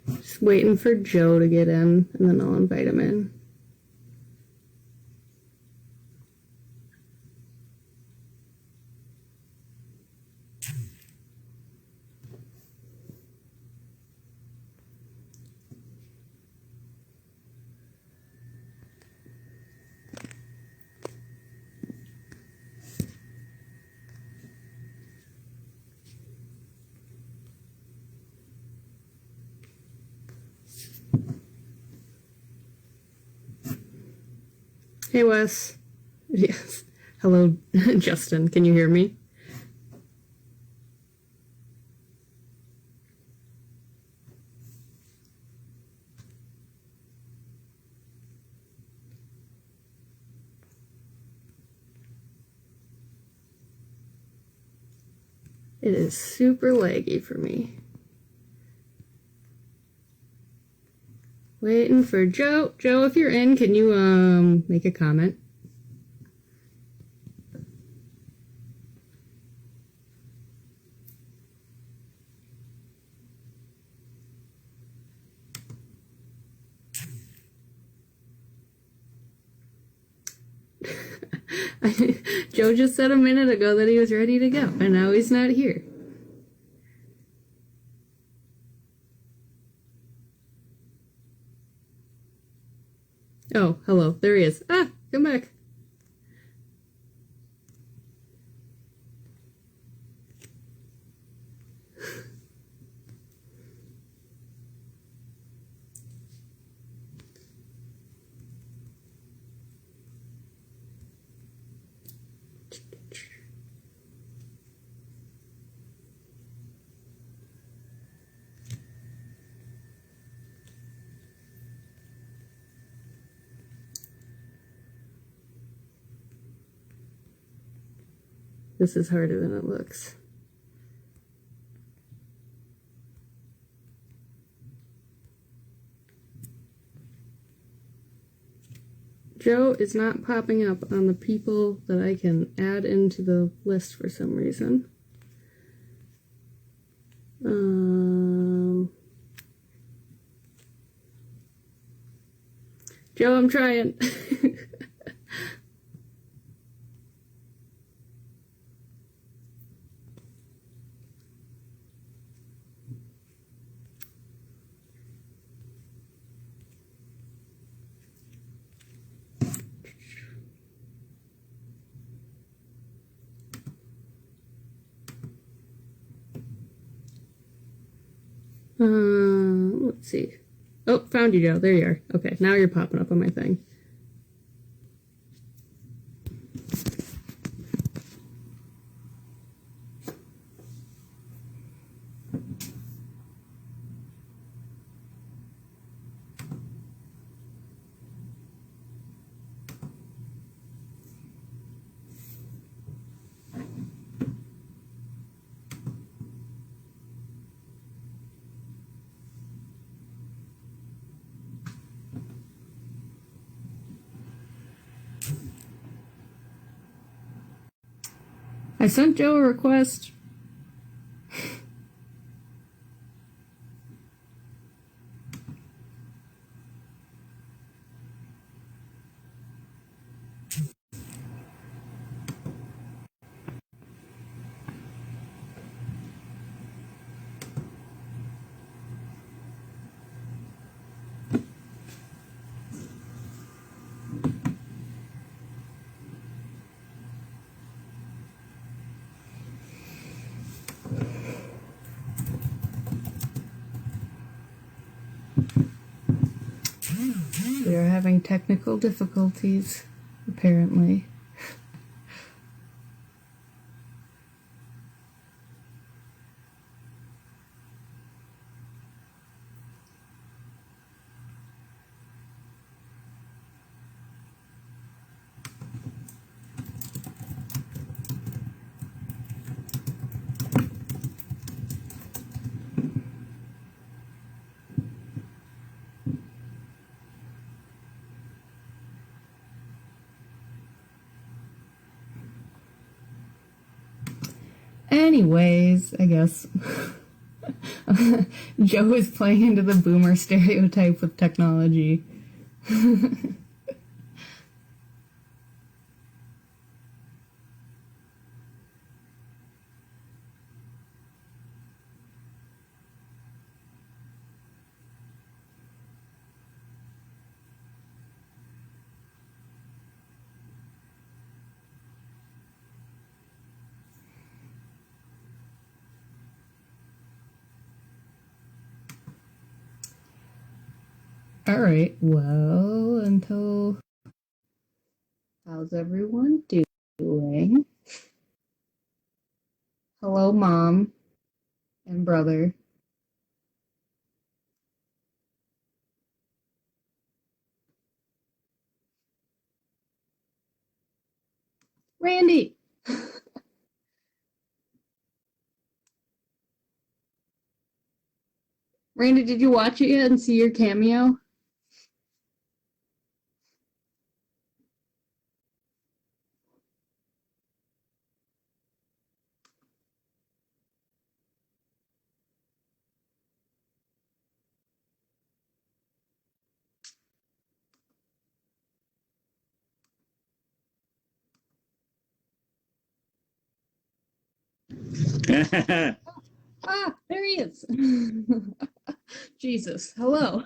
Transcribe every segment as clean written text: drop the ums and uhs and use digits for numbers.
Just waiting for Joe to get in, and then I'll invite him in. Hey, Wes. Yes. Hello, Justin. Can you hear me? It is super laggy for me. Waiting for Joe. Joe, if you're in, can you make a comment? Joe just said a minute ago that he was ready to go, and now he's not here. Oh, hello. There he is. Ah, come back. This is harder than it looks. Joe is not popping up on the people that I can add into the list for some reason. Joe, I'm trying. Let's see. Oh, found you, Joe. There you are. Okay, now you're popping up on my thing. I sent Joe a request. We are having technical difficulties, apparently. Anyways, I guess Joe is playing into the boomer stereotype with technology. Alright, well, until... How's everyone doing? Hello, Mom and brother. Randy! Randy, did you watch it yet and see your cameo? Ah, there he is. Jesus, hello.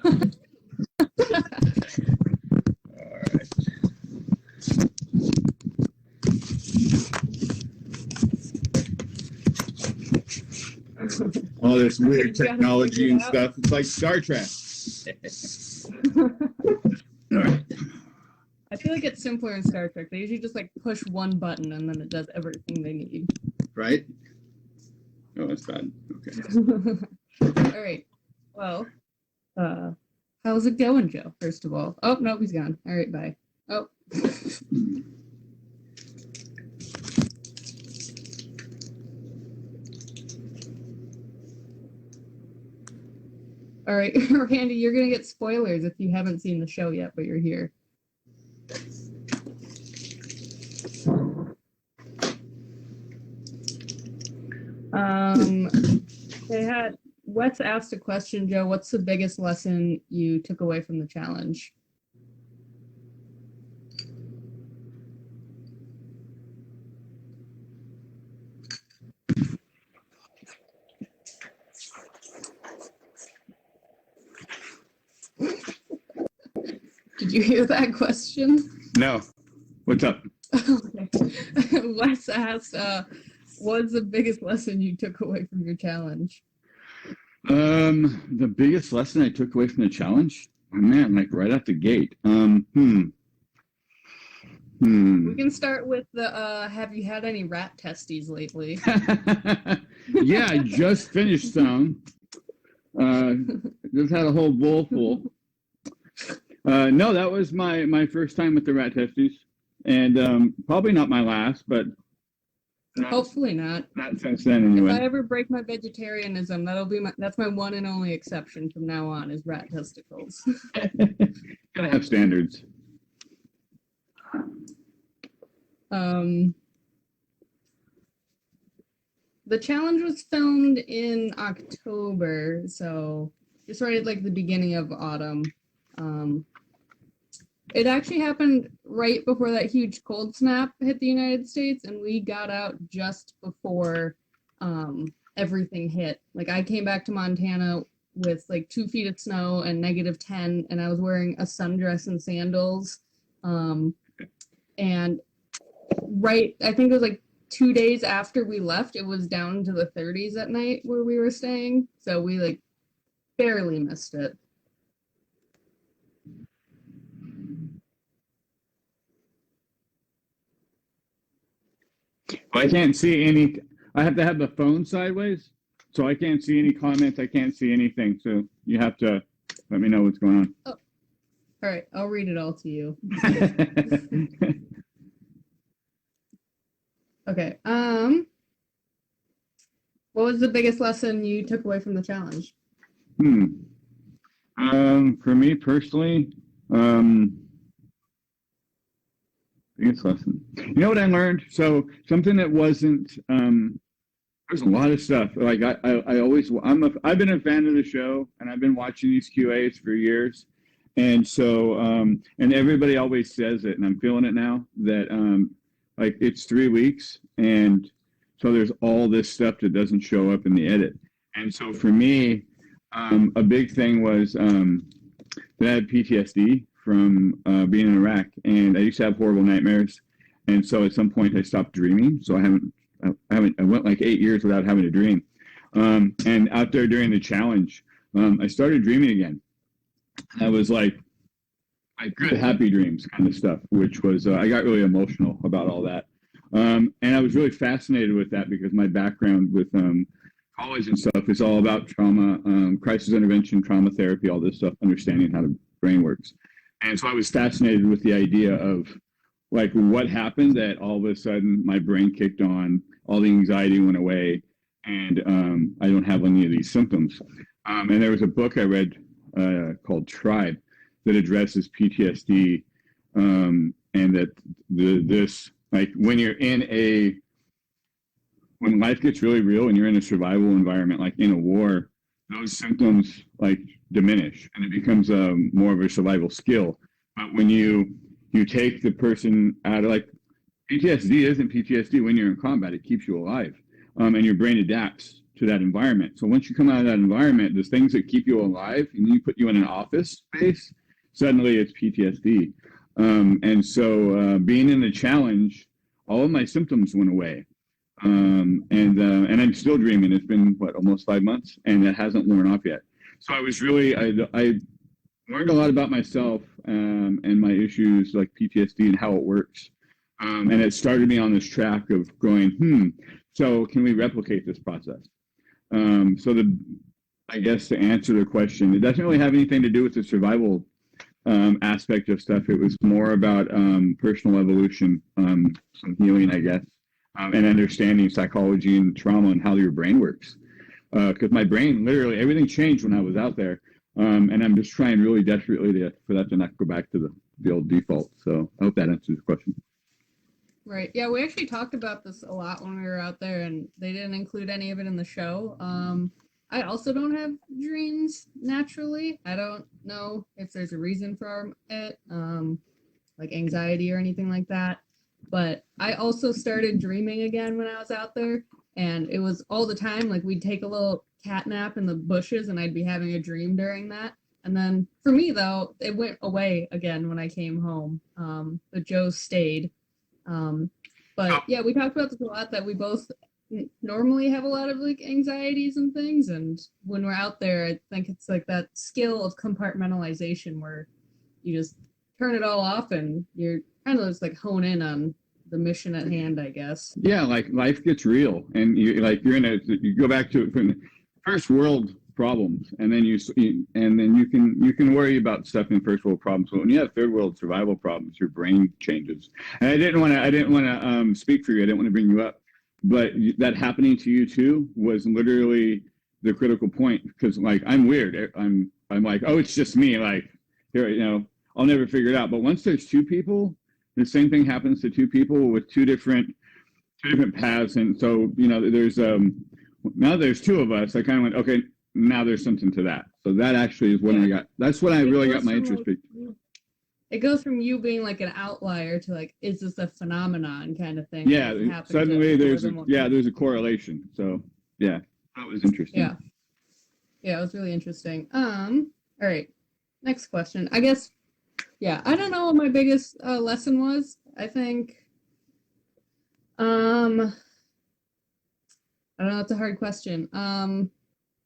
All this weird technology and stuff. It's like Star Trek. All right. I feel like it's simpler in Star Trek. They usually just like push one button and then it does everything they need. Right? Oh, that's bad. Okay. All right. Well, how's it going, Joe? First of all. Oh, no, he's gone. All right, bye. Oh. All right, Randy, you're going to get spoilers if you haven't seen the show yet, but you're here. Wes asked a question, Joe. What's the biggest lesson you took away from the challenge? Did you hear that question? No. What's up? Okay. Wes asked, what's the biggest lesson you took away from your challenge? The biggest lesson I took away from the challenge? Oh, man, like right out the gate. We can start with the, have you had any rat testes lately? Yeah, I just finished some. Just had a whole bowl full. No, that was my first time with the rat testes. And probably not my last, but hopefully not. Not since then, anyway. If I ever break my vegetarianism, that's my one and only exception from now on is rat testicles. Gotta have standards. The challenge was filmed in October, so just right at like the beginning of autumn. It actually happened right before that huge cold snap hit the United States, and we got out just before everything hit. Like, I came back to Montana with like 2 feet of snow and -10, and I was wearing a sundress and sandals. And right, I think it was like 2 days after we left, it was down to the 30s at night where we were staying. So we like barely missed it. I can't see any. I have to have the phone sideways, so I can't see any comments. I can't see anything. So you have to let me know what's going on. Oh, all right. I'll read it all to you. Okay. What was the biggest lesson you took away from the challenge? For me personally, biggest lesson. You know what I learned? So something that wasn't There's a lot of stuff. Like I always, I've been a fan of the show, and I've been watching these QAs for years. And so, and everybody always says it, and I'm feeling it now that, like it's 3 weeks. And so there's all this stuff that doesn't show up in the edit. And so for me, a big thing was, that I had PTSD from, being in Iraq, and I used to have horrible nightmares. And so at some point I stopped dreaming. So I went like 8 years without having a dream. And out there during the challenge, I started dreaming again. I was like good, happy dreams kind of stuff, which was, I got really emotional about all that. And I was really fascinated with that because my background with college and stuff is all about trauma, crisis intervention, trauma therapy, all this stuff, understanding how the brain works. And so I was fascinated with the idea of like what happened that all of a sudden my brain kicked on, all the anxiety went away, and I don't have any of these symptoms. And there was a book I read called Tribe that addresses PTSD, and that this, like when you're when life gets really real and you're in a survival environment, like in a war, those symptoms like diminish and it becomes more of a survival skill. But when you take the person out of, like, PTSD isn't PTSD when you're in combat, it keeps you alive, and your brain adapts to that environment. So once you come out of that environment, there's things that keep you alive, and you put you in an office space, suddenly it's PTSD. And so being in the challenge, all of my symptoms went away. And I'm still dreaming. It's been almost 5 months, and it hasn't worn off yet. So I was really, I learned a lot about myself, and my issues like PTSD and how it works. And it started me on this track of going, so can we replicate this process? So I guess to answer the question, it doesn't really have anything to do with the survival aspect of stuff. It was more about personal evolution, some healing, I guess, and understanding psychology and trauma and how your brain works. Because my brain, literally, everything changed when I was out there. And I'm just trying really desperately for that to not go back to the old default. So I hope that answers the question. Right. Yeah, we actually talked about this a lot when we were out there, and they didn't include any of it in the show. I also don't have dreams naturally. I don't know if there's a reason for it, like anxiety or anything like that. But I also started dreaming again when I was out there, and it was all the time. Like we'd take a little cat nap in the bushes, and I'd be having a dream during that. And then for me, though, it went away again when I came home. But Joe stayed. But yeah, we talked about this a lot, that we both normally have a lot of like anxieties and things, and when we're out there, I think it's like that skill of compartmentalization where you just turn it all off and you're kind of just like hone in on the mission at hand, I guess. Yeah, like life gets real, and you go back to it from first world problems, and then you can worry about stuff in first world problems. But when you have third world survival problems, your brain changes. And I didn't want to speak for you. I didn't want to bring you up, but that happening to you too was literally the critical point, because like I'm weird. I'm like, oh, it's just me. Like here, I'll never figure it out. But once there's two people, the same thing happens to two people with two different paths. And so there's now there's two of us. I kind of went, okay, now there's something to that. So that actually is when that's when I really got my interest. It goes from you being like an outlier to like, is this a phenomenon kind of thing? Yeah, suddenly there's a correlation. So yeah, that was interesting. Yeah, it was really interesting. All right, next question. I guess, I don't know what my biggest lesson was. I think, I don't know, it's a hard question.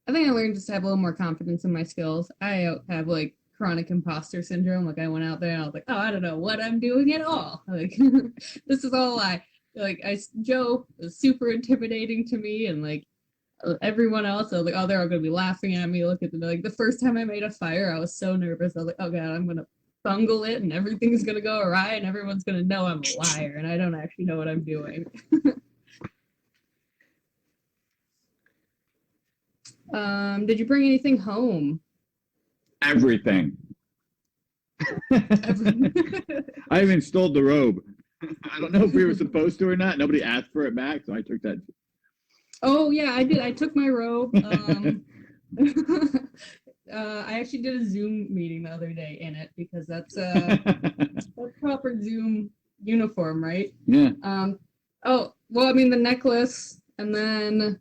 I think I learned just to have a little more confidence in my skills. I have like chronic imposter syndrome. Like I went out there and I was like, oh, I don't know what I'm doing at all. Like this is all I like. Joe was super intimidating to me, and like everyone else, I was like, oh, they're all gonna be laughing at me. Look at them. Like the first time I made a fire, I was so nervous. I was like, oh god, I'm gonna bungle it, and everything's gonna go awry, and everyone's gonna know I'm a liar, and I don't actually know what I'm doing. Did you bring anything home? Everything. I even stole the robe. I don't know if we were supposed to or not. Nobody asked for it back, so I took that. Oh yeah, I did. I took my robe. I actually did a Zoom meeting the other day in it because that's proper Zoom uniform, right? Yeah. Oh well, I mean the necklace, and then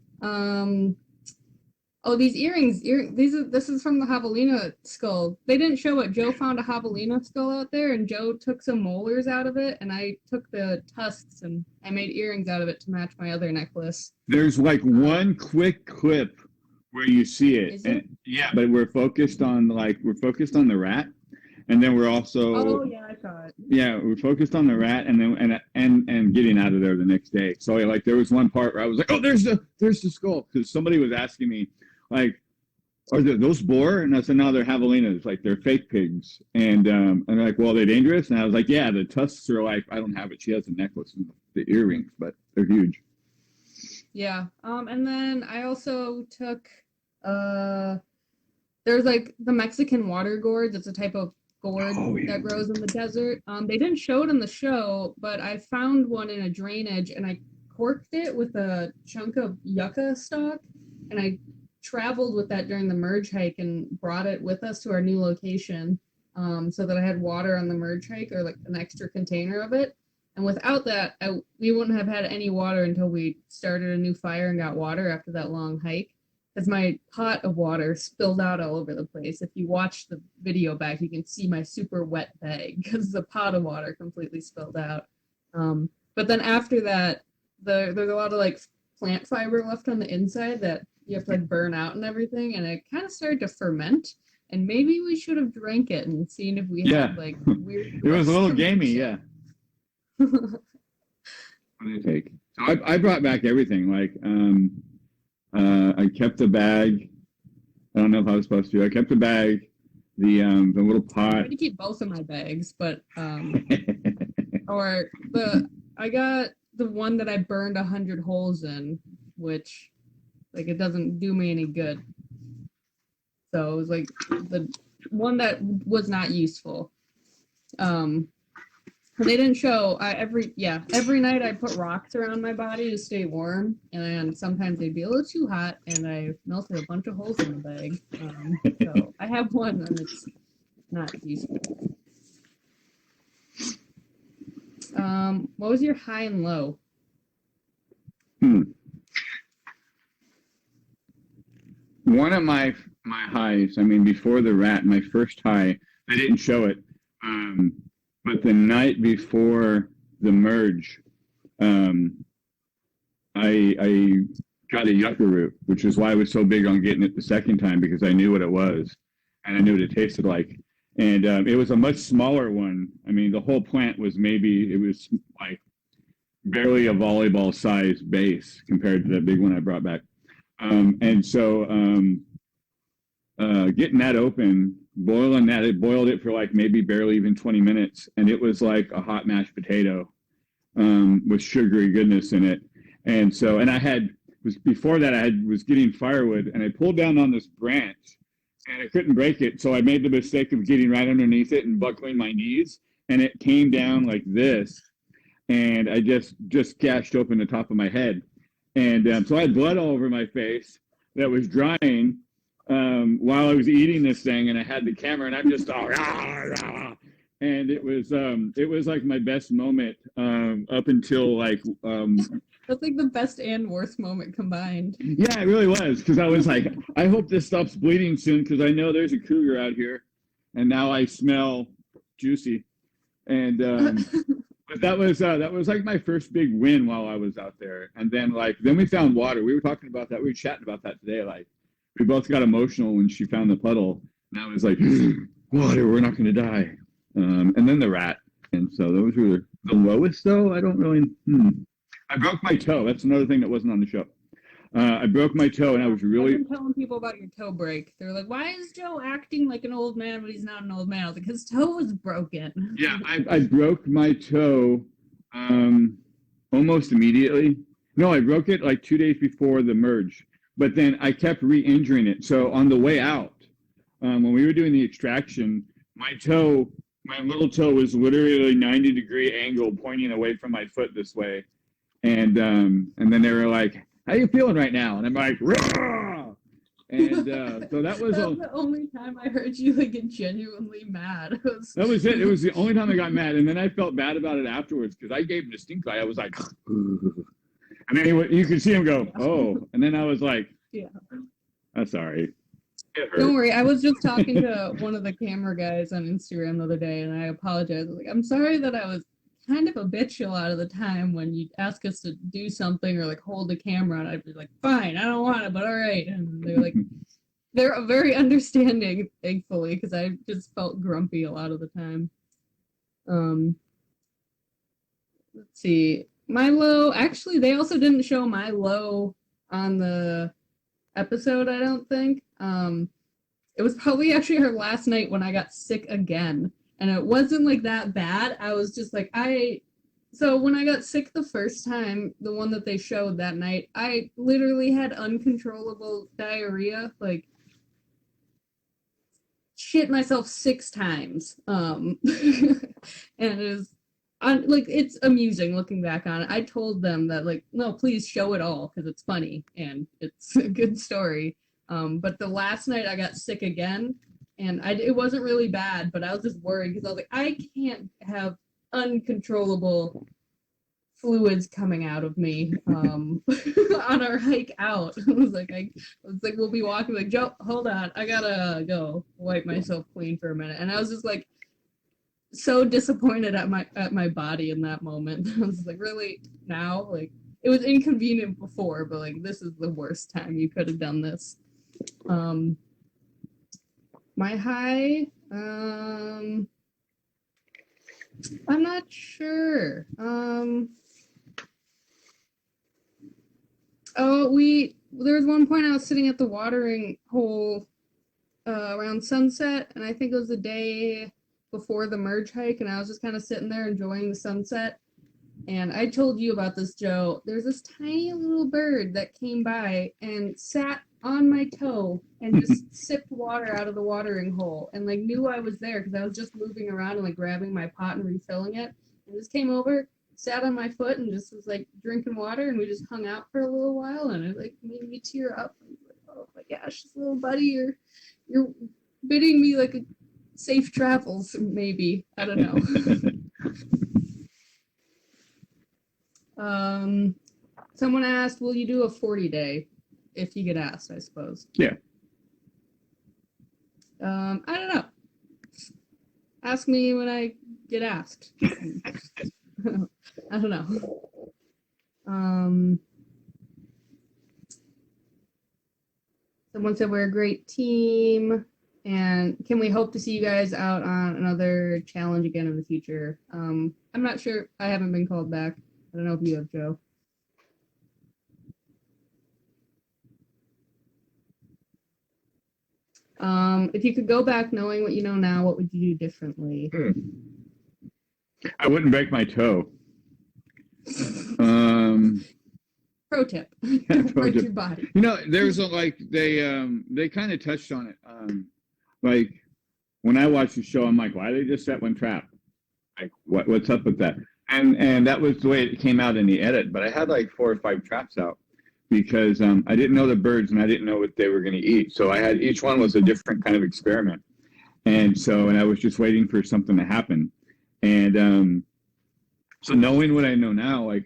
oh, these earrings. This is from the javelina skull. They didn't show it. Joe found a javelina skull out there, and Joe took some molars out of it, and I took the tusks and I made earrings out of it to match my other necklace. There's like one quick clip where you see it, Is and it? yeah, but we're focused on the rat, and then we're also Oh yeah, I saw it. yeah, we're focused on the rat, and then and getting out of there the next day. So like there was one part where I was like, oh, there's the skull, because somebody was asking me like, are those boar? And I said, no, they're javelinas, like they're fake pigs. And they're like, well, are they dangerous? And I was like, yeah, the tusks are like, I don't have it. She has a necklace and the earrings, but they're huge. Yeah. And then I also took there's like the Mexican water gourd. It's a type of gourd that grows in the desert. They didn't show it in the show, but I found one in a drainage and I corked it with a chunk of yucca stalk, and I traveled with that during the merge hike and brought it with us to our new location, so that I had water on the merge hike, or like an extra container of it. And without that, we wouldn't have had any water until we started a new fire and got water after that long hike. Because my pot of water spilled out all over the place. If you watch the video back, you can see my super wet bag because the pot of water completely spilled out. But then after that, there's a lot of like plant fiber left on the inside that you have to like burn out and everything, and it kind of started to ferment. And maybe we should have drank it and seen if we had like weird. It was a little gamey, yeah. What do you take? So I brought back everything. Like I kept the bag. I don't know if I was supposed to. I kept the bag, the little pot. I tried to keep both of my bags, but I got the one that I burned 100 holes in, which like it doesn't do me any good. So it was like the one that was not useful. They didn't show. Every night I put rocks around my body to stay warm, and sometimes they'd be a little too hot, and I melted a bunch of holes in the bag. So I have one, and it's not useful. What was your high and low? One of my highs, I mean, before the rat, my first high, they didn't show it. But the night before the merge, I got a yucca root, which is why I was so big on getting it the second time, because I knew what it was and I knew what it tasted like. And it was a much smaller one. I mean, the whole plant was like barely a volleyball size base compared to that big one I brought back. And so getting that open, boiling that, it boiled it for like maybe barely even 20 minutes. And it was like a hot mashed potato with sugary goodness in it. And so, and before that, I was getting firewood, and I pulled down on this branch and I couldn't break it. So I made the mistake of getting right underneath it and buckling my knees, and it came down like this. And I just gashed open the top of my head. And so I had blood all over my face that was drying while I was eating this thing, and I had the camera, and I'm just all rah, rah. And it was like my best moment up until like that's like the best and worst moment combined. Yeah, it really was, because I was like, I hope this stops bleeding soon, because I know there's a cougar out here, and now I smell juicy. And but that was like my first big win while I was out there. And then we found water. We were talking about that. We were chatting about that today. Like, we both got emotional when she found the puddle. And I was like, water, we're not going to die. And then the rat. And so those were the lowest, though. I don't really. I broke my toe. That's another thing that wasn't on the show. I broke my toe, and I was really. I've been telling people about your toe break. They're like, "Why is Joe acting like an old man, but he's not an old man?" I was like, "His toe was broken." Yeah, I broke my toe almost immediately. No, I broke it like 2 days before the merge, but then I kept re-injuring it. So on the way out, when we were doing the extraction, my little toe was literally 90-degree angle pointing away from my foot this way. And then they were like, how you feeling right now? And I'm like, raw. And so that was the only time I heard you like get genuinely mad. That was it. It was the only time I got mad, and then I felt bad about it afterwards because I gave him a stink eye. I was like, and then you could see him go, oh, and then I was like, yeah, that's sorry. Don't worry. I was just talking to one of the camera guys on Instagram the other day, and I apologize. I was like, I'm sorry that I was kind of a bitch a lot of the time when you ask us to do something or like hold the camera, and I'd be like, fine, I don't want it, but all right. And they're like, they're very understanding, thankfully, because I just felt grumpy a lot of the time. Let's see. Milo, actually, they also didn't show Milo on the episode, I don't think. It was probably actually her last night when I got sick again. And it wasn't like that bad. I was just like, so when I got sick the first time, the one that they showed that night, I literally had uncontrollable diarrhea, like shit myself 6 times. And it was like, it's amusing looking back on it. I told them that like, no, please show it all because it's funny and it's a good story. But the last night I got sick again, and it wasn't really bad, but I was just worried because I was like, I can't have uncontrollable fluids coming out of me on our hike out. I was like, we'll be walking, like, Joe, hold on, I gotta go wipe myself clean for a minute. And I was just like so disappointed at my body in that moment. I was like, really now? Like, it was inconvenient before, but like this is the worst time you could have done this. My high, I'm not sure. There was one point I was sitting at the watering hole around sunset, and I think it was the day before the merge hike, and I was just kind of sitting there enjoying the sunset. And I told you about this, Joe. There's this tiny little bird that came by and sat on my toe and just sipped water out of the watering hole and like knew I was there because I was just moving around and like grabbing my pot and refilling it, and just came over, sat on my foot, and just was like drinking water, and we just hung out for a little while, and it like made me tear up. I was like, oh my gosh, this little buddy, you're bidding me like a safe travels, maybe. I don't know. Someone asked, will you do a 40-day if you get asked, I suppose? Yeah. I don't know. Ask me when I get asked. I don't know. Someone said we're a great team, and can we hope to see you guys out on another challenge again in the future? I'm not sure. I haven't been called back. I don't know if you have, Joe. If you could go back knowing what you know now, what would you do differently? I wouldn't break my toe. Pro tip. Yeah, Don't break your body. You know, there's they kind of touched on it. Like when I watched the show, I'm like, why did they just set one trap? Like what's up with that? And that was the way it came out in the edit. But I had like 4 or 5 traps out because I didn't know the birds and I didn't know what they were going to eat. So I had, each one was a different kind of experiment. And I was just waiting for something to happen. And so knowing what I know now, like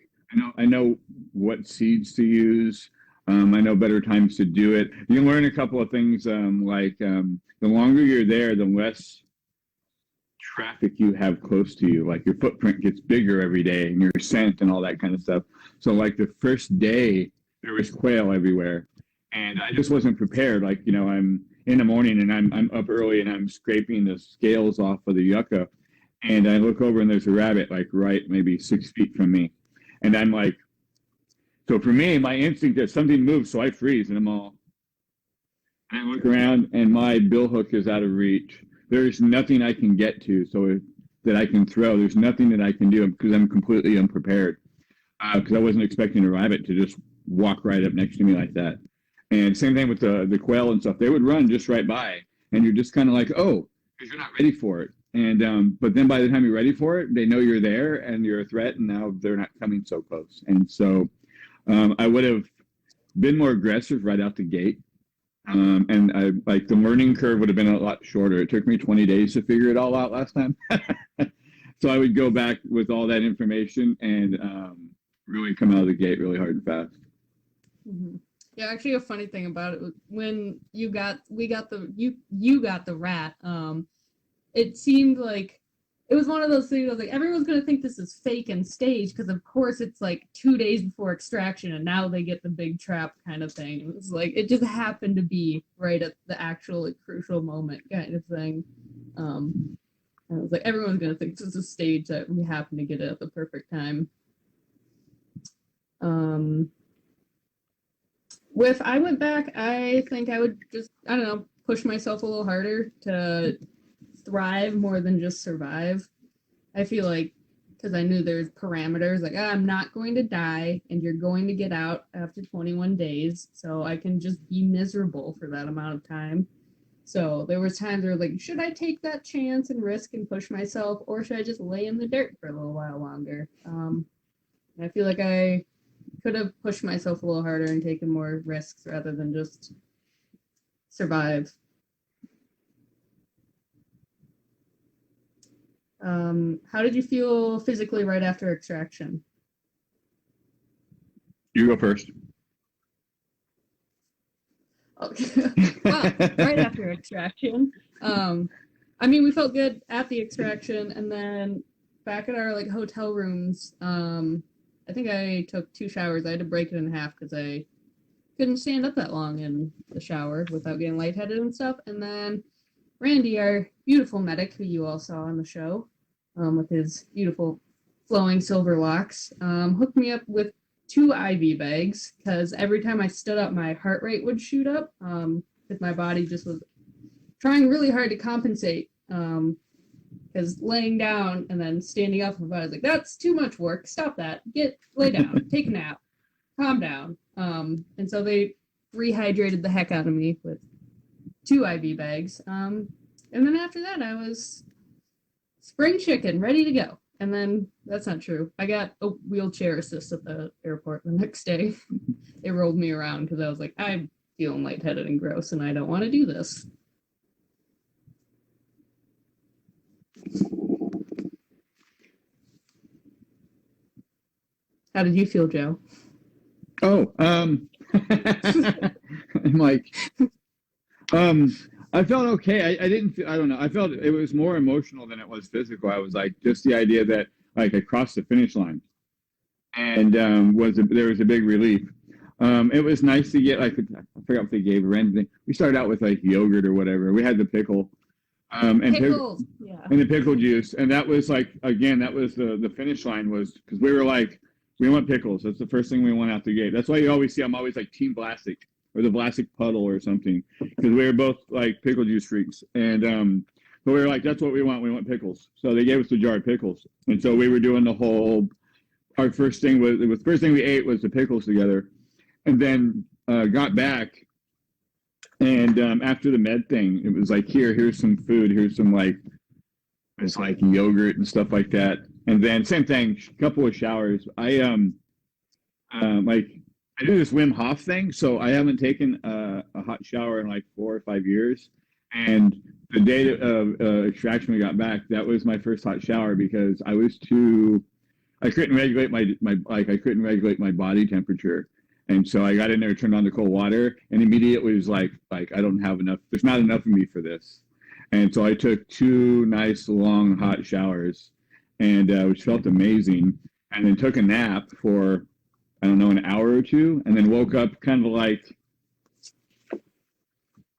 I know what seeds to use. I know better times to do it. You can learn a couple of things, the longer you're there, the less traffic you have close to you. Like your footprint gets bigger every day and your scent and all that kind of stuff. So like the first day, there was quail everywhere. And I just wasn't prepared. Like, you know, I'm in the morning and I'm up early and I'm scraping the scales off of the yucca. And I look over and there's a rabbit like right maybe 6 feet from me. And I'm like, so for me, my instinct is something moves, so I freeze and and I look around and my billhook is out of reach. There's nothing I can get to that I can throw. There's nothing that I can do because I'm completely unprepared. Because I wasn't expecting a rabbit to just walk right up next to me like that. And same thing with the quail and stuff. They would run just right by. And you're just kind of like, oh, because you're not ready for it. And but then by the time you're ready for it, they know you're there and you're a threat, and now they're not coming so close. And so I would have been more aggressive right out the gate. And I like the learning curve would have been a lot shorter. It took me 20 days to figure it all out last time. So I would go back with all that information and really come out of the gate really hard and fast. Mm-hmm. Yeah, actually, a funny thing about it was when you got the rat. It seemed like it was one of those things. I was like, everyone's gonna think this is fake and staged because, of course, it's like 2 days before extraction, and now they get the big trap kind of thing. It was like it just happened to be right at the actual like, crucial moment kind of thing. And I was like, everyone's gonna think this is a stage that we happen to get it at the perfect time. If I went back, I think I would just, I don't know, push myself a little harder to thrive more than just survive. I feel like, because I knew there's parameters, like, I'm not going to die, and you're going to get out after 21 days, so I can just be miserable for that amount of time. So there was times where, like, should I take that chance and risk and push myself, or should I just lay in the dirt for a little while longer? I feel like I could have pushed myself a little harder and taken more risks rather than just survive. How did you feel physically right after extraction? You go first. Okay. Well, right after extraction. I mean, we felt good at the extraction, and then back at our like hotel rooms, I think I took 2 showers. I had to break it in half because I couldn't stand up that long in the shower without getting lightheaded and stuff. And then Randy, our beautiful medic, who you all saw on the show, with his beautiful flowing silver locks, hooked me up with 2 IV bags because every time I stood up, my heart rate would shoot up because my body just was trying really hard to compensate. Because laying down and then standing up, I was like, that's too much work. Stop that. Lay down. Take a nap. Calm down. And so they rehydrated the heck out of me with 2 IV bags. And then after that, I was spring chicken, ready to go. And then that's not true. I got a wheelchair assist at the airport the next day. They rolled me around because I was like, I'm feeling lightheaded and gross, and I don't want to do this. How did you feel, Joe? Oh, I'm like, I felt okay. I didn't feel, I don't know. I felt it was more emotional than it was physical. I was like, just the idea that like I crossed the finish line and there was a big relief. It was nice to get like, I forgot what they gave or anything. We started out with like yogurt or whatever. We had the pickle. And Pickles, yeah. And the pickle juice. And that was like, again, that was the finish line was because we were like, we want pickles. That's the first thing we want out the gate. That's why you always see I'm always like Team Vlasic or the Vlasic puddle or something because we were both like pickle juice freaks. And but we were like, that's what we want. We want pickles. So they gave us a jar of pickles. And so we were doing the whole. Our first thing was the first thing we ate was the pickles together, and then got back. And after the med thing, it was like, here's some food. Here's some like, it's like yogurt and stuff like that. And then same thing, couple of showers. I like I do this Wim Hof thing, so I haven't taken a hot shower in like 4 or 5 years. And the day of extraction we got back, that was my first hot shower because I couldn't regulate I couldn't regulate my body temperature. And so I got in there, turned on the cold water, and immediately was like I don't have enough. There's not enough of me for this. And so I took 2 nice long hot showers, and which felt amazing. And then took a nap for I don't know an hour or 2, and then woke up kind of like,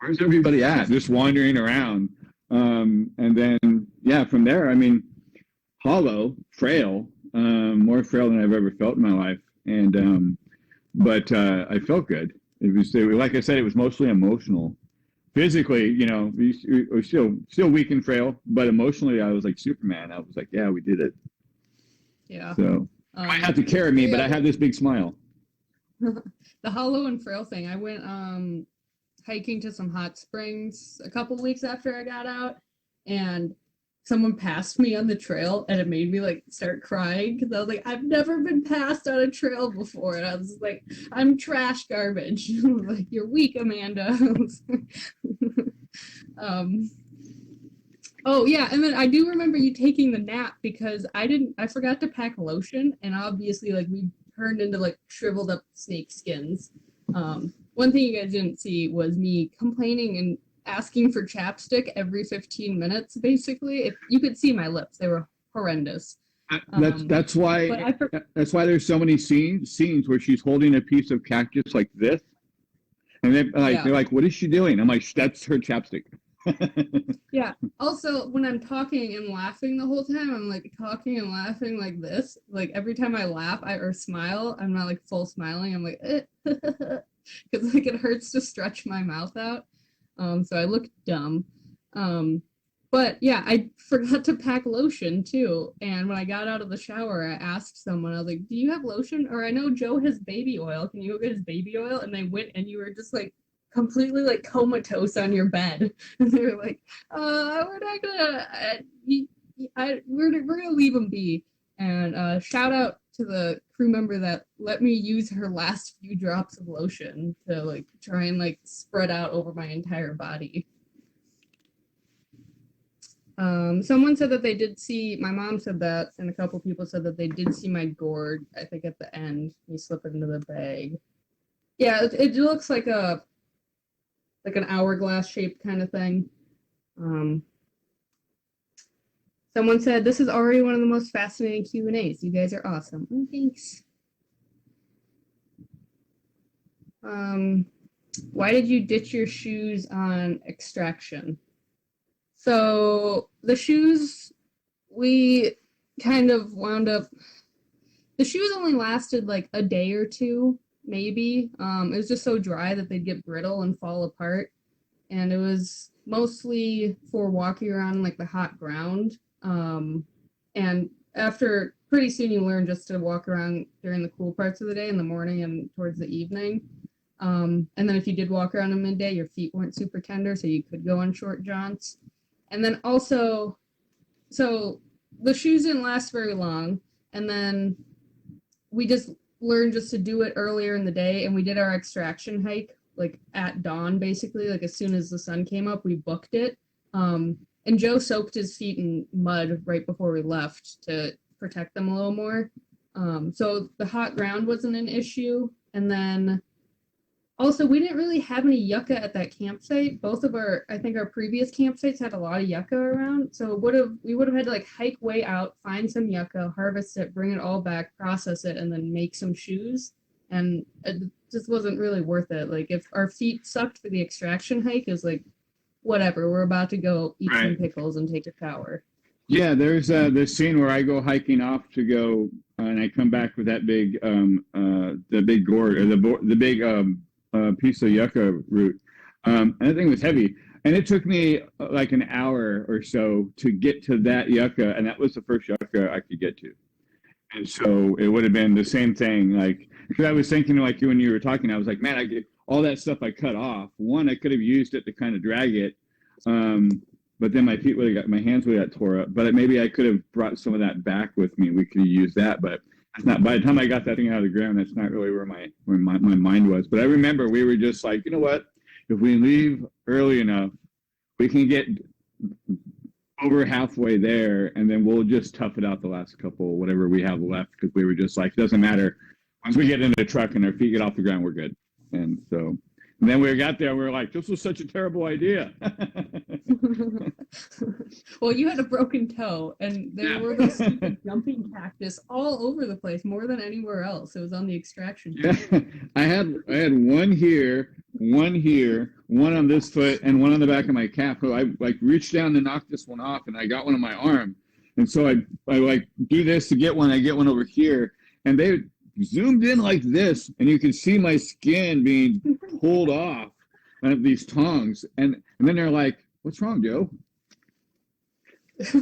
where's everybody at? Just wandering around. And then yeah, from there, I mean, hollow, frail, more frail than I've ever felt in my life, and but I felt good. It was like I said, it was mostly emotional. Physically, you know, we were still weak and frail, but emotionally, I was like Superman. I was like, yeah, we did it. Yeah. So you might have to carry me, but I have this big smile. The hollow and frail thing. I went hiking to some hot springs a couple weeks after I got out, and someone passed me on the trail and it made me like start crying because I was like, I've never been passed on a trail before. And I was like, I'm trash garbage. Like, you're weak, Amanda. Oh yeah, and then I do remember you taking the nap because I forgot to pack lotion, and obviously like we turned into like shriveled up snake skins. One thing you guys didn't see was me complaining and asking for chapstick every 15 minutes, basically. If you could see my lips, they were horrendous. That's why there's so many scenes where she's holding a piece of cactus like this, and they're like, what is she doing? I'm like, that's her chapstick. Yeah. Also, when I'm talking and laughing the whole time, I'm like talking and laughing like this. Like every time I laugh or smile, I'm not like full smiling. I'm like, because like it hurts to stretch my mouth out. So I look dumb. But yeah, I forgot to pack lotion too. And when I got out of the shower, I asked someone, I was like, do you have lotion? Or I know Joe has baby oil. Can you go get his baby oil? And they went and you were just like completely like comatose on your bed. And they were like, we're not gonna, we're gonna leave him be. And shout out to the crew member that let me use her last few drops of lotion to like try and like spread out over my entire body. Someone said that they did see, my mom said that, and a couple people said that they did see my gourd, I think at the end. You slip it into the bag. Yeah, it looks like an hourglass shaped kind of thing. Someone said, this is already one of the most fascinating Q&As. You guys are awesome. Oh, thanks. Why did you ditch your shoes on extraction? So the shoes, we kind of wound up, the shoes only lasted like a day or two, maybe. It was just so dry that they'd get brittle and fall apart. And it was mostly for walking around like the hot ground. And after, pretty soon you learn just to walk around during the cool parts of the day in the morning and towards the evening. And then if you did walk around in midday, your feet weren't super tender, so you could go on short jaunts. And then also, so the shoes didn't last very long. And then we just learned just to do it earlier in the day. And we did our extraction hike like at dawn, basically. Like as soon as the sun came up, we booked it. And Joe soaked his feet in mud right before we left to protect them a little more. So the hot ground wasn't an issue. And then also, we didn't really have any yucca at that campsite. Both of I think our previous campsites had a lot of yucca around. So we would have had to like hike way out, find some yucca, harvest it, bring it all back, process it, and then make some shoes. And it just wasn't really worth it. Like if our feet sucked for the extraction hike, it was like, whatever, we're about to go eat some pickles and take a shower. Yeah, there's this scene where I go hiking off to go, and I come back with that big, the big gourd, or the big piece of yucca root, and that thing was heavy, and it took me like an hour or so to get to that yucca, and that was the first yucca I could get to. And so it would have been the same thing, like, because I was thinking, like, when you were talking, I was like, man, I get all that stuff I cut off. One, I could have used it to kind of drag it, but then my hands would have got tore up. But maybe I could have brought some of that back with me. We could have used that, but it's not. By the time I got that thing out of the ground, that's not really where my mind was. But I remember we were just like, you know what? If we leave early enough, we can get over halfway there, and then we'll just tough it out the last couple, whatever we have left, because we were just like, it doesn't matter. Once we get in the truck and our feet get off the ground, we're good. And so, and then we got there, we were like, this was such a terrible idea. Well, you had a broken toe, and there were those stupid jumping cactus all over the place, more than anywhere else. It was on the extraction. Yeah, I had one here, one on this foot, and one on the back of my calf. So I like reached down to knock this one off, and I got one on my arm. And so I like do this to get one. I get one over here, and they zoomed in like this, and you can see my skin being pulled off of these tongs. And then they're like, "What's wrong, Joe?" So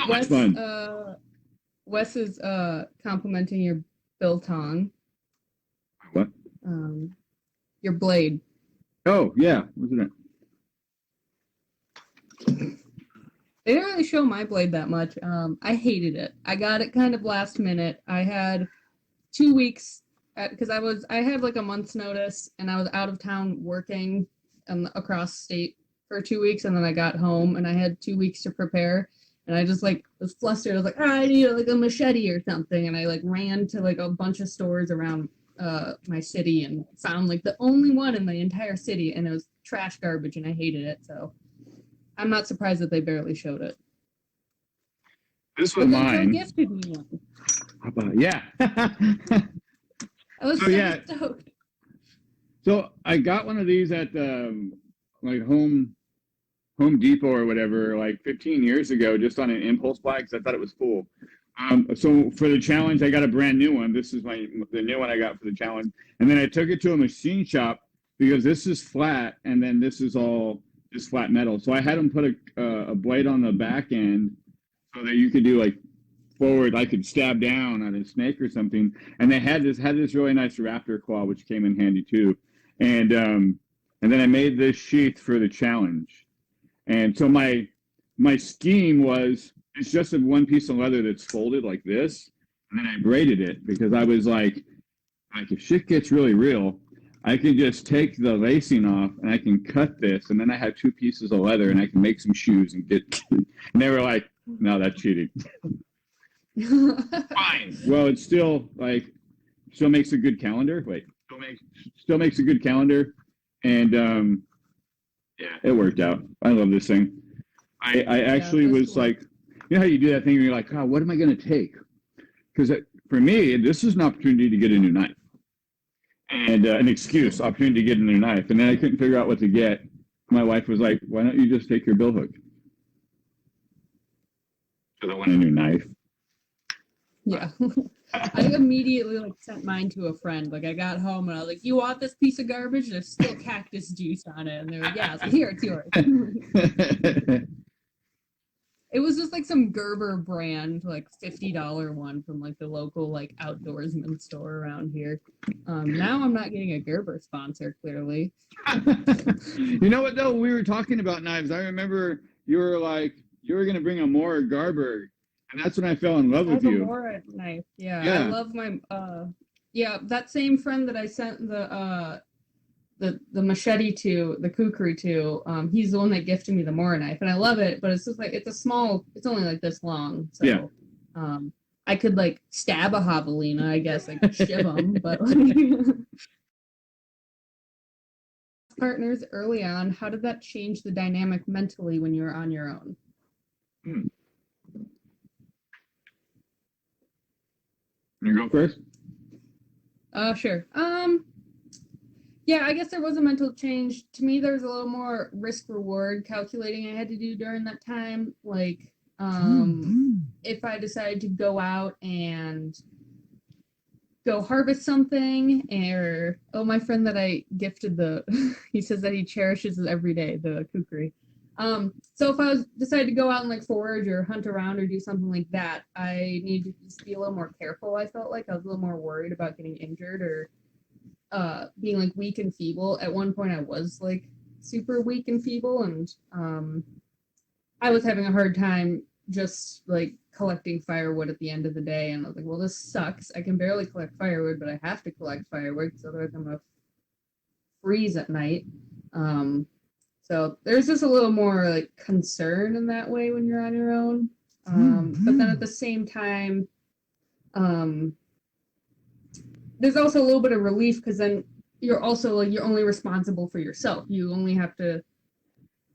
much fun. Wes is complimenting your biltong. What? Your blade. Oh yeah, wasn't it? They didn't really show my blade that much. I hated it. I got it kind of last minute. I had 2 weeks because I had like a month's notice, and I was out of town working across state for 2 weeks, and then I got home and I had 2 weeks to prepare, and I just like was flustered. I was like, I need like a machete or something, and I like ran to like a bunch of stores around my city and found like the only one in the entire city, and it was trash garbage, and I hated it. So I'm not surprised that they barely showed it. This was But mine. Joe gifted me one. How about, yeah. I was so stoked. So I got one of these at like Home Depot or whatever, like 15 years ago, just on an impulse buy because I thought it was cool. So for the challenge, I got a brand new one. This is the new one I got for the challenge, and then I took it to a machine shop because this is flat, and then this is all just flat metal. So I had them put a blade on the back end so that you could do like forward, I could stab down on a snake or something. And they had this really nice raptor claw, which came in handy too. And then I made this sheath for the challenge. And so my scheme was, it's just a one piece of leather that's folded like this. And then I braided it because I was like if shit gets really real, I can just take the lacing off and I can cut this. And then I have 2 pieces of leather and I can make some shoes and get, and they were like, no, that's cheating. Fine. Well, it's still makes a good calendar. Wait, still makes a good calendar. And yeah, it worked out. I love this thing. I actually was cool. Like, you know how you do that thing and you're like, oh, what am I going to take? Because for me, this is an opportunity to get a new knife. And an opportunity to get a new knife. And then I couldn't figure out what to get. My wife was like, why don't you just take your Billhook? Because I want a new knife. Yeah. I immediately sent mine to a friend. Like I got home and I was like, you want this piece of garbage? There's still cactus juice on it. And they were like, yeah. I was like, here, it's yours. It was just some Gerber brand, $50 one from the local outdoorsman store around here. Now I'm not getting a Gerber sponsor, clearly. You know what though? We were talking about knives. I remember you were like, you were gonna bring a more Gerber. And that's when I fell in love with you. A knife. Yeah. I love my that same friend that I sent the machete to, the kukri to, he's the one that gifted me the Mora knife, and I love it, but it's just it's a small, it's only this long, so yeah. I could stab a javelina, I guess, shiv them, but partners early on, how did that change the dynamic mentally when you were on your own? You go first? Sure. Yeah, I guess there was a mental change. To me, there was a little more risk-reward calculating I had to do during that time. If I decided to go out and go harvest something, or, my friend that I gifted he says that he cherishes it every day, the kukri. So if I decided to go out and forage or hunt around or do something like that, I needed to just be a little more careful. I felt like I was a little more worried about getting injured or being weak and feeble. At one point I was super weak and feeble, and I was having a hard time just collecting firewood at the end of the day, and I was like, well, this sucks. I can barely collect firewood, but I have to collect firewood because otherwise I'm gonna freeze at night. So there's just a little more concern in that way when you're on your own. But then at the same time, there's also a little bit of relief because then you're also you're only responsible for yourself. You only have to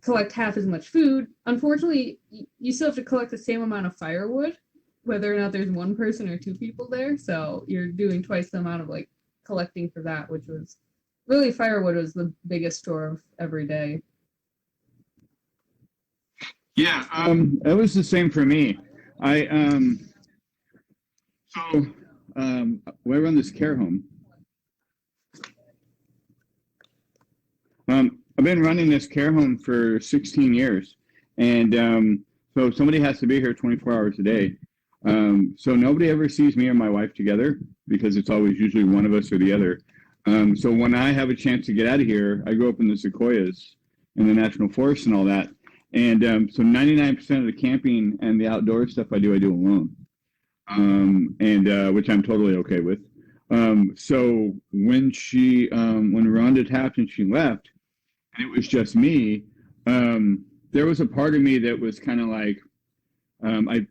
collect half as much food. Unfortunately, you still have to collect the same amount of firewood, whether or not there's one person or 2 people there. So you're doing twice the amount of collecting for that, which was really, firewood was the biggest chore of every day. Yeah, it was the same for me. We run this care home. I've been running this care home for 16 years, and so somebody has to be here 24 hours a day. So nobody ever sees me or my wife together because it's always usually one of us or the other. So when I have a chance to get out of here, I go up in the sequoias in the national forest and all that. And so 99% of the camping and the outdoor stuff I do alone, and which I'm totally okay with. So when when Rhonda tapped and she left, and it was just me, there was a part of me that was kind of like, I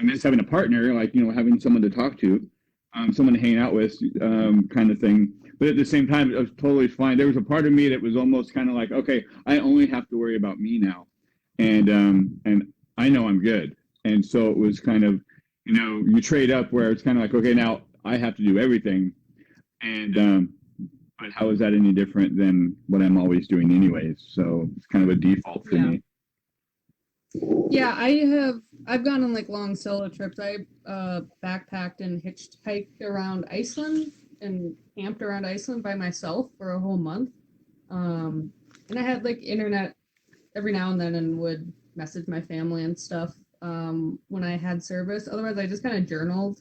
miss having a partner, like, having someone to talk to, someone to hang out with, kind of thing. But at the same time, it was totally fine. There was a part of me that was almost kind of like, okay, I only have to worry about me now, and I know I'm good. And so it was kind of, you trade up where it's kind of like, okay, now I have to do everything, and but how is that any different than what I'm always doing anyways? So it's kind of a default for me. Yeah, I've gone on like long solo trips. I backpacked and hitchhiked around Iceland and camped around Iceland by myself for a whole month. And I had like internet every now and then and would message my family and stuff when I had service. Otherwise, I just kind of journaled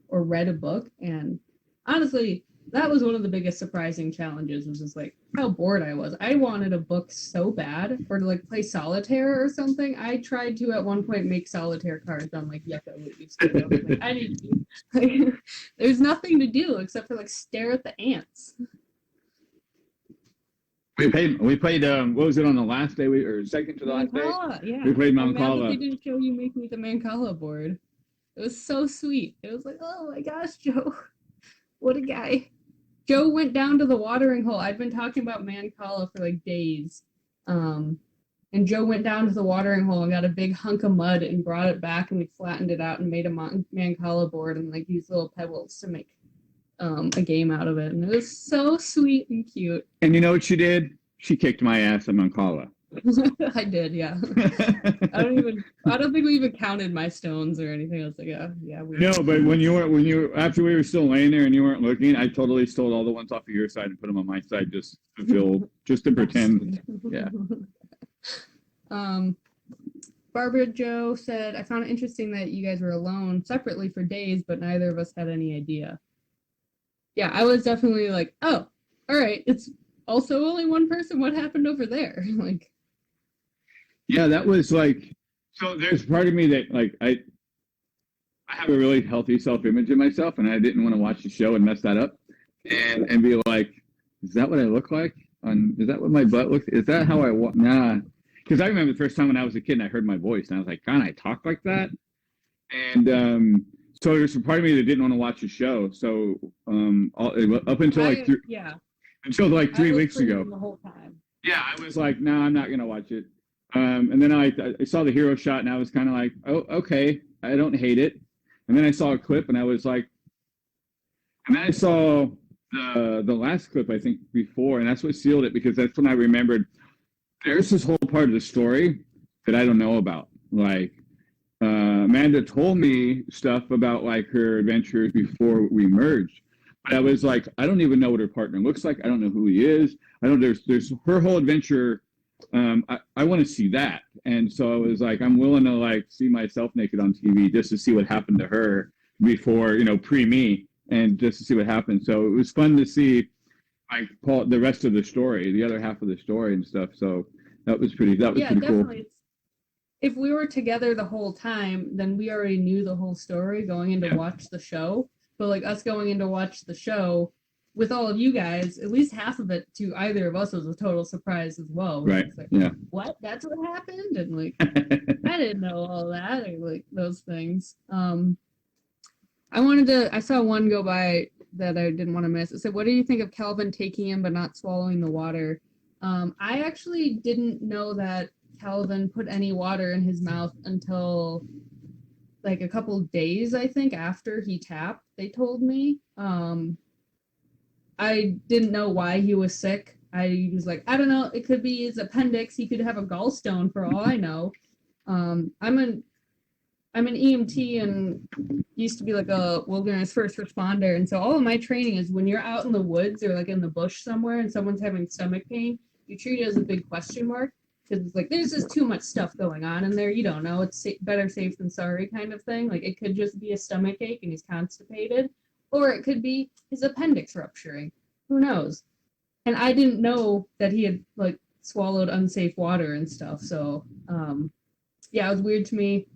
or read a book. And honestly, that was one of the biggest surprising challenges, was just like how bored I was. I wanted a book so bad, or to like play solitaire or something. I tried to at one point make solitaire cards on like yucca leaves. Like, I need to, like, there's nothing to do except for like stare at the ants. We played. What was it on the last day? Or second to the last day? Yeah. We played I'm mad Mancala. that they didn't show you make me the Mancala board. It was so sweet. It was like, oh my gosh, Joe, what a guy. Joe went down to the watering hole. I'd been talking about Mancala for like days. And Joe went down to the watering hole and got a big hunk of mud and brought it back, and we flattened it out and made a Mancala board and like these little pebbles to make a game out of it. And it was so sweet and cute. And you know what she did? She kicked my ass at Mancala. I did, yeah. I don't think we even counted my stones or anything. I was like, yeah. No, but after we were still laying there and you weren't looking, I totally stole all the ones off of your side and put them on my side just to pretend. Yeah. Barbara Joe said, I found it interesting that you guys were alone separately for days, but neither of us had any idea. Yeah, I was definitely like, oh, all right, it's also only one person. What happened over there? Like, yeah, that was like, so there's part of me that like I have a really healthy self-image of myself, and I didn't want to watch the show and mess that up and be like, is that what I look like? Is that what my butt looks? Is that how I walk? Nah. Because I remember the first time when I was a kid and I heard my voice and I was like, God, I talk like that? And so there's a part of me that didn't want to watch the show. So up until until like 3 weeks ago. The whole time. Yeah, I was like, no, I'm not going to watch it. And then I saw the hero shot and I was kind of like, oh, okay, I don't hate it. And then I saw a clip and I was like, and then I saw the last clip, I think, before, and that's what sealed it, because that's when I remembered there's this whole part of the story that I don't know about. Like, Amanda told me stuff about like her adventures before we merged. But I was like, I don't even know what her partner looks like. I don't know who he is. There's her whole adventure. I want to see that. And so I was like, I'm willing to like see myself naked on TV just to see what happened to her before, pre me, and just to see what happened. So it was fun to see like the rest of the story, the other half of the story and stuff. So that was pretty cool. Definitely. If we were together the whole time, then we already knew the whole story going in to watch the show. But like us going in to watch the show with all of you guys, at least half of it to either of us was a total surprise as well. Right. Like, yeah. What? That's what happened? And like, I didn't know all that, or like those things. I saw one go by that I didn't want to miss. It said, what do you think of Calvin taking him but not swallowing the water? I actually didn't know that Calvin put any water in his mouth until like a couple days, I think, after he tapped, they told me. I didn't know why he was sick. I was like, I don't know, it could be his appendix. He could have a gallstone for all I know. I'm an EMT and used to be like a wilderness first responder. And so all of my training is when you're out in the woods or like in the bush somewhere and someone's having stomach pain, you treat it as a big question mark. Because it's like, there's just too much stuff going on in there. You don't know. It's better safe than sorry kind of thing. Like, it could just be a stomach ache and he's constipated. Or it could be his appendix rupturing. Who knows? And I didn't know that he had, like, swallowed unsafe water and stuff. So yeah, it was weird to me.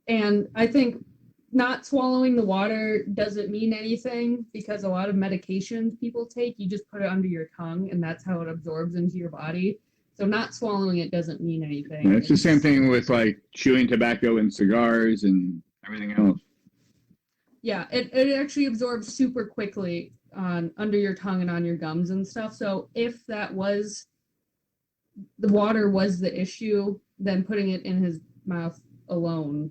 And I think not swallowing the water doesn't mean anything, because a lot of medications people take, you just put it under your tongue and that's how it absorbs into your body. So not swallowing it doesn't mean anything. Yeah, it's the same thing with like chewing tobacco and cigars and everything else. Yeah, it actually absorbs super quickly on under your tongue and on your gums and stuff. So if that was the water was the issue, then putting it in his mouth alone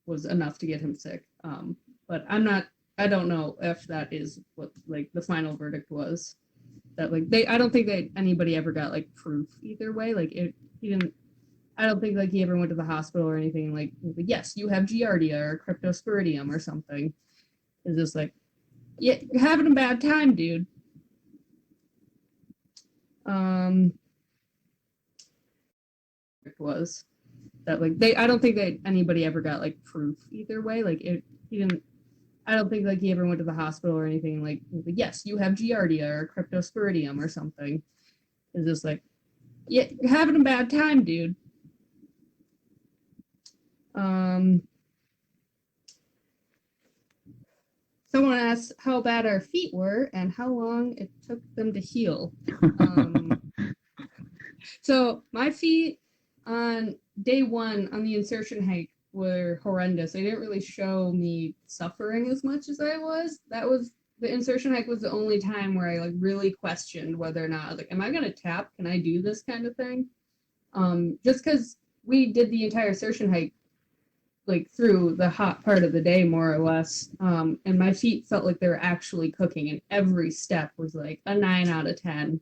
was enough to get him sick. But I don't know if that is what like the final verdict was. That like I don't think that anybody ever got like proof either way. Like he didn't. I don't think like he ever went to the hospital or anything. Like yes, you have giardia or cryptosporidium or something. It's just like, yeah, you're having a bad time, dude. It was that like I don't think that anybody ever got like proof either way. Like he didn't. I don't think like he ever went to the hospital or anything. Like yes, you have giardia or cryptosporidium or something. It's just like, yeah, you're having a bad time, dude. Someone asked how bad our feet were and how long it took them to heal. So my feet on day one on the insertion hike were horrendous. They didn't really show me suffering as much as I was. That was the insertion hike was the only time where I like really questioned whether or not like, am I gonna tap? Can I do this kind of thing? Just because we did the entire insertion hike like through the hot part of the day more or less, and my feet felt like they were actually cooking, and every step was like a 9 out of 10.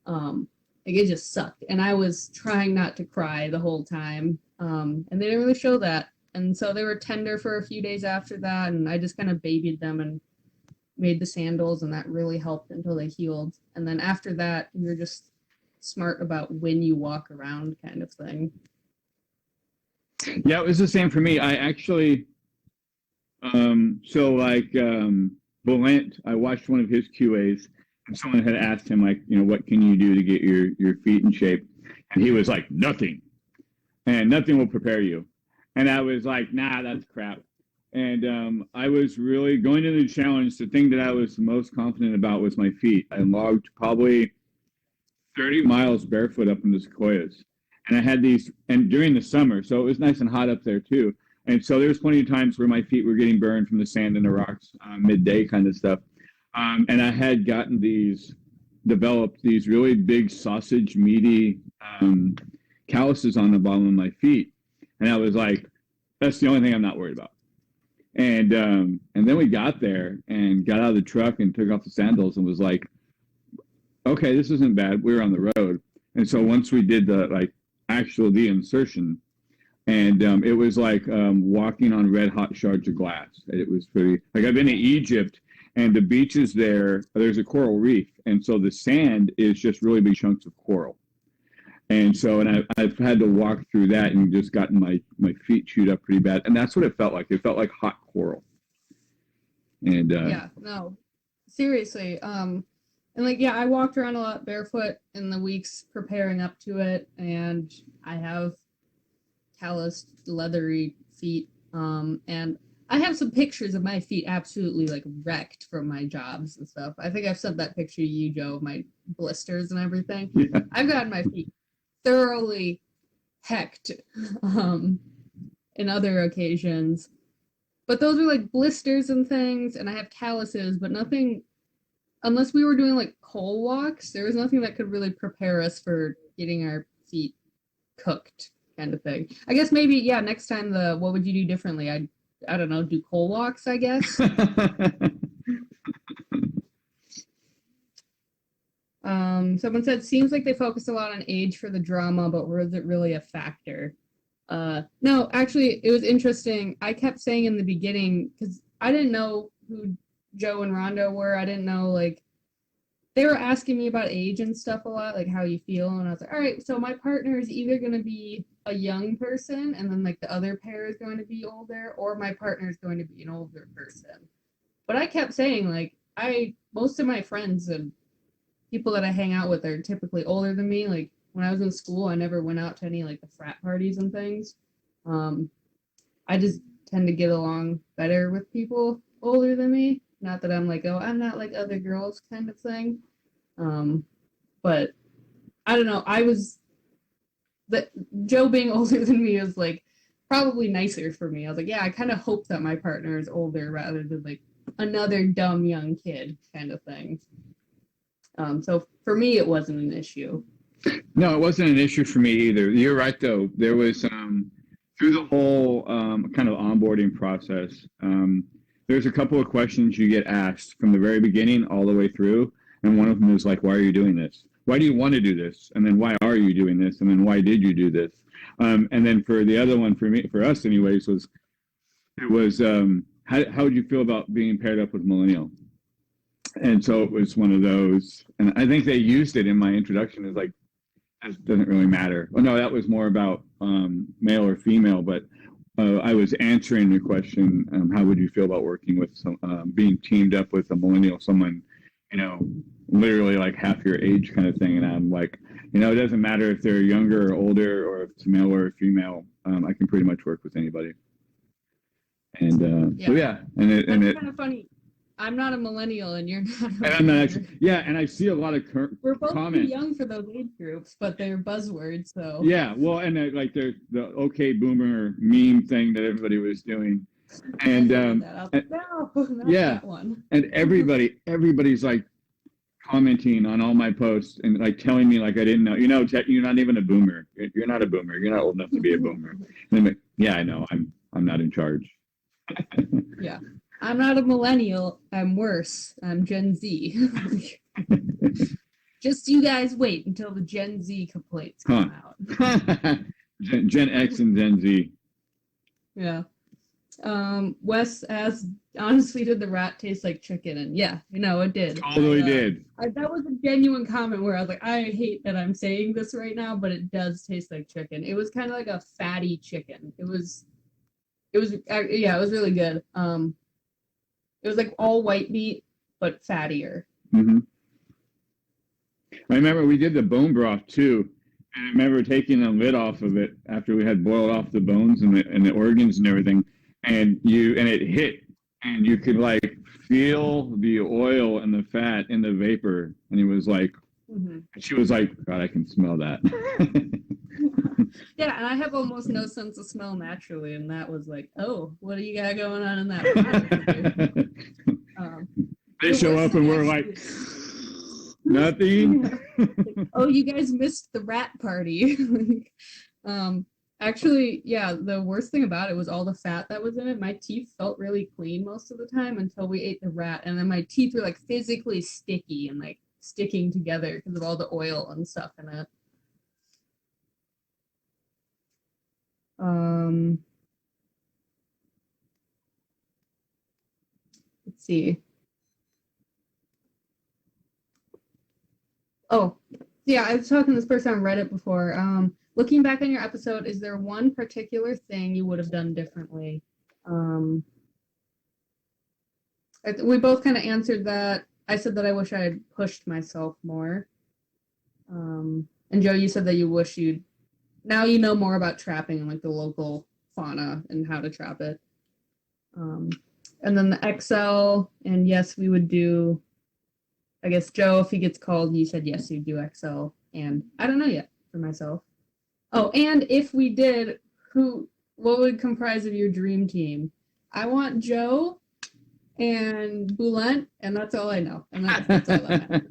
Like it just sucked, and I was trying not to cry the whole time, and they didn't really show that. And so they were tender for a few days after that, and I just kind of babied them and made the sandals, and that really helped until they healed. And then after that, you're just smart about when you walk around kind of thing. Yeah, it was the same for me. I actually, so like Valent, I watched one of his QAs, and someone had asked him like, you know, what can you do to get your feet in shape? And he was like, nothing, and nothing will prepare you. And I was like, nah, that's crap. And I was really going into the challenge. The thing that I was most confident about was my feet. I logged probably 30 miles barefoot up in the Sequoias. And I had these, and during the summer, so it was nice and hot up there too. And so there was plenty of times where my feet were getting burned from the sand and the rocks, midday kind of stuff. And I had developed these really big sausage meaty calluses on the bottom of my feet. And I was like, that's the only thing I'm not worried about. And then we got there and got out of the truck and took off the sandals and was like, okay, this isn't bad. We were on the road. And so once we did the insertion, and it was like walking on red hot shards of glass. It was pretty, like I've been to Egypt, and the beaches there's a coral reef, and so the sand is just really big chunks of coral. And so, and I've had to walk through that and just gotten my feet chewed up pretty bad. And that's what it felt like. It felt like hot coral. And yeah, no, seriously. And like, yeah, I walked around a lot barefoot in the weeks preparing up to it. And I have calloused, leathery feet. And I have some pictures of my feet absolutely like wrecked from my jobs and stuff. I think I've sent that picture to you, Joe, of my blisters and everything. yeah. I've gotten my feet thoroughly hecked in other occasions, but those are like blisters and things, and I have calluses, but nothing, unless we were doing like coal walks, there was nothing that could really prepare us for getting our feet cooked kind of thing. I guess maybe, yeah, next time what would you do differently? I don't know, do coal walks, I guess. Someone said, seems like they focus a lot on age for the drama, but was it really a factor? No, actually, it was interesting. I kept saying in the beginning, because I didn't know who Joe and Rhonda were. I didn't know, like, they were asking me about age and stuff a lot, like how you feel. And I was like, all right, so my partner is either going to be a young person, and then like the other pair is going to be older, or my partner is going to be an older person. But I kept saying, like, most of my friends and people that I hang out with are typically older than me. Like when I was in school, I never went out to any like the frat parties and things. I just tend to get along better with people older than me. Not that I'm like, oh, I'm not like other girls kind of thing. But I don't know. Joe being older than me was like probably nicer for me. I was like, yeah, I kind of hope that my partner is older rather than like another dumb young kid kind of thing. So for me, it wasn't an issue. No, it wasn't an issue for me either. You're right, though. There was through the whole kind of onboarding process, there's a couple of questions you get asked from the very beginning all the way through. And one of them is like, why are you doing this? Why do you want to do this? And then why are you doing this? And then why did you do this? And then for the other one, for us anyways, how would you feel about being paired up with millennial? And so it was one of those, and I think they used it in my introduction as like, it doesn't really matter. Oh no, that was more about male or female, but I was answering the question, how would you feel about working with being teamed up with a millennial, someone, literally like half your age kind of thing. And I'm like, it doesn't matter if they're younger or older or if it's male or female. I can pretty much work with anybody. And so yeah, and it's kind of funny. I'm not a millennial, and you're not. And I'm not actually. Yeah, and I see a lot of We're both comments. too young for those age groups, but they're buzzwords. So yeah, well, and like there's the okay boomer meme thing that everybody was doing, and no, not that one. And everybody's like commenting on all my posts and like telling me like I didn't know. You're not even a boomer. You're not a boomer. You're not old enough to be a boomer. And I'm like, yeah, I know. I'm not in charge. Yeah. I'm not a millennial. I'm worse. I'm Gen Z. Just you guys wait until the Gen Z complaints come out. Gen X and Gen Z. Yeah. Wes asked, honestly, did the rat taste like chicken? And yeah, it did. Totally did. That was a genuine comment where I was like, I hate that I'm saying this right now, but it does taste like chicken. It was kind of like a fatty chicken. It was really good. It was like all white meat, but fattier. Mm-hmm. I remember we did the bone broth too. And I remember taking the lid off of it after we had boiled off the bones and the organs and everything. And it hit, and you could like feel the oil and the fat in the vapor. And it was like, She was like, God, I can smell that. Yeah, and I have almost no sense of smell naturally, and that was like, oh, what do you got going on in that? They show up and we're like, nothing. Oh, you guys missed the rat party. Actually, yeah, the worst thing about it was all the fat that was in it. My teeth felt really clean most of the time until we ate the rat, and then my teeth were like physically sticky and like sticking together because of all the oil and stuff in it. Let's see. Oh, yeah, I was talking to this person on Reddit before. Looking back on your episode, is there one particular thing you would have done differently? We both kind of answered that. I said that I wish I had pushed myself more. And Joe, you said that you wish now you know more about trapping and like the local fauna and how to trap it. And then the XL, and yes, we would do, I guess, Joe, if he gets called, you said yes, you'd do XL. And I don't know yet for myself. Oh, and if we did, what would comprise of your dream team? I want Joe and Boulent, and that's all I know. And that's all I have.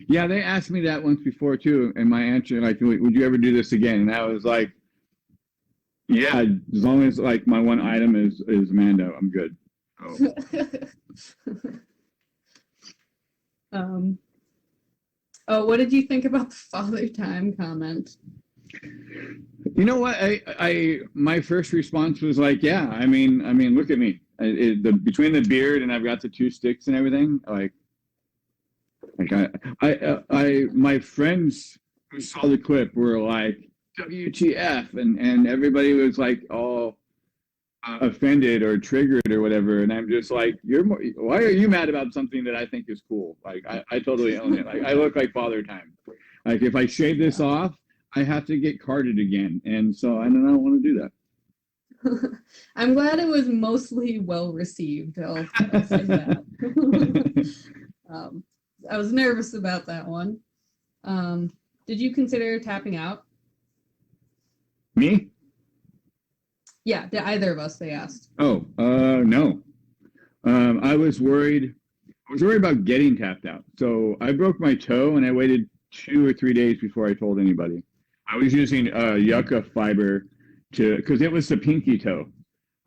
Yeah, they asked me that once before too, and my answer, like, would you ever do this again? And I was like, yeah, as long as like my one item is Mando, I'm good. Oh, what did you think about the Father Time comment? You know what? My first response was like, yeah. I mean, look at me. Between the beard and I've got the 2 sticks and everything. Like my friends who saw the clip were like, WTF, and everybody was like, oh, offended or triggered or whatever, and I'm just like, why are you mad about something that I think is cool? Like I totally own it. Like I look like Father Time. Like if I shave this off, I have to get carded again, and so I don't want to do that. I'm glad it was mostly well received. I'll say that. I was nervous about that one. Did you consider tapping out? Me? Yeah, did either of us, they asked. Oh, no. I was worried. I was worried about getting tapped out. So I broke my toe, and I waited 2 or 3 days before I told anybody. I was using yucca fiber because it was the pinky toe.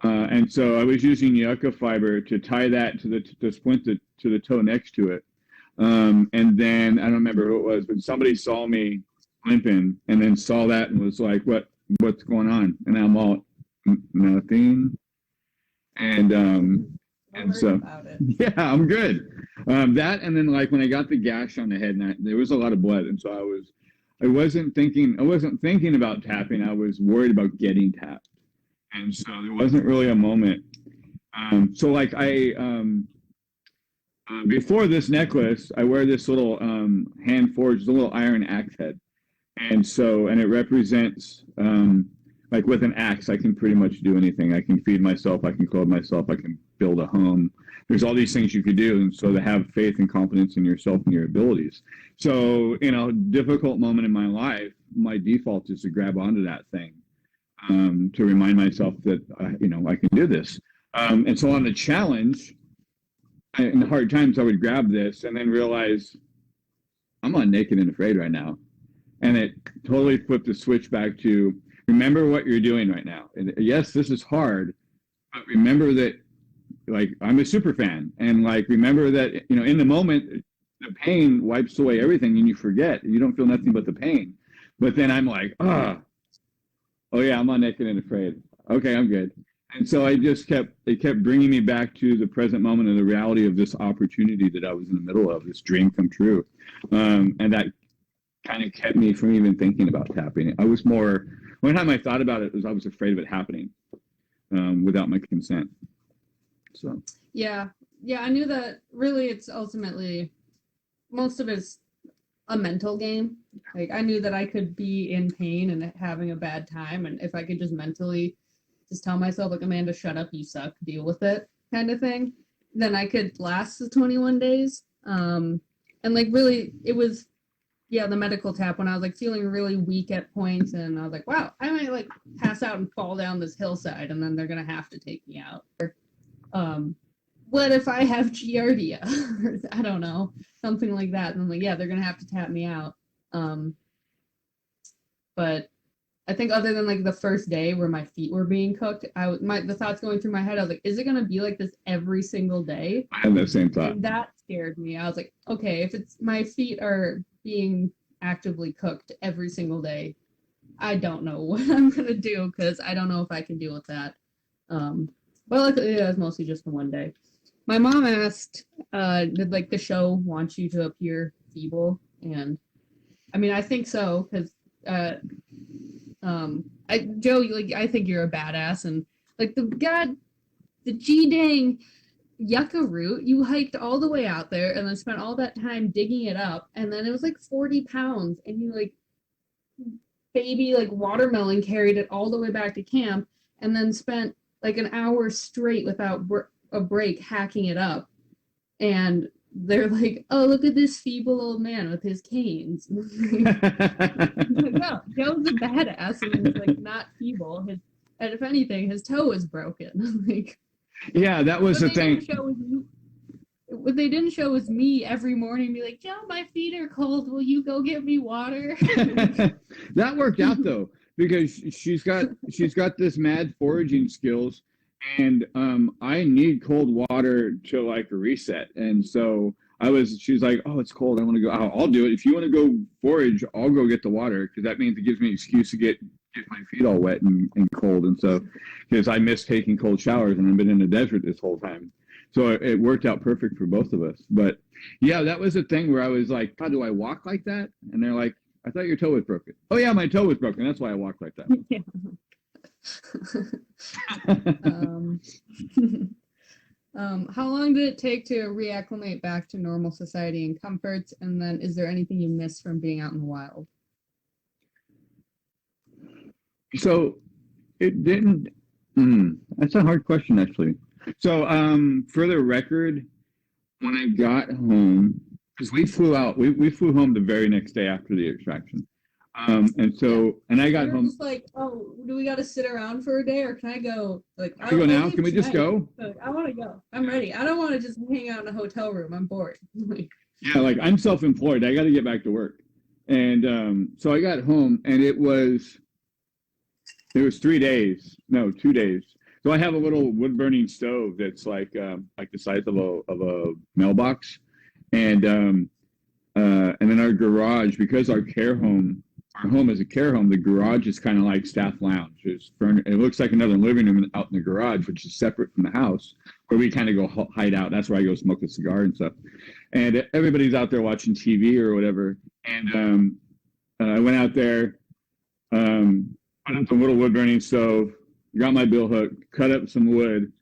And so I was using yucca fiber to tie that to the splint to the toe next to it. And then I don't remember who it was, but somebody saw me limping and then saw that and was like, what's going on? And I'm all, nothing. And so, yeah, I'm good. That, and then like when I got the gash on the head, and there was a lot of blood. And so I wasn't thinking about tapping. I was worried about getting tapped. And so there wasn't really a moment. So like before this necklace, I wear this little hand forged, a little iron axe head. And it represents, like with an axe, I can pretty much do anything. I can feed myself, I can clothe myself, I can build a home. There's all these things you could do. And so to have faith and confidence in yourself and your abilities. So in a difficult moment in my life, my default is to grab onto that thing, to remind myself that, I can do this. And so on the challenge, in the hard times, I would grab this and then realize I'm not naked and afraid right now. And it totally flipped the switch back to remember what you're doing right now. And yes, this is hard, but remember that, like, I'm a super fan. And like, remember that, in the moment, the pain wipes away everything and you forget. You don't feel nothing but the pain. But then I'm like, oh yeah, I'm not naked and afraid. Okay, I'm good. And so it kept bringing me back to the present moment and the reality of this opportunity that I was in the middle of, this dream come true. And that kind of kept me from even thinking about tapping. One time I thought about it was I was afraid of it happening without my consent. So. Yeah, I knew that really it's ultimately, most of it's a mental game. Like I knew that I could be in pain and having a bad time, and if I could just mentally just tell myself, like, Amanda, shut up, you suck, deal with it, kind of thing, then I could last the 21 days. And like really, it was, the medical tap when I was like feeling really weak at points, and I was like, wow, I might like pass out and fall down this hillside, and then they're gonna have to take me out. What if I have Giardia? I don't know, something like that. And I'm like, yeah, they're gonna have to tap me out. But I think other than like the first day where my feet were being cooked, the thoughts going through my head, I was like, is it gonna be like this every single day? I had the same thought. And that scared me. I was like, okay, if it's my feet are being actively cooked every single day, I don't know what I'm gonna do, because I don't know if I can deal with that. Well, it was mostly just the one day. My mom asked, did like the show want you to appear feeble? And I mean, I think so, because Joe, like, I think you're a badass, and like the G-dang yucca root, you hiked all the way out there and then spent all that time digging it up, and then it was like 40 pounds, and you like baby like watermelon carried it all the way back to camp, and then spent like an hour straight without a break hacking it up. And they're like, oh, look at this feeble old man with his canes. Like, no, Joe's a badass, and he's like not feeble. And if anything, his toe is broken. Like, yeah, that was the thing. What they didn't show was me every morning be like, Joe, my feet are cold. Will you go get me water? That worked out though, because she's got this mad foraging skills, and I need cold water to like reset. And so she's like, oh, it's cold, I want to go. I'll do it. If you want to go forage, I'll go get the water, because that means it gives me an excuse to get my feet all wet and cold. And so, because I miss taking cold showers and I've been in the desert this whole time. So it worked out perfect for both of us. But yeah, that was the thing where I was like, how do I walk like that? And they're like, I thought your toe was broken. Oh yeah, my toe was broken. That's why I walked like that. Yeah. um, how long did it take to reacclimate back to normal society and comforts? And then is there anything you miss from being out in the wild? So it didn't. That's a hard question, actually. So, for the record, when I got home, because we flew out, we flew home the very next day after the extraction. And I got home. Just like, oh, do we got to sit around for a day, or can I go? Like, Can we go now? Can we just go? Like, I want to go. I'm ready. I don't want to just hang out in a hotel room. I'm bored. Yeah, like I'm self-employed. I got to get back to work. And so I got home, and it was 3 days. No, 2 days. So I have a little wood-burning stove that's like the size of a mailbox, and then our garage, because our home is a care home. The garage is kind of like staff lounge. It looks like another living room out in the garage, which is separate from the house, where we kind of go hide out. That's where I go smoke a cigar and stuff. And everybody's out there watching TV or whatever. And I went out there, put up a little wood burning stove, got my Billhook, cut up some wood,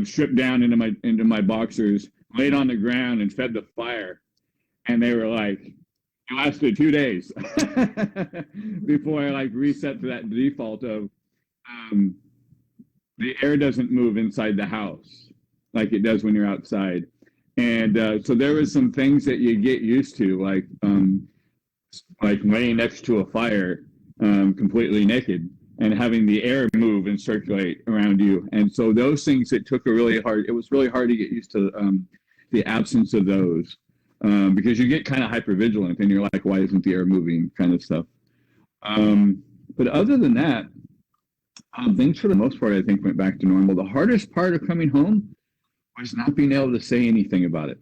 stripped down into my boxers, laid on the ground, and fed the fire. And they were like, it lasted 2 days before I like reset to that default of the air doesn't move inside the house like it does when you're outside. And so there was some things that you get used to, like laying next to a fire completely naked and having the air move and circulate around you. And so those things, it was really hard to get used to the absence of those. Because you get kind of hypervigilant and you're like, why isn't the air moving, kind of stuff. But other than that, things for the most part, I think, went back to normal. The hardest part of coming home was not being able to say anything about it.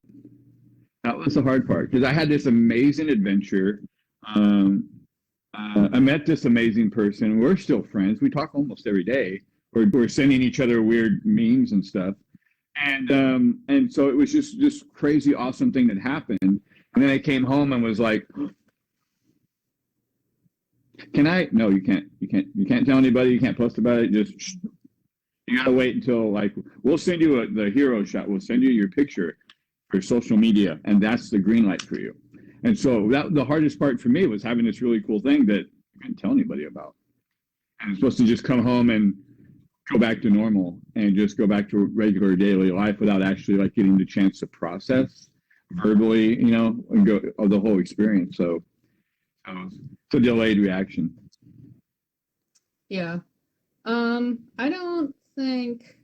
That was the hard part, because I had this amazing adventure. I met this amazing person. We're still friends. We talk almost every day. We're sending each other weird memes and stuff. And so it was just this crazy, awesome thing that happened. And then I came home and was like, can I? No, you can't. You can't tell anybody. You can't post about it. Just, you gotta wait until, like, we'll send you the hero shot. We'll send you your picture for social media, and that's the green light for you. And so the hardest part for me was having this really cool thing that I couldn't tell anybody about. And I'm supposed to just come home and go back to normal and just go back to regular daily life without actually like getting the chance to process verbally, and go the whole experience. So it's a delayed reaction. Yeah. I don't think,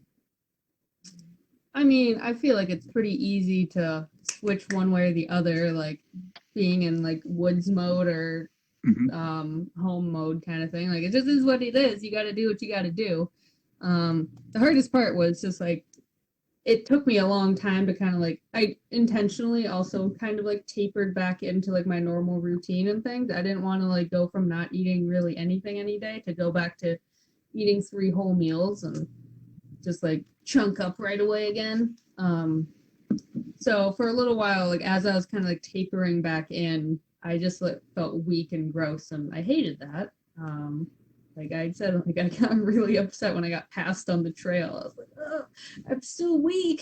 I feel like it's pretty easy to switch one way or the other, like being in like woods mode or home mode kind of thing. Like, it just is what it is. You got to do what you got to do. The hardest part was just like, it took me a long time to kind of like, I intentionally also kind of like tapered back into like my normal routine and things. I didn't want to like go from not eating really anything any day to go back to eating 3 whole meals and just like chunk up right away again. So for a little while, like as I was kind of like tapering back in, I just like felt weak and gross, and I hated that. Like I said, like I got really upset when I got passed on the trail. I was like, oh, I'm still weak.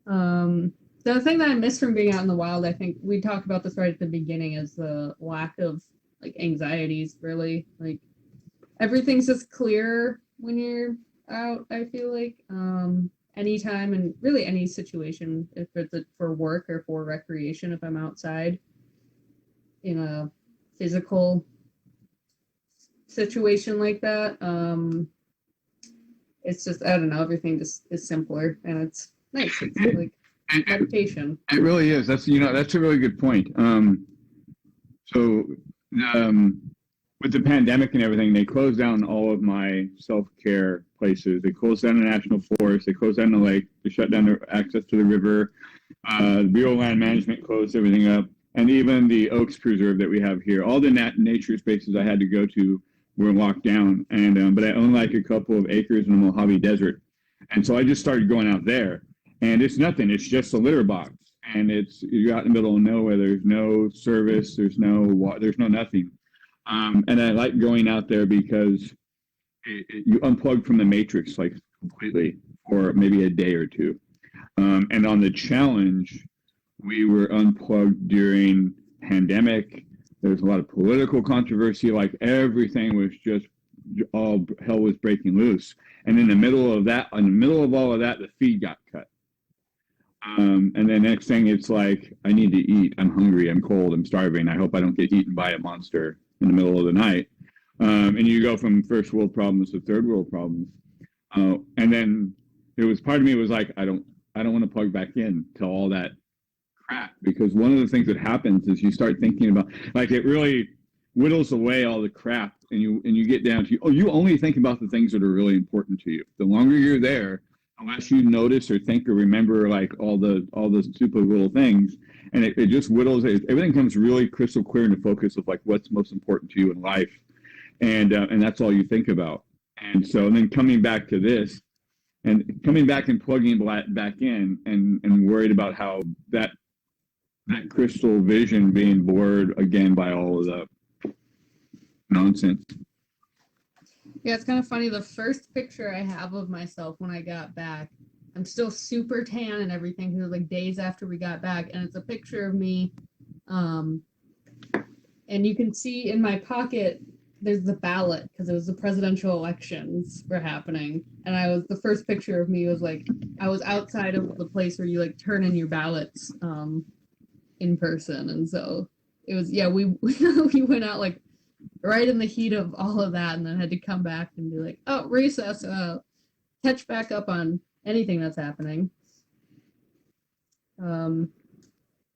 The thing that I miss from being out in the wild, I think we talked about this right at the beginning, is the lack of like anxieties, really. Like everything's just clear when you're out, I feel like. Anytime and really any situation, if it's for work or for recreation, if I'm outside in a physical situation like that, it's just, I don't know, everything just is simpler and it's nice. It's like meditation. It really is. That's a really good point. With the pandemic and everything, they closed down all of my self-care places. They closed down the national forest. They closed down the lake. They shut down the access to the river. Bureau of Land Management closed everything up. And even the Oaks Preserve that we have here, all the nature spaces I had to go to were locked down. And but I own like a couple of acres in the Mojave Desert. And so I just started going out there. And it's nothing. It's just a litter box. And you're out in the middle of nowhere. There's no service. There's no water. There's no nothing. And I like going out there because you unplug from the matrix like completely for maybe a day or two. And on the challenge, we were unplugged during pandemic. There's a lot of political controversy. Like everything was just all hell was breaking loose. And in the middle of that, in the middle of all of that, the feed got cut. And then next thing, it's like, I need to eat. I'm hungry. I'm cold. I'm starving. I hope I don't get eaten by a monster in the middle of the night. And you go from first world problems to third world problems. And then there was part of me was like, I don't want to plug back in to all that crap, because one of the things that happens is you start thinking about, like, it really whittles away all the crap, and you get down to, you only think about the things that are really important to you. The longer you're there, unless you notice or think or remember like all the super little things, and it just whittles it. Everything comes really crystal clear into focus of like what's most important to you in life, and that's all you think about. And so, and then coming back to this, and coming back and plugging back in, and worried about how that crystal vision being blurred again by all of the nonsense. Yeah, it's kind of funny. The first picture I have of myself when I got back, I'm still super tan and everything because it was like days after we got back, and it's a picture of me. And you can see in my pocket there's the ballot because it was the presidential elections were happening, and the first picture of me was like I was outside of the place where you like turn in your ballots in person, and so it was we we went out like right in the heat of all of that, and then had to come back and be like, oh, recess, catch back up on anything that's happening. No,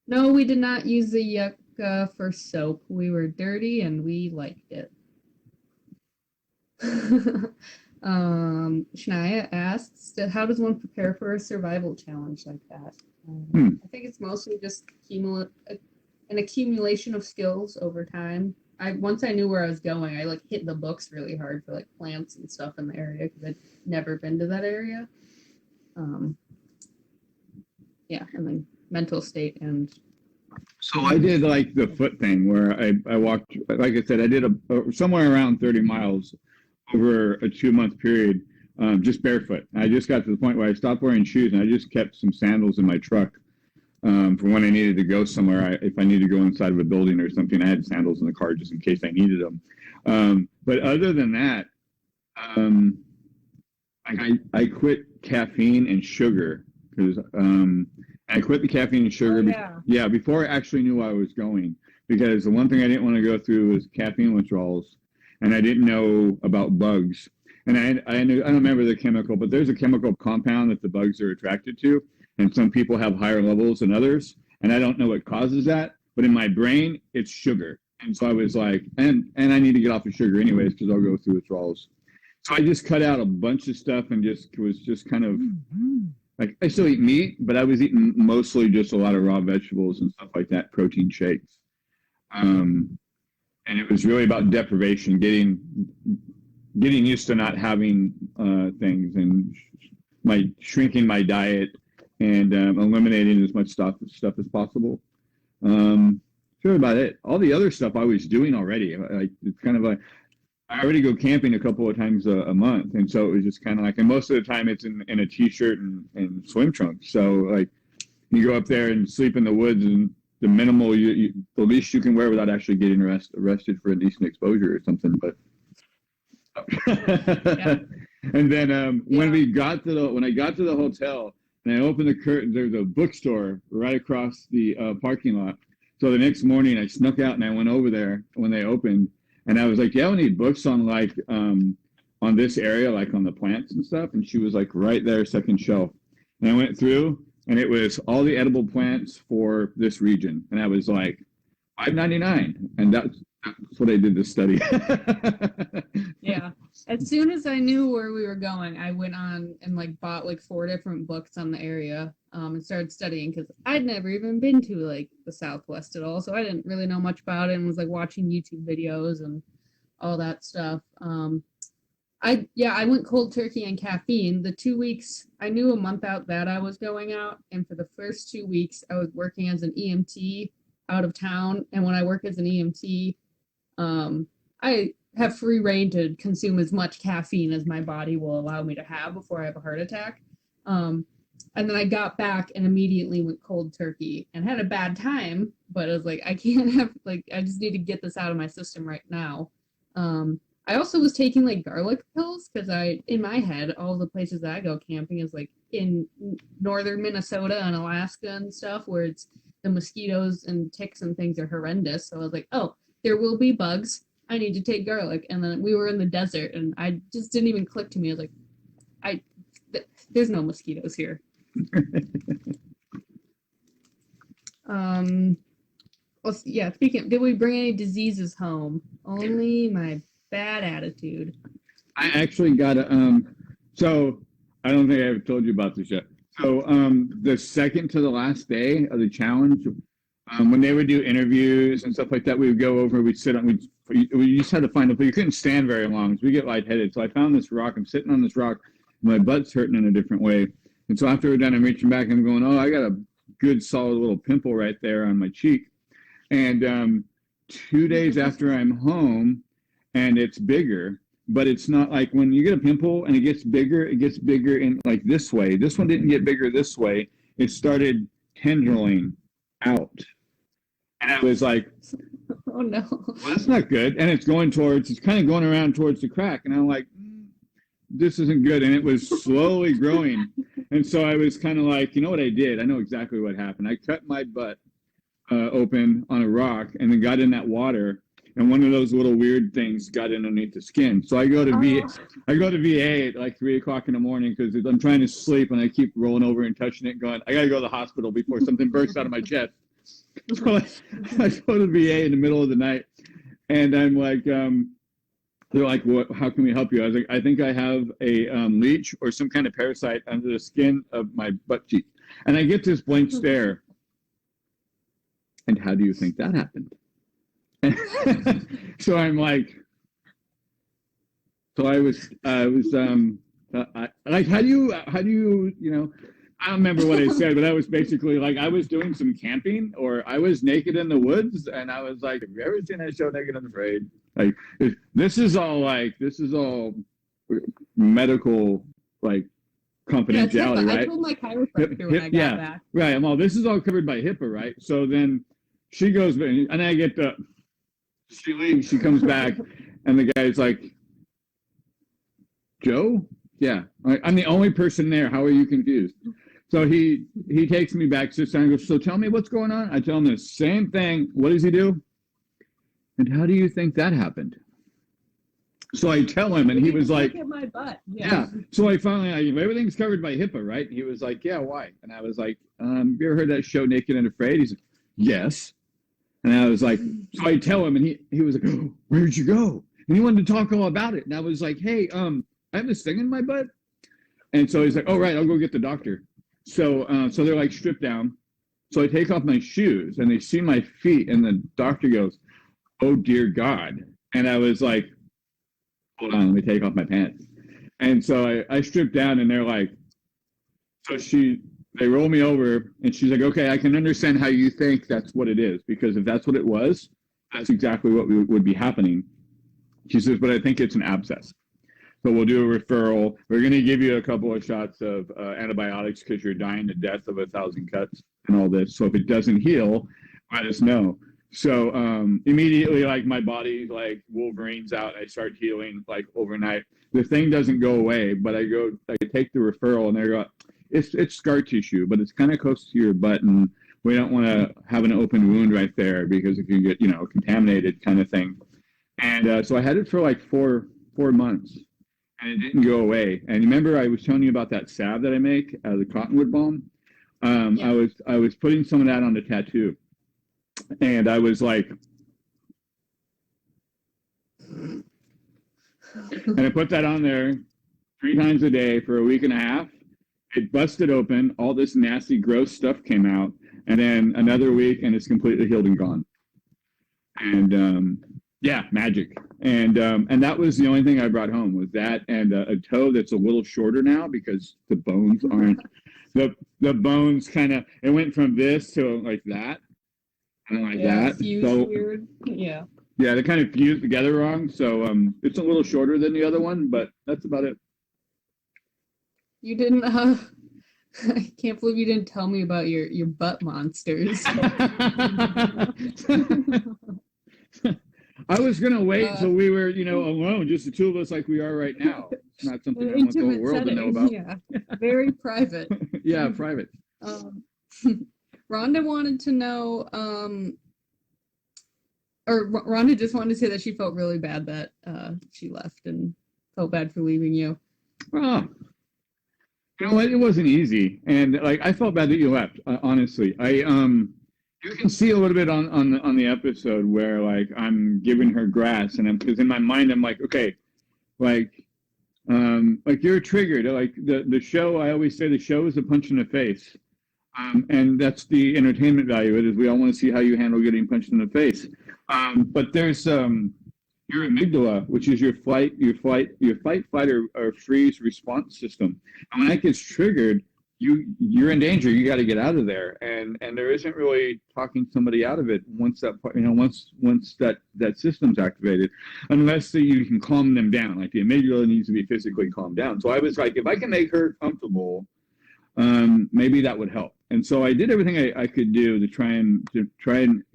we did not use the yucca for soap. We were dirty and we liked it. Shania asks, how does one prepare for a survival challenge like that? I think it's mostly just an accumulation of skills over time. Once I knew where I was going, I like hit the books really hard for like plants and stuff in the area because I'd never been to that area. And then mental state and. So I did like the foot thing where I walked, like I said, I did somewhere around 30 miles over a 2-month period, just barefoot. I just got to the point where I stopped wearing shoes and I just kept some sandals in my truck. For when I needed to go somewhere, if I needed to go inside of a building or something, I had sandals in the car just in case I needed them. But other than that, I quit caffeine and sugar because I quit the caffeine and sugar. Before I actually knew I was going, because the one thing I didn't want to go through was caffeine withdrawals, and I didn't know about bugs. And I don't remember the chemical, but there's a chemical compound that the bugs are attracted to. And some people have higher levels than others. And I don't know what causes that. But in my brain, it's sugar. And so I was like, and I need to get off of sugar anyways because I'll go through withdrawals. So I just cut out a bunch of stuff and was just kind of like, I still eat meat, but I was eating mostly just a lot of raw vegetables and stuff like that, protein shakes. And it was really about deprivation, getting used to not having things, and shrinking my diet, and eliminating as much stuff as possible. Sure about it. All the other stuff I was doing already. Like, it's kind of like, I already go camping a couple of times a month, and so it was just kind of like, and most of the time it's in a t-shirt and swim trunks. So like, you go up there and sleep in the woods, and the minimal, the least you can wear without actually getting arrested for indecent exposure or something. But and then when I got to the hotel and I opened the curtains, there's a bookstore right across the parking lot. So the next morning I snuck out and I went over there when they opened, and I was like, "Do you have any books on like on this area, like on the plants and stuff?" And she was like, "Right there, second shelf." And I went through, and it was all the edible plants for this region, and I was like, $5.99, and that's what I did this study. Yeah. As soon as I knew where we were going, I went on and like bought like 4 different books on the area, and started studying because I'd never even been to like the Southwest at all, so I didn't really know much about it, and was like watching YouTube videos and all that stuff. I went cold turkey and caffeine. The 2 weeks, I knew a month out that I was going out, and for the first 2 weeks, I was working as an EMT out of town. And when I work as an EMT, I have free reign to consume as much caffeine as my body will allow me to have before I have a heart attack. And then I got back and immediately went cold turkey and had a bad time, but I was like, I can't have, like, I just need to get this out of my system right now. I also was taking like garlic pills because in my head, all the places that I go camping is like in northern Minnesota and Alaska and stuff where it's the mosquitoes and ticks and things are horrendous. So I was like, oh, there will be bugs. I need to take garlic. And then we were in the desert and I just didn't even click to me. I was like, there's no mosquitoes here. Well, yeah, speaking, did we bring any diseases home? Only my bad attitude. I actually got so I don't think I ever told you about this yet. So the second to the last day of the challenge, when they would do interviews and stuff like that, we would go over, we'd sit on, we just had to find a place. You couldn't stand very long, so we get lightheaded. So I found this rock, I'm sitting on this rock, my butt's hurting in a different way. And so after we're done, I'm reaching back and I'm going, oh, I got a good solid little pimple right there on my cheek. And 2 days after I'm home, and it's bigger, but it's not like when you get a pimple and it gets bigger in like this way. This one didn't get bigger this way. It started tendriling out. And I was like, oh no. Well, that's not good. And it's kind of going around towards the crack. And I'm like, this isn't good. And it was slowly growing. And so I was kind of like, you know what I did? I know exactly what happened. I cut my butt open on a rock and then got in that water. And one of those little weird things got underneath the skin. So I go to VA at like 3 o'clock in the morning because I'm trying to sleep and I keep rolling over and touching it, going, I got to go to the hospital before something bursts out of my chest. So I go to VA in the middle of the night, and I'm like, they're like, how can we help you? I was like, I think I have a leech or some kind of parasite under the skin of my butt cheek. And I get this blank stare. And how do you think that happened? So I'm like, so I was like, how do you, you know, I don't remember what I said, but I was basically like, I was doing some camping or I was naked in the woods. And I was like, have you ever seen that show Naked and Afraid? Like, this is all medical, like, confidentiality, right? I told my chiropractor when I got back. Right. Well, this is all covered by HIPAA, right? So then she goes, and I get she leaves, she comes back, and the guy's like, Joe? Yeah. I'm the only person there. How are you confused? So he takes me back, sits down, and goes, so tell me what's going on. I tell him the same thing. What does he do? And how do you think that happened? So I tell him, and he was like, look at my butt. Yeah. So I finally, everything's covered by HIPAA, right? He was like, yeah, why? And I was like, you ever heard that show Naked and Afraid? He's like, yes. And I was like, so I tell him, and he was like, oh, where'd you go? And he wanted to talk all about it. And I was like, hey, I have this thing in my butt. And so he's like, oh, right, I'll go get the doctor. So they're like stripped down. So I take off my shoes and they see my feet, and the doctor goes, oh, dear God. And I was like, hold on, let me take off my pants. And so I stripped down, and they're like, so they roll me over, and she's like, okay, I can understand how you think that's what it is, because if that's what it was, that's exactly what would be happening. She says, but I think it's an abscess. So we'll do a referral. We're going to give you a couple of shots of antibiotics because you're dying to death of 1,000 cuts and all this. So if it doesn't heal, let us know. So immediately, like, my body, like, Wolverine's out. I start healing, like, overnight. The thing doesn't go away, but I take the referral, and they go, it's scar tissue, but it's kind of close to your butt, and we don't want to have an open wound right there because if you get, contaminated kind of thing. And so I had it for like four months, and it didn't go away. And remember, I was telling you about that salve that I make, the cottonwood balm. Yeah. I was putting some of that on the tattoo. And I was like, and I put that on there 3 times a day for a week and a half. It busted open. All this nasty, gross stuff came out. And then another week, and it's completely healed and gone. And yeah, magic. And that was the only thing I brought home was that and a toe that's a little shorter now because the bones aren't. The bones kind of, it went from this to like that. And like that. So weird. Yeah. Yeah, they kind of fused together wrong. So it's a little shorter than the other one, but that's about it. You didn't. I can't believe you didn't tell me about your butt monsters. I was gonna wait till we were, alone, just the two of us, like we are right now. It's not something An I want the whole intimate world to know setting, about. yeah. Very private. Yeah, private. Rhonda wanted to know, or Rhonda just wanted to say that she felt really bad that she left and felt bad for leaving you. Oh, it wasn't easy, and like I felt bad that you left. Honestly, you can see a little bit on the episode where like I'm giving her grass, and because in my mind I'm like, okay, like you're triggered. Like the show, I always say the show is a punch in the face. And that's the entertainment value of it, is we all want to see how you handle getting punched in the face. But there's your amygdala, which is your fight, flight, or freeze response system. And when that gets triggered, you're in danger. You got to get out of there. And there isn't really talking somebody out of it once that system's activated, unless you can calm them down. Like the amygdala needs to be physically calmed down. So I was like, if I can make her comfortable, maybe that would help. And so I did everything I could do to try and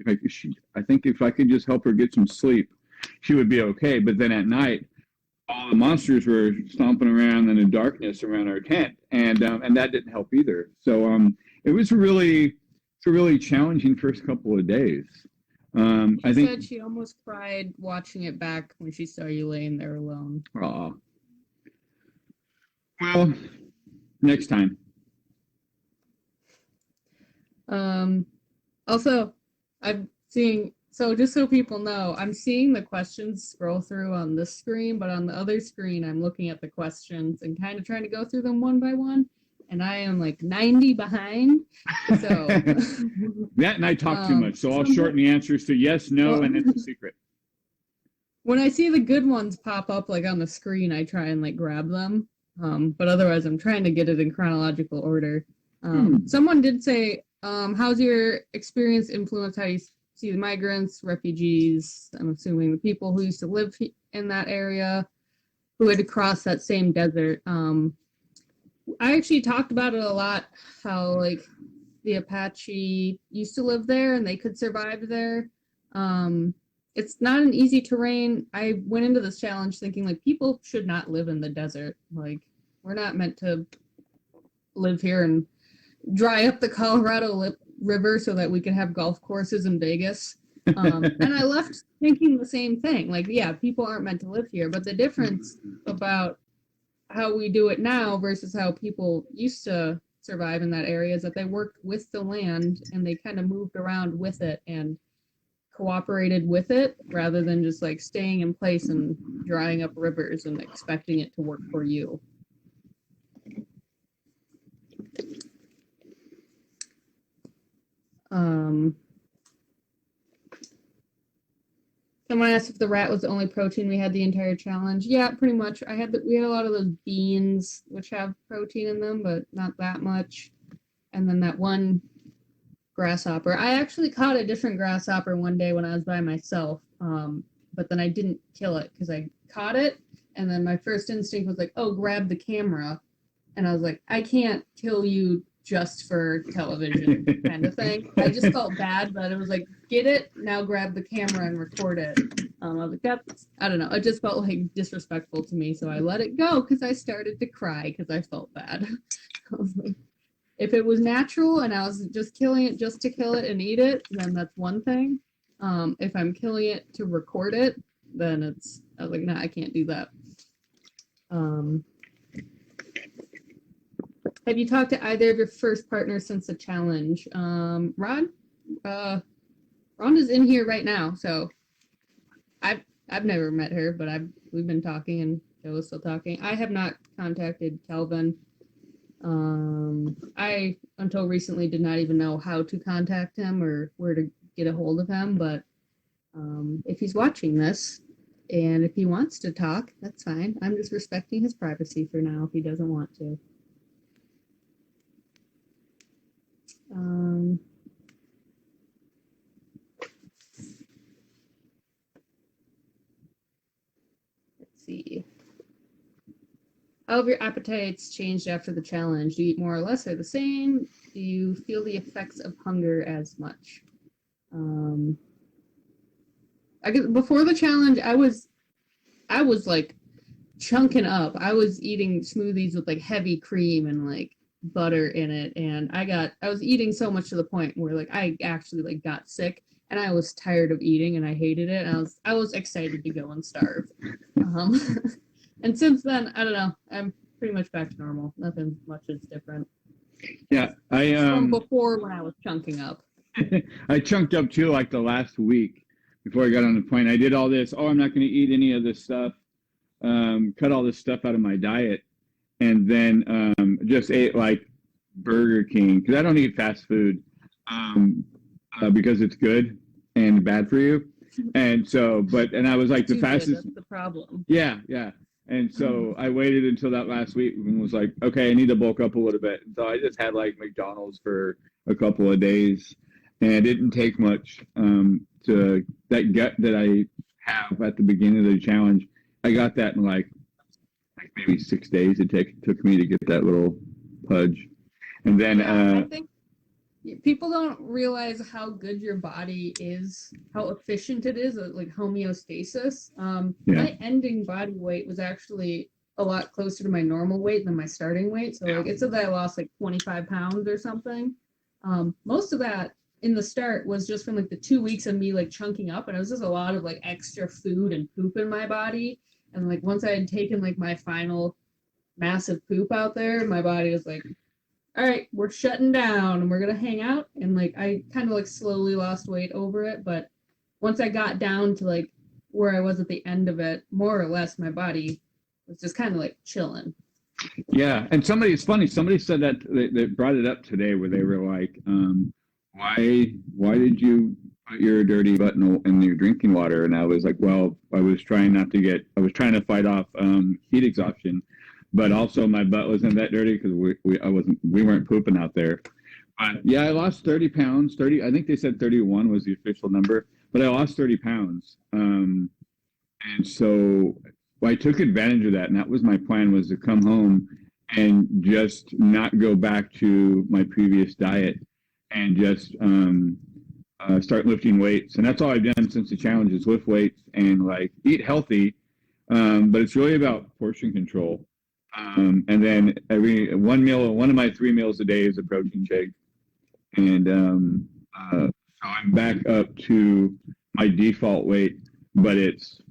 I think if I could just help her get some sleep, she would be okay. But then at night, all the monsters were stomping around in the darkness around our tent, and that didn't help either. So it was a really challenging first couple of days. She said she almost cried watching it back when she saw you laying there alone. Aw. Well, next time. Also, I'm seeing, so just so people know, I'm seeing the questions scroll through on this screen, but on the other screen, I'm looking at the questions and kind of trying to go through them one by one, and I am like 90 behind. So that, and I talk too much, so I'll shorten the answers to yes, no, and it's a secret. When I see the good ones pop up like on the screen, I try and like grab them. But otherwise, I'm trying to get it in chronological order. Someone did say, how's your experience influence how you see the migrants, refugees, I'm assuming the people who used to live in that area, who had to cross that same desert? I actually talked about it a lot, how like the Apache used to live there and they could survive there. It's not an easy terrain. I went into this challenge thinking like people should not live in the desert. Like we're not meant to live here and dry up the Colorado River so that we can have golf courses in Vegas. And I left thinking the same thing. Like, yeah, people aren't meant to live here, but the difference about how we do it now versus how people used to survive in that area is that they worked with the land and they kind of moved around with it and cooperated with it rather than just like staying in place and drying up rivers and expecting it to work for you. Someone asked if the rat was the only protein we had the entire challenge. Yeah, pretty much. We had a lot of those beans, which have protein in them, but not that much. And then that one grasshopper. I actually caught a different grasshopper one day when I was by myself, but then I didn't kill it because I caught it, and then my first instinct was like, oh, grab the camera. And I was like, I can't kill you just for television kind of thing. I just felt bad, but it was like, get it, now grab the camera and record it. I was like, that's, I don't know, it just felt like disrespectful to me, so I let it go because I started to cry because I felt bad. I was like, if it was natural and I was just killing it just to kill it and eat it, then that's one thing. If I'm killing it to record it, then I was like, nah, I can't do that. Have you talked to either of your first partners since the challenge? Rhonda's in here right now, so I've never met her, but we've been talking and Joe is still talking. I have not contacted Kelvin. I until recently did not even know how to contact him or where to get a hold of him, but if he's watching this and if he wants to talk, that's fine. I'm just respecting his privacy for now if he doesn't want to. see. How have your appetites changed after the challenge? Do you eat more or less or the same? Do you feel the effects of hunger as much? I guess before the challenge, I was like chunking up. I was eating smoothies with like heavy cream and like butter in it, and I was eating so much to the point where like I actually like got sick, and I was tired of eating and I hated it, and I was excited to go and starve. And since then, I don't know, I'm pretty much back to normal. Nothing much is different Yeah, from before when I was chunking up. I chunked up too, like the last week before I got on the plane. I did all this. Oh, I'm not going to eat any of this stuff. Cut all this stuff out of my diet, and then just ate like Burger King because I don't eat fast food because it's good and bad for you. And so, and I was like the fastest. That's the problem. Yeah, yeah. And so I waited until that last week and was like, okay, I need to bulk up a little bit. So I just had like McDonald's for a couple of days, and it didn't take much to that gut that I have at the beginning of the challenge. I got that in like maybe 6 days. It took me to get that little pudge, and then I think people don't realize how good your body is, how efficient it is, like homeostasis. My ending body weight was actually a lot closer to my normal weight than my starting weight. So like it said that I lost like 25 pounds or something. Most of that in the start was just from like the 2 weeks of me like chunking up, and it was just a lot of like extra food and poop in my body. And like once I had taken like my final massive poop out there, my body was like, all right, we're shutting down and we're gonna hang out. And like I kind of like slowly lost weight over it, but once I got down to like where I was at the end of it, more or less my body was just kind of like chilling. Yeah, and it's funny, somebody said that they brought it up today where they were like, why did you put your dirty butt in your drinking water? And I was like, well, I was trying to fight off heat exhaustion. But also my butt wasn't that dirty because we weren't pooping out there. But yeah, I lost 30 pounds. I think they said 31 was the official number, but I lost 30 pounds. And so I took advantage of that, and that was my plan, was to come home and just not go back to my previous diet and just start lifting weights. And that's all I've done since the challenge, is lift weights and like eat healthy. But it's really about portion control. And then one of my 3 meals a day is a protein shake. And so I'm back up to my default weight, but it's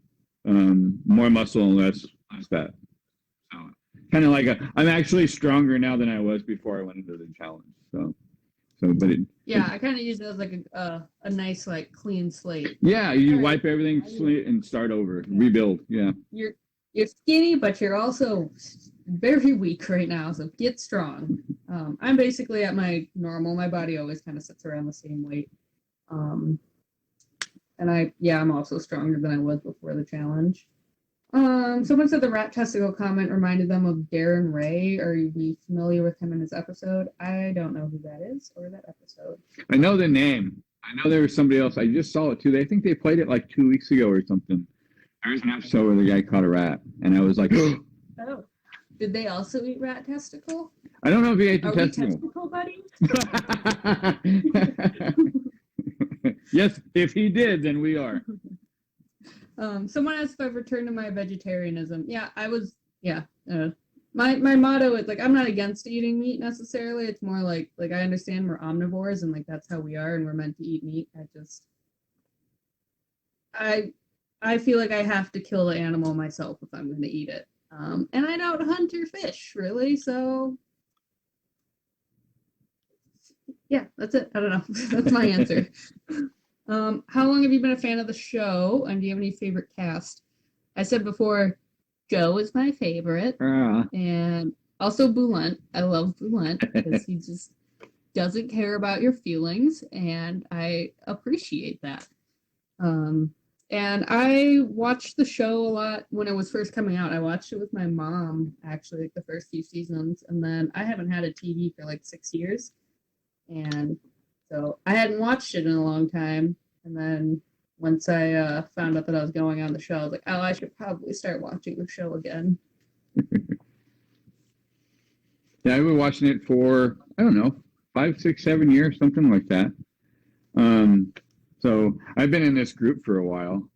more muscle and less fat. So kind of like I'm actually stronger now than I was before I went into the challenge. I kind of use it as like a nice like clean slate. Yeah, you wipe everything and start over, rebuild. Yeah. You're skinny, but you're also very weak right now, so get strong. I'm basically at my normal. My body always kind of sits around the same weight. And I'm also stronger than I was before the challenge. Someone said the rat testicle comment reminded them of Darren Ray. Are you familiar with him in his episode? I don't know who that is or that episode. I know the name. I know there was somebody else. I just saw it too. I think they played it like 2 weeks ago or something. There was an episode where the guy caught a rat, and I was like, oh. Did they also eat rat testicle? I don't know if he ate the Are testicle. we testicle buddies? Yes, if he did, then we are. Someone asked if I've returned to my vegetarianism. Yeah, I was. Yeah. My motto is like, I'm not against eating meat necessarily. It's more like I understand we're omnivores and like that's how we are and we're meant to eat meat. I feel like I have to kill the animal myself if I'm going to eat it. And I don't hunt or fish, really, so yeah, that's it. I don't know. That's my answer. How long have you been a fan of the show, and do you have any favorite cast? I said before, Joe is my favorite, and also Boulant. I love Boulant because he just doesn't care about your feelings, and I appreciate that. And I watched the show a lot when it was first coming out. I watched it with my mom, actually, like the first few seasons. And then I haven't had a TV for like 6 years. And so I hadn't watched it in a long time. And then once I found out that I was going on the show. I was like, oh, I should probably start watching the show again. Yeah, I've been watching it for, I don't know, 5, 6, 7 years, something like that. So I've been in this group for a while.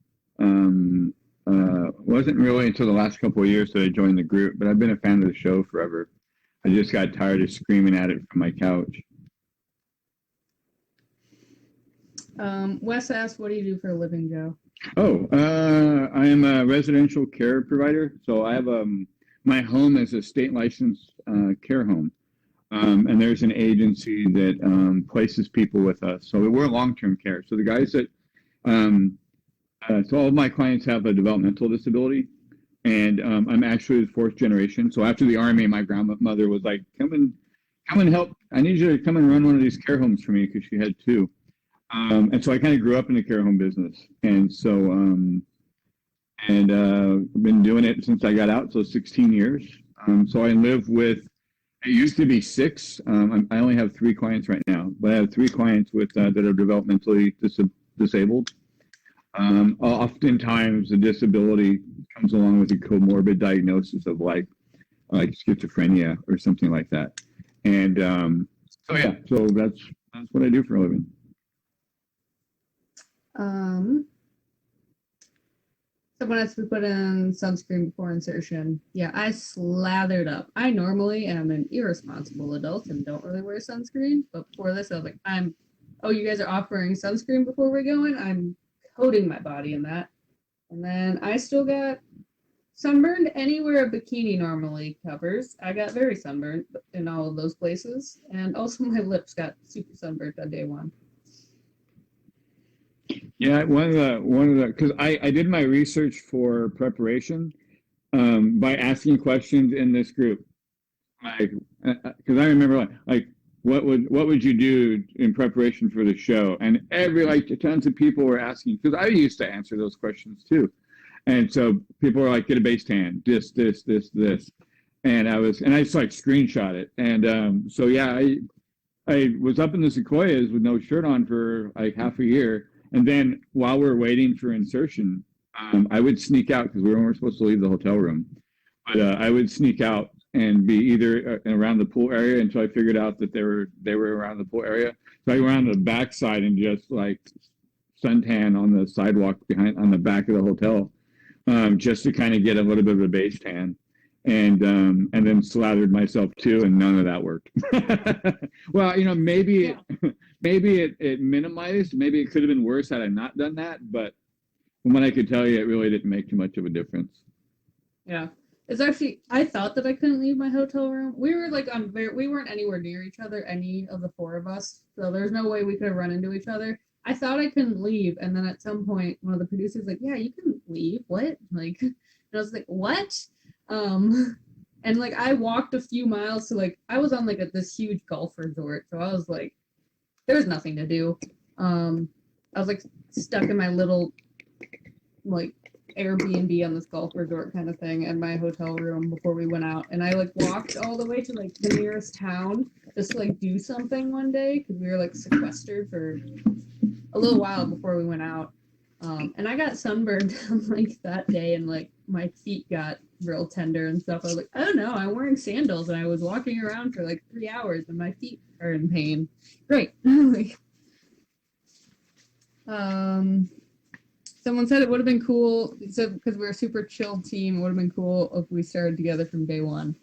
Wasn't really until the last couple of years that I joined the group, but I've been a fan of the show forever. I just got tired of screaming at it from my couch. Wes asked, what do you do for a living, Joe? I am a residential care provider. So I have my home is a state licensed care home. And there's an agency that places people with us. So we're long-term care. So the guys that, so all of my clients have a developmental disability, and I'm actually the 4th generation. So after the Army, my grandmother was like, come and help. I need you to come and run one of these care homes for me, because she had 2. And so I kind of grew up in the care home business. And so, I've been doing it since I got out, so 16 years. So I live with, it used to be 6. I only have 3 clients right now, but I have 3 clients with that are developmentally disabled. Oftentimes, the disability comes along with a comorbid diagnosis of like schizophrenia or something like that. And so that's what I do for a living. Someone has to put in sunscreen before insertion. Yeah, I slathered up. I normally am an irresponsible adult and don't really wear sunscreen, but before this, I was like, you guys are offering sunscreen before we go in? I'm coating my body in that. And then I still got sunburned anywhere a bikini normally covers. I got very sunburned in all of those places. And also my lips got super sunburned on day 1. Yeah, one of the because I did my research for preparation by asking questions in this group, like because I remember like what would you do in preparation for the show, and tons of people were asking, because I used to answer those questions too, and so people were like, get a base tan, this, and I just like screenshot it, and so yeah, I was up in the sequoias with no shirt on for like half a year. And then while we're waiting for insertion, I would sneak out, because we weren't supposed to leave the hotel room. But I would sneak out and be either around the pool area until I figured out that they were around the pool area. So I went around the backside and just like suntan on the sidewalk on the back of the hotel, just to kind of get a little bit of a base tan. And then slathered myself too, and none of that worked. Well, maybe it minimized. Maybe it could have been worse had I not done that. But from what I could tell you, it really didn't make too much of a difference. Yeah, it's actually, I thought that I couldn't leave my hotel room. We were like we weren't anywhere near each other, any of the 4 of us. So there's no way we could have run into each other. I thought I couldn't leave, and then at some point, one of the producers was like, yeah, you can leave. What? Like, and I was like, what? And like I walked a few miles to like, I was on like this huge golf resort, so I was like, there's nothing to do. I was like stuck in my little like Airbnb on this golf resort kind of thing, and my hotel room before we went out, and I like walked all the way to like the nearest town just to like do something one day, because we were like sequestered for a little while before we went out. And I got sunburned like that day, and like my feet got real tender and stuff. I was like, oh no, I'm wearing sandals, and I was walking around for like 3 hours, and my feet are in pain. Great. Someone said it would have been cool, so because we're a super chill team, it would have been cool if we started together from day 1.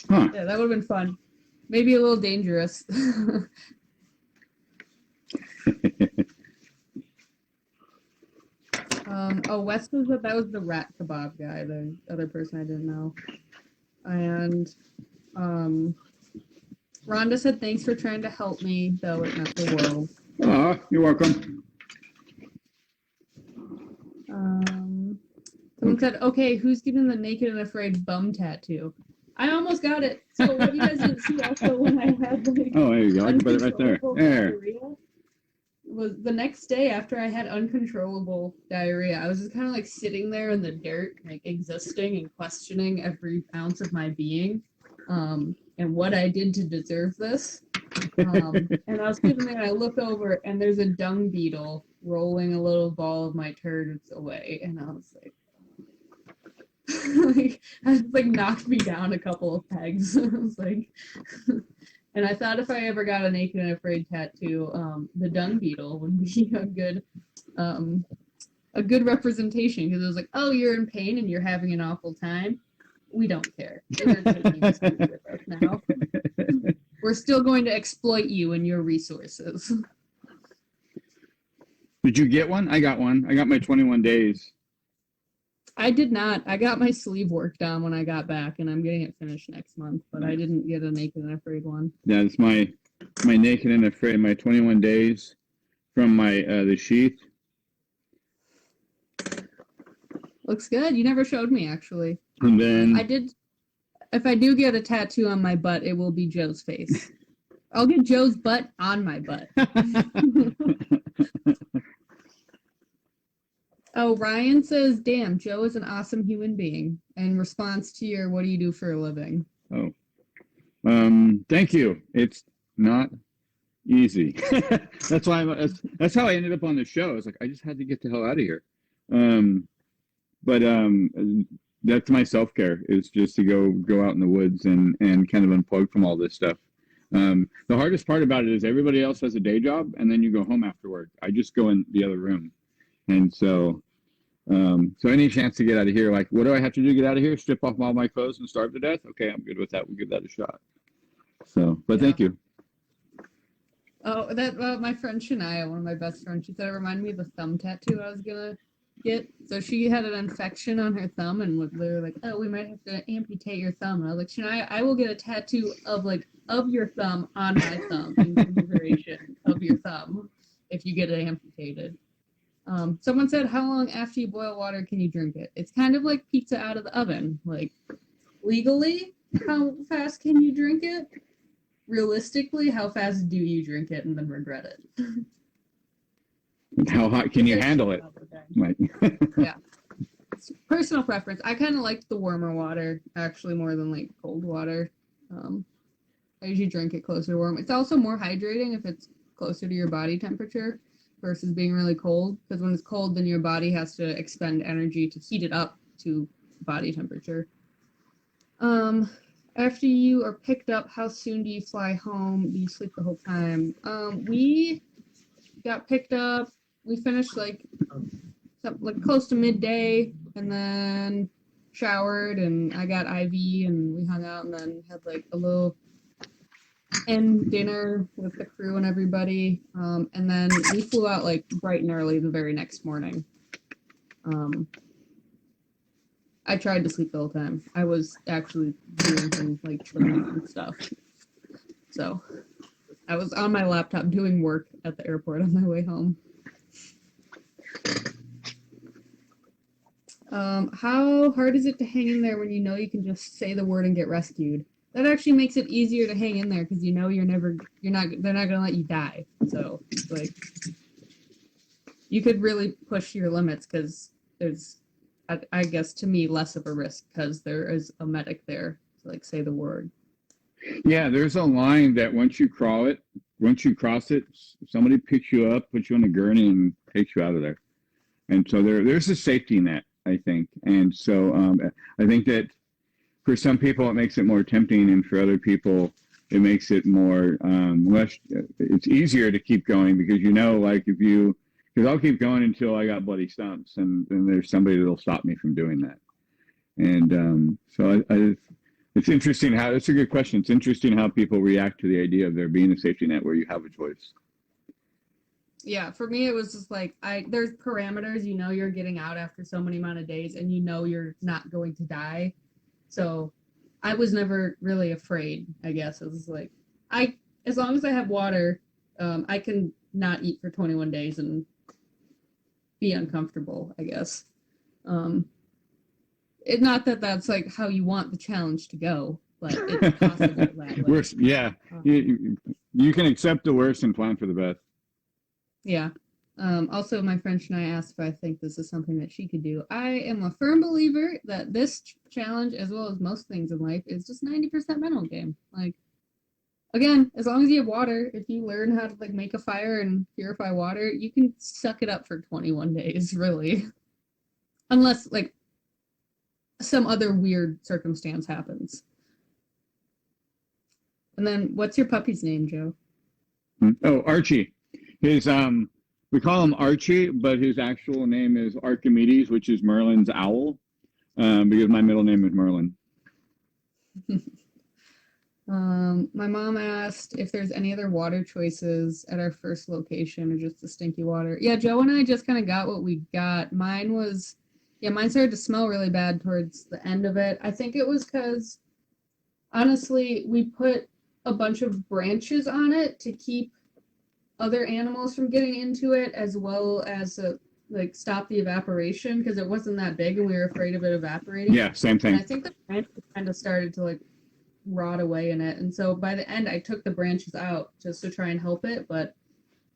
Huh. Yeah, that would have been fun. Maybe a little dangerous. Wes was that was the rat kebab guy, the other person I didn't know. And Rhonda said, thanks for trying to help me, though it meant the world. You're welcome. Someone said, okay, who's getting the naked and afraid bum tattoo? I almost got it. So what you guys didn't see also when I had like there you go. I can put it right there. Diarrhea, was the next day after I had uncontrollable diarrhea. I was just kind of like sitting there in the dirt, like existing and questioning every ounce of my being, and what I did to deserve this. And I was sitting there and I look over and there's a dung beetle rolling a little ball of my turds away. And I was like, like knocked me down a couple of pegs. I was like, and I thought if I ever got a naked and afraid tattoo, the dung beetle would be a good representation because it was like, oh, you're in pain and you're having an awful time. We don't care. We're taking this with us now. We're still going to exploit you and your resources. Did you get one? I got one. I got my 21 days. I did not. I got my sleeve work done when I got back, and I'm getting it finished next month. But I didn't get a naked and afraid one. Yeah, it's my naked and afraid. My 21 days from my the sheath. Looks good. You never showed me actually. And then I did. If I do get a tattoo on my butt, it will be Joe's face. I'll get Joe's butt on my butt. Oh, Ryan says, damn, Joe is an awesome human being. In response to your, what do you do for a living? Oh, thank you. It's not easy. That's why that's how I ended up on the show. It's like, I just had to get the hell out of here. But that's my self-care, is just to go out in the woods and kind of unplug from all this stuff. The hardest part about it is everybody else has a day job and then you go home after work. I just go in the other room. And so any chance to get out of here, like, what do I have to do to get out of here? Strip off all my clothes and starve to death? Okay, I'm good with that. We'll give that a shot. So, but Thank you. Oh, my friend Shania, one of my best friends, she said it reminded me of the thumb tattoo I was gonna get. So she had an infection on her thumb, and they were like, "Oh, we might have to amputate your thumb." And I was like, "Shania, I will get a tattoo of your thumb on my thumb in commemoration of your thumb if you get it amputated." Someone said, "How long after you boil water can you drink it?" It's kind of like pizza out of the oven. Like, legally, how fast can you drink it? Realistically, how fast do you drink it and then regret it? How hot can you handle it? Like, yeah. It's personal preference. I kind of liked the warmer water, actually, more than like cold water. I usually drink it closer to warm. It's also more hydrating if it's closer to your body temperature versus being really cold. Because when it's cold, then your body has to expend energy to heat it up to body temperature. After you are picked up, how soon do you fly home? Do you sleep the whole time? We got picked up. We finished like close to midday, and then showered, and I got IV, and we hung out, and then had like a little end dinner with the crew and everybody. And then we flew out like bright and early the very next morning. I tried to sleep the whole time. I was actually doing things like trimming and stuff. So I was on my laptop doing work at the airport on my way home. How hard is it to hang in there when you know you can just say the word and get rescued? That actually makes it easier to hang in there because you know they're not gonna let you die. So like, you could really push your limits because there's, I guess, to me, less of a risk because there is a medic there to like say the word. Yeah, there's a line that once you cross it, somebody picks you up, puts you on a gurney, and takes you out of there. And so there's a safety net, I think. And so I think that for some people it makes it more tempting, and for other people it makes it more less. It's easier to keep going because because I'll keep going until I got bloody stumps, and there's somebody that'll stop me from doing that. And so it's interesting it's a good question. It's interesting how people react to the idea of there being a safety net where you have a choice. Yeah, for me, it was just like, there's parameters, you're getting out after so many amount of days, and you're not going to die. So I was never really afraid, I guess. It was like, as long as I have water, I can not eat for 21 days and be uncomfortable, I guess. It's not that that's like how you want the challenge to go, but it's possible that way. Worse, yeah. You can accept the worst and plan for the best. Yeah. Also, my friend Shania asked if I think this is something that she could do. I am a firm believer that this challenge, as well as most things in life, is just 90% mental game. Like, again, as long as you have water, if you learn how to like make a fire and purify water, you can suck it up for 21 days, really. Unless like some other weird circumstance happens. And then what's your puppy's name, Joe? Oh, Archie. His we call him Archie, but his actual name is Archimedes, which is Merlin's owl, because my middle name is Merlin. My mom asked if there's any other water choices at our first location or just the stinky water. Yeah, Joe and I just kind of got what we got. Mine started to smell really bad towards the end of it. I think it was because, honestly, we put a bunch of branches on it to keep other animals from getting into it, as well as like stop the evaporation, because it wasn't that big and we were afraid of it evaporating. Yeah, same thing. And I think the branches kind of started to like rot away in it, and so by the end I took the branches out just to try and help it, but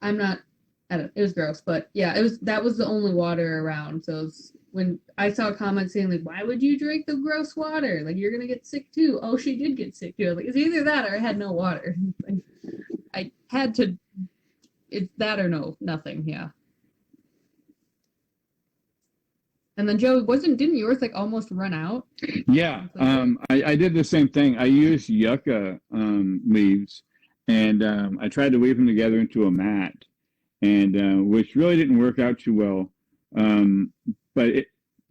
it was gross. But yeah, that was the only water around. So when I saw comments saying like, why would you drink the gross water, like you're gonna get sick too. Oh, she did get sick too. I was like, it's either that or I had no water. Like, I had to, it's that or nothing. Yeah. And then Joe, didn't yours like almost run out? Yeah, I did the same thing. I used yucca leaves, and I tried to weave them together into a mat, and which really didn't work out too well. But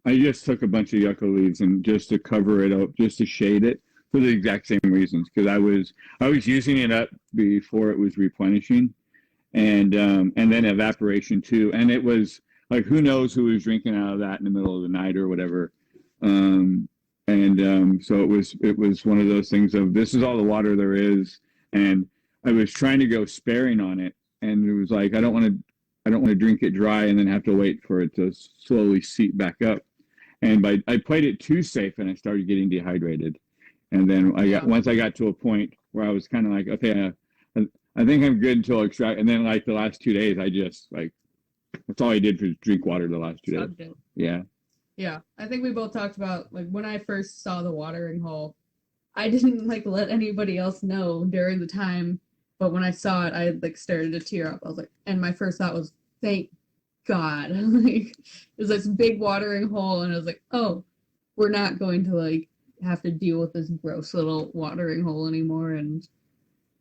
I just took a bunch of yucca leaves and just to cover it up, just to shade it for the exact same reasons, because I was using it up before it was replenishing, and then evaporation too, and it was. Like, who knows who was drinking out of that in the middle of the night or whatever. So it was one of those things of, this is all the water there is. And I was trying to go sparing on it. And it was like, I don't want to drink it dry and then have to wait for it to slowly seep back up. And I played it too safe and I started getting dehydrated. And then once I got to a point where I was kind of like, okay, I think I'm good until extract. And then like the last 2 days, I just like, that's all I did was drink water the last 2 days. Yeah. Yeah. I think we both talked about like when I first saw the watering hole, I didn't like let anybody else know during the time, but when I saw it, I like started to tear up. I was like, and my first thought was, thank God. Like, it was this big watering hole, and I was like, oh, we're not going to like have to deal with this gross little watering hole anymore. And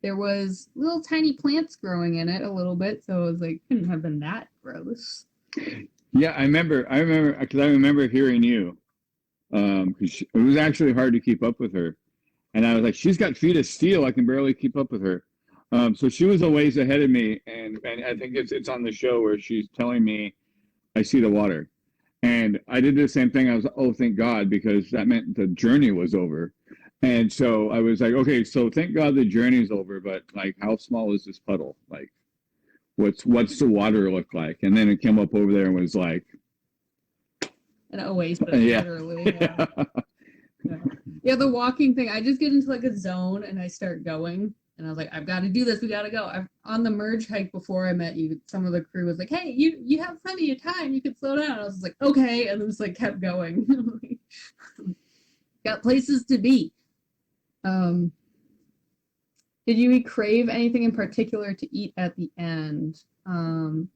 there was little tiny plants growing in it a little bit, so it was like, couldn't have been that gross. Yeah, I remember, because I remember hearing you, because it was actually hard to keep up with her, and I was like, she's got feet of steel, I can barely keep up with her. So she was a ways ahead of me, and I think it's on the show where she's telling me, I see the water, and I did the same thing. I was, oh, thank God, because that meant the journey was over. And so I was like, okay, so thank God the journey's over, but like, how small is this puddle? Like, what's the water look like? And then it came up over there and was like, an oasis, literally. Yeah. Yeah, the walking thing, I just get into like a zone and I start going, and I was like, I've got to do this. We got to go. On the merge hike before I met you, some of the crew was like, hey, you have plenty of time. You can slow down. I was like, okay, and just like kept going. Got places to be. Did you crave anything in particular to eat at the end?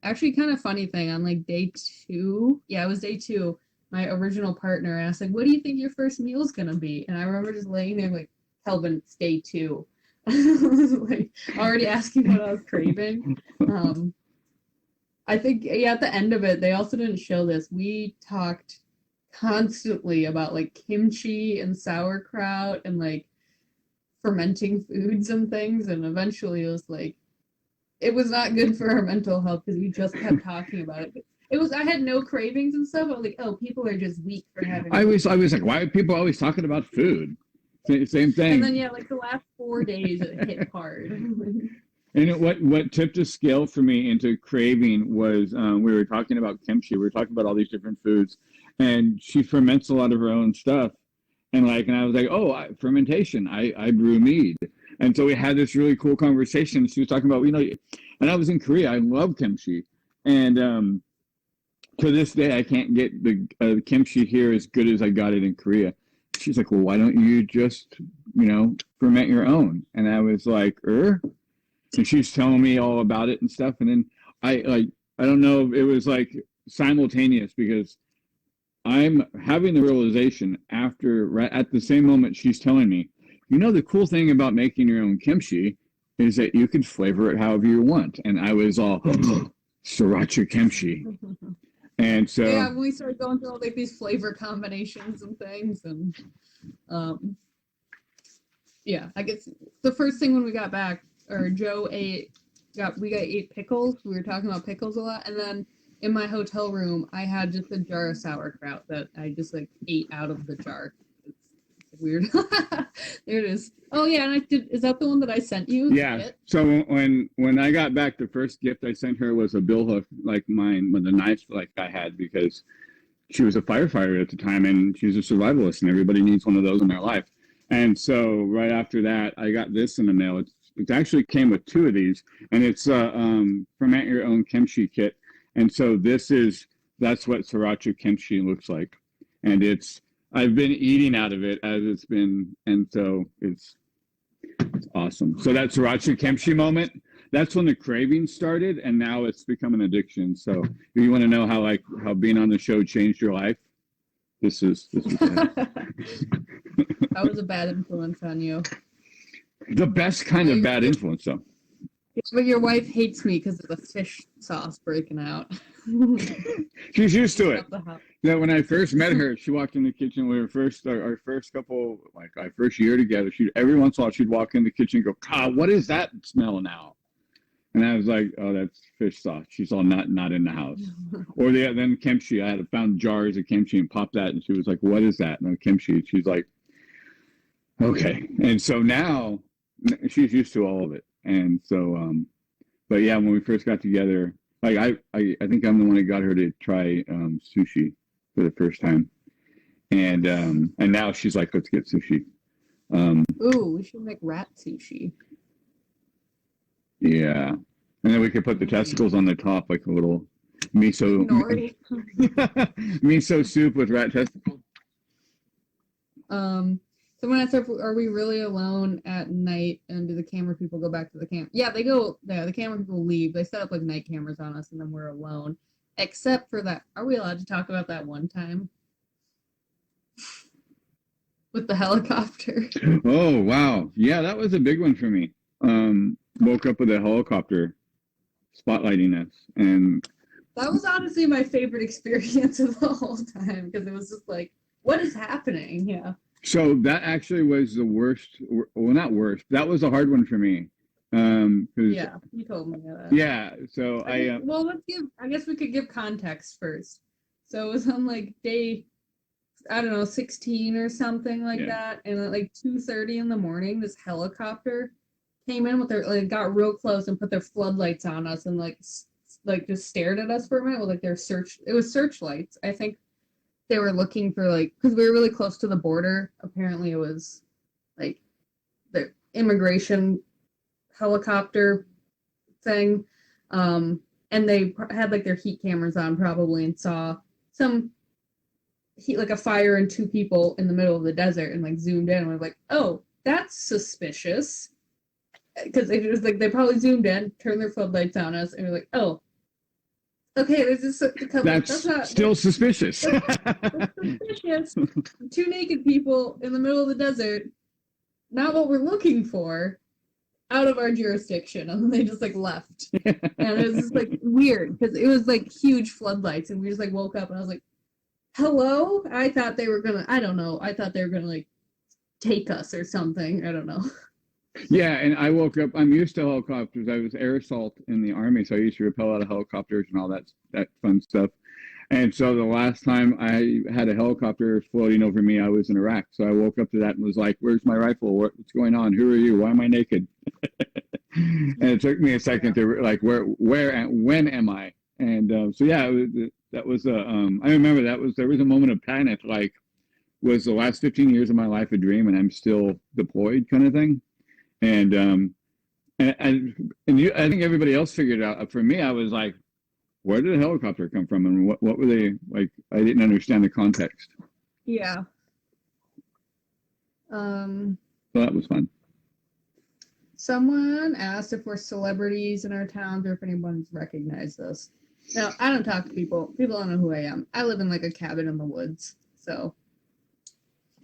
Actually, kind of funny thing, on like day 2, it was day 2, my original partner asked, like, what do you think your first meal's gonna be? And I remember just laying there like, Kelvin, it's day 2. Like, already asking what I was craving. I think, at the end of it, they also didn't show this. We talked constantly about like kimchi and sauerkraut and like fermenting foods and things, and eventually it was like, it was not good for our mental health because we just kept talking about it. I had no cravings and stuff. I was like, oh, people are just weak for having. I was like, why are people always talking about food? Same thing. And then like the last 4 days it hit hard. And what tipped a scale for me into craving was, we were talking about kimchi. We were talking about all these different foods, and she ferments a lot of her own stuff. And I was like, oh, fermentation. I brew mead. And so we had this really cool conversation. She was talking about, and I was in Korea. I love kimchi. And to this day, I can't get the kimchi here as good as I got it in Korea. she's like, well, why don't you just, ferment your own? And I was like, and she's telling me all about it and stuff. And then I don't know if it was like simultaneous, because I'm having the realization right at the same moment she's telling me, the cool thing about making your own kimchi is that you can flavor it however you want. And I was all sriracha kimchi. And so yeah, we started going through all like these flavor combinations and things, and yeah, I guess the first thing when we got back, or Joe ate pickles. We were talking about pickles a lot, and then in my hotel room, I had just a jar of sauerkraut that I just like ate out of the jar. It's weird. There it is. Oh yeah, and is that the one that I sent you? Yeah. So when I got back, the first gift I sent her was a Billhook like mine, with a knife like I had, because she was a firefighter at the time and she's a survivalist, and everybody needs one of those in their life. And so right after that, I got this in the mail. It actually came with 2 of these, and it's ferment your own kimchi kit. And so that's what sriracha kimchi looks like. And I've been eating out of it as it's been, and so it's awesome. So that sriracha kimchi moment, that's when the cravings started, and now it's become an addiction. So if you want to know how being on the show changed your life, this is that. That was a bad influence on you. The best kind of bad influence, though. But your wife hates me because of the fish sauce breaking out. She's used to it. Yeah, when I first met her, she walked in the kitchen. We were our first couple, like our first year together. Every once in a while she'd walk in the kitchen and go, "God, what is that smell now?" And I was like, "Oh, that's fish sauce." She's all not in the house. Or then kimchi. I had found jars of kimchi and popped that, and she was like, "What is that?" And kimchi. She's like, "Okay." And so now she's used to all of it. And so, but yeah, when we first got together, like I think I'm the one that got her to try sushi for the first time, and now she's like, let's get sushi. Ooh, we should make rat sushi. Yeah, and then we could put the testicles on the top, like a little miso miso soup with rat testicles. Someone asked, are we really alone at night, and do the camera people go back to the camp? Yeah, they go there. The camera people leave. They set up like night cameras on us, and then we're alone. Except for that. Are we allowed to talk about that one time? With the helicopter. Oh, wow. Yeah, that was a big one for me. Woke up with a helicopter spotlighting us. And that was honestly my favorite experience of the whole time, because it was just like, what is happening? Yeah. So that actually was the worst. Well, not worst. That was a hard one for me. Yeah, you told me that. Yeah. So well, I guess we could give context first. So it was on like day, I don't know, 16 or something like that, and at like 2:30 in the morning, this helicopter came in with got real close and put their floodlights on us, and like just stared at us for a minute with like it was searchlights. I think they were looking for because we were really close to the border. Apparently it was like the immigration helicopter thing. And they had like their heat cameras on probably, and saw some heat, like a fire and 2 people in the middle of the desert, and like zoomed in, and we're like, oh, that's suspicious. Because it was like they probably zoomed in, turned their floodlights on us, and we're like, oh, okay, there's just a couple. That's still suspicious. That's suspicious. 2 naked people in the middle of the desert, not what we're looking for, out of our jurisdiction, and they just like left. And it was just like weird, because it was like huge floodlights, and we just like woke up, and I was like, hello? I thought they were gonna, I don't know, I thought they were gonna like take us or something. I don't know. Yeah, and I woke up, I'm used to helicopters. I was air assault in the Army, so I used to rappel out of helicopters and all that fun stuff. And so the last time I had a helicopter floating over me, I was in Iraq. So I woke up to that and was like, where's my rifle? What's going on? Who are you? Why am I naked? And it took me a second to like, where and when am I? And so yeah, that was I remember there was a moment of panic, like, was the last 15 years of my life a dream and I'm still deployed kind of thing. And I think everybody else figured it out. For me, I was like, where did the helicopter come from? And what were they like? I didn't understand the context. Yeah. So that was fun. Someone asked if we're celebrities in our towns or if anyone's recognized us. No, I don't talk to people. People don't know who I am. I live in like a cabin in the woods, so.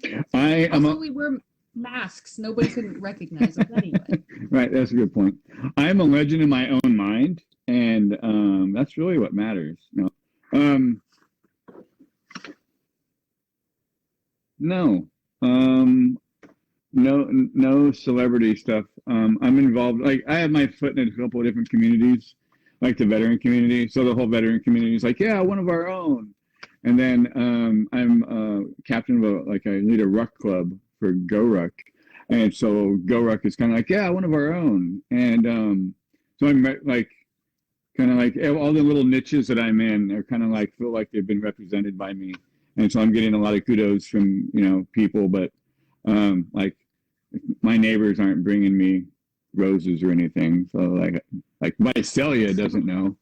We wear masks. Nobody couldn't recognize us anyway. Right, that's a good point. I'm a legend in my own mind, and that's really what matters. No, no celebrity stuff. I'm involved. Like I have my foot in a couple of different communities, like the veteran community. So the whole veteran community is like, yeah, one of our own. And then I'm captain of I lead a ruck club for Go Ruck, and so Go Ruck is kind of like, yeah, one of our own. And so I'm like, kind of like all the little niches that I'm in are kind of like feel like they've been represented by me, and so I'm getting a lot of kudos from people, but like my neighbors aren't bringing me roses or anything, so like Visalia doesn't know,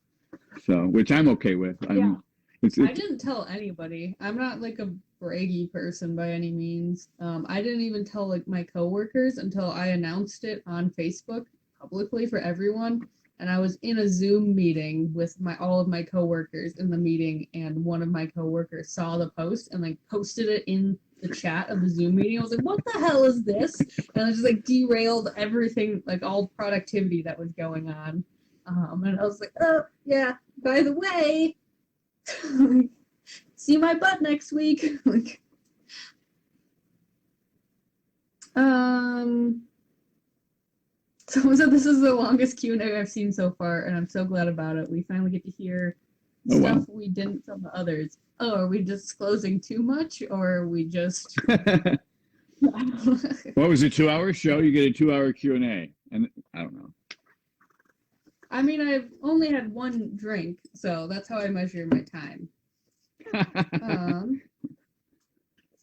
so which I'm okay with. Yeah. I didn't tell anybody. I'm not like a braggy person by any means. I didn't even tell like my coworkers until I announced it on Facebook publicly for everyone. And I was in a Zoom meeting with all of my coworkers in the meeting, and one of my coworkers saw the post and like posted it in the chat of the Zoom meeting. I was like, "What the hell is this?" And it just like derailed everything, like all productivity that was going on. And I was like, "Oh yeah, by the way." See my butt next week. Like, someone said this is the longest Q&A I've seen so far, and I'm so glad about it. We finally get to hear stuff we didn't from the others. Oh, are we disclosing too much, or are we just? What was a 2-hour show? You get a 2-hour Q&A, and I don't know. I mean, I've only had one drink, so that's how I measure my time.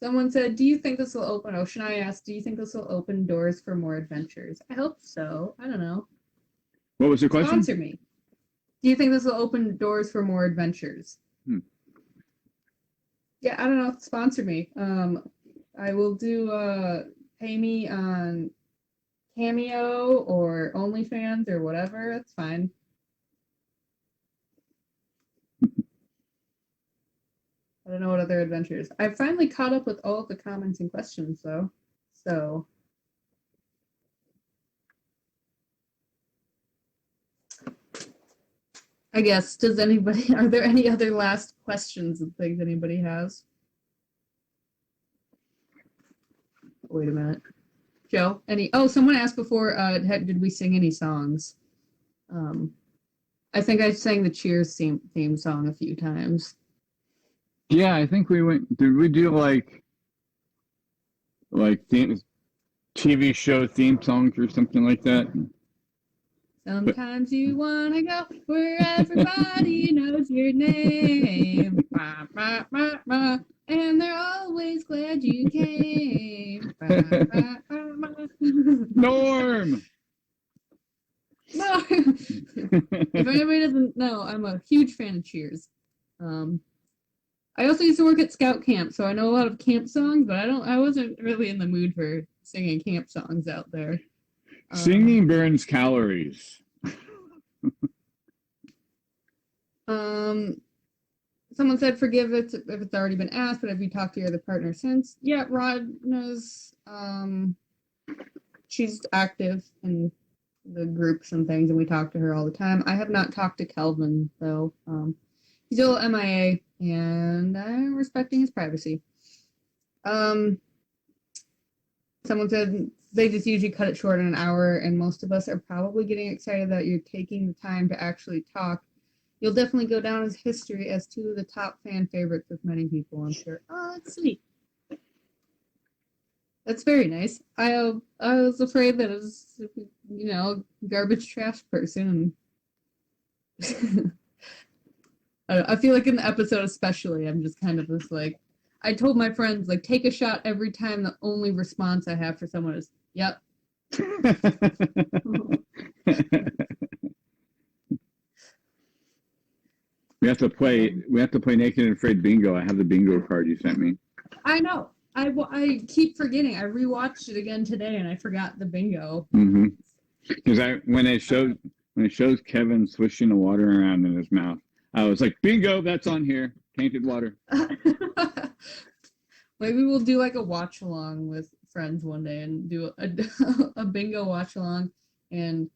Someone said, do you think this will open, Shania asked, do you think this will open doors for more adventures? I hope so. I don't know. What was the question? Sponsor me. Do you think this will open doors for more adventures? Yeah, I don't know. Sponsor me. I will do, pay me on Cameo or OnlyFans or whatever. That's fine. I don't know what other adventures. I finally caught up with all of the comments and questions, though. So. I guess, are there any other last questions and things anybody has? Wait a minute. Joe, someone asked before, did we sing any songs? I think I sang the Cheers theme song a few times. Yeah, I think we went. Did we do like TV show theme songs or something like that? Sometimes you want to go where everybody knows your name. Bah, bah, bah, bah, and they're always glad you came. Bah, bah, bah, bah. Norm! If anybody doesn't know, I'm a huge fan of Cheers. I also used to work at Scout Camp, so I know a lot of camp songs, but I wasn't really in the mood for singing camp songs out there. Singing burns calories. Someone said, forgive it if it's already been asked, but have you talked to your other partner since? Yeah, Rhonda's, she's active in the groups and things, and we talk to her all the time. I have not talked to Kelvin, though. He's still MIA, and I'm respecting his privacy. Someone said they just usually cut it short in an hour, and most of us are probably getting excited that you're taking the time to actually talk. You'll definitely go down as history as two of the top fan favorites with many people, I'm sure. Oh, that's sweet. That's very nice. I was afraid that it was, garbage trash person. And I feel like in the episode especially, I'm just kind of just like, I told my friends, like, take a shot every time. The only response I have for someone is, yep. We have to play Naked and Afraid bingo. I have the bingo card you sent me. I know. I keep forgetting. I rewatched it again today, and I forgot the bingo. Mm-hmm. Because when it shows Kevin swishing the water around in his mouth, I was like, bingo, that's on here. Tainted water. Maybe we'll do like a watch along with friends one day and do a bingo watch along. And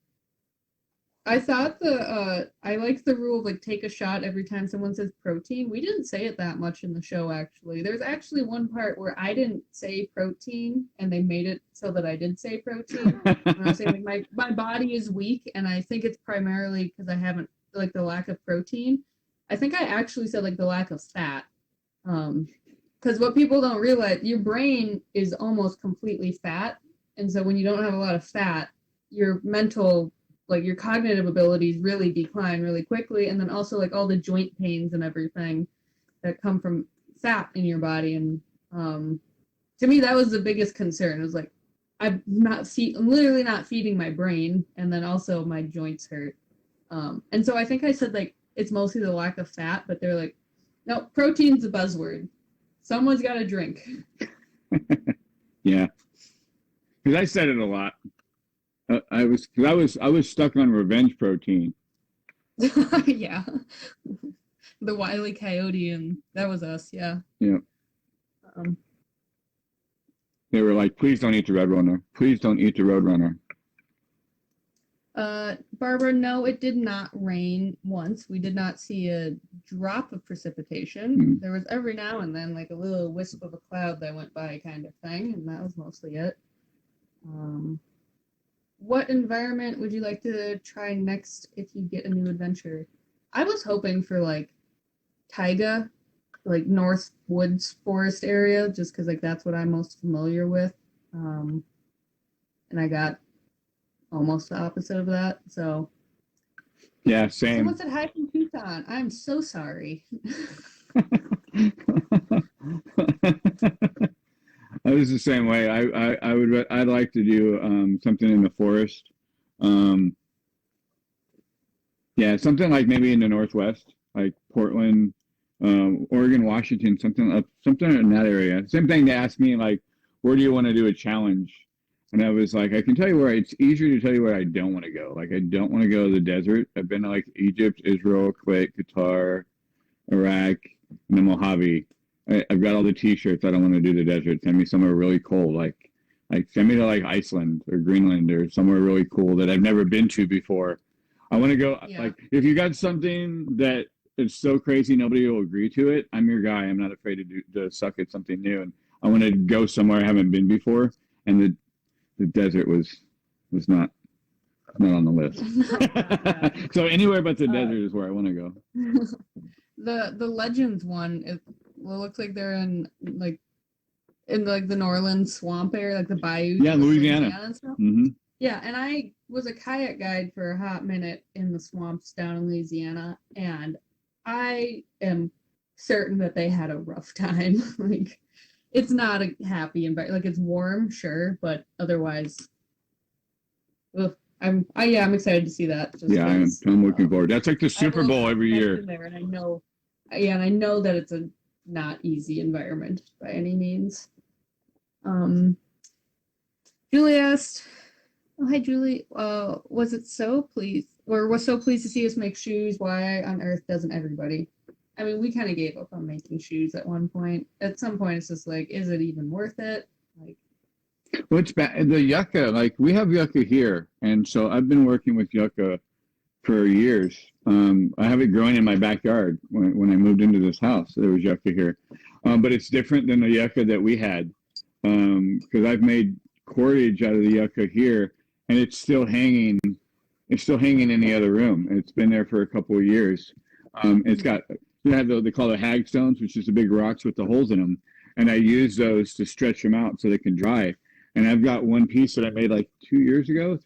I thought I liked the rule of like take a shot every time someone says protein. We didn't say it that much in the show actually. There's actually one part where I didn't say protein and they made it so that I did say protein. And I was saying like my body is weak and I think it's primarily because I haven't like the lack of protein. I think I actually said like the lack of fat. Because what people don't realize, your brain is almost completely fat. And so when you don't have a lot of fat, your mental, like your cognitive abilities really decline really quickly. And then also like all the joint pains and everything that come from fat in your body. And to me, that was the biggest concern. It was like, I'm literally not feeding my brain. And then also my joints hurt. And so I think I said like, it's mostly the lack of fat, but they're like, no, protein's a buzzword. Someone's got to drink. Yeah, because I said it a lot. I was stuck on revenge protein. Yeah, the Wile E. Coyote, and that was us. Yeah. Yeah. They were like, "Please don't eat the roadrunner. Please don't eat the roadrunner." Barbara, no, it did not rain once. We did not see a drop of precipitation. There was every now and then like a little wisp of a cloud that went by kind of thing, and that was mostly it. What environment would you like to try next if you get a new adventure? I was hoping for like taiga, like North Woods Forest area, just because like that's what I'm most familiar with. And I got almost the opposite of that. So yeah, same. Someone said hi from Tucson. I'm so sorry. I was the same way. I'd like to do something in the forest. Yeah, something like maybe in the Northwest, like Portland, Oregon, Washington, something in that area. Same thing they asked me like, where do you want to do a challenge? And I was like, I can tell you where it's easier to tell you where I don't want to go. Like, I don't want to go to the desert. I've been to like Egypt, Israel, Kuwait, Qatar, Iraq, and the Mojave. I've got all the T-shirts. I don't want to do the desert. Send me somewhere really cold, like send me to like Iceland or Greenland or somewhere really cool that I've never been to before. I want to go. Yeah. Like, if you got something that is so crazy nobody will agree to it, I'm your guy. I'm not afraid to suck at something new, and I want to go somewhere I haven't been before. And the desert was not on the list. So anywhere but the desert is where I want to go. The Legends one, it looks like they're in the Norland swamp area, like the bayou. Yeah, Louisiana. Mm-hmm. Yeah, and I was a kayak guide for a hot minute in the swamps down in Louisiana, and I am certain that they had a rough time. Like, it's not a happy environment. Like, it's warm, sure, but otherwise, I'm excited to see that. I'm looking forward. That's like the Super Bowl every year. There, and I know that it's a not easy environment by any means. Julie asked, "Oh, hi, Julie. Was so pleased to see us make shoes? Why on earth doesn't everybody?" I mean, we kind of gave up on making shoes at one point. At some point, it's just like, is it even worth it? Like, well, it's bad. The yucca, like we have yucca here, and so I've been working with yucca for years. I have it growing in my backyard. When I moved into this house, there was yucca here, but it's different than the yucca that we had, because I've made cordage out of the yucca here, and it's still hanging. It's still hanging in the other room. It's been there for a couple of years. It's got. They call it hagstones, which is the big rocks with the holes in them. And I use those to stretch them out so they can dry. And I've got one piece that I made like 3 years ago.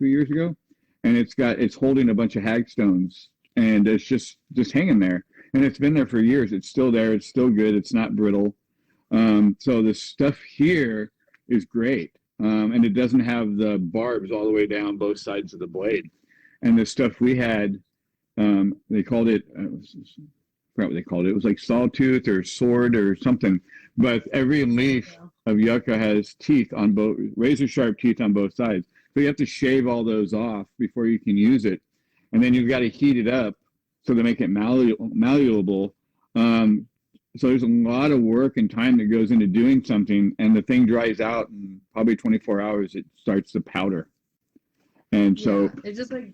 And it's holding a bunch of hagstones. And it's just hanging there. And it's been there for years. It's still there. It's still good. It's not brittle. So the stuff here is great. And it doesn't have the barbs all the way down both sides of the blade. And the stuff we had, they called it... forgot what they called it. It was like sawtooth or sword or something. But every leaf of yucca has teeth on both, razor sharp teeth on both sides. So you have to shave all those off before you can use it. And then you've got to heat it up so to make it malleable. So there's a lot of work and time that goes into doing something, and the thing dries out in probably 24 hours. It starts to powder. And so it just like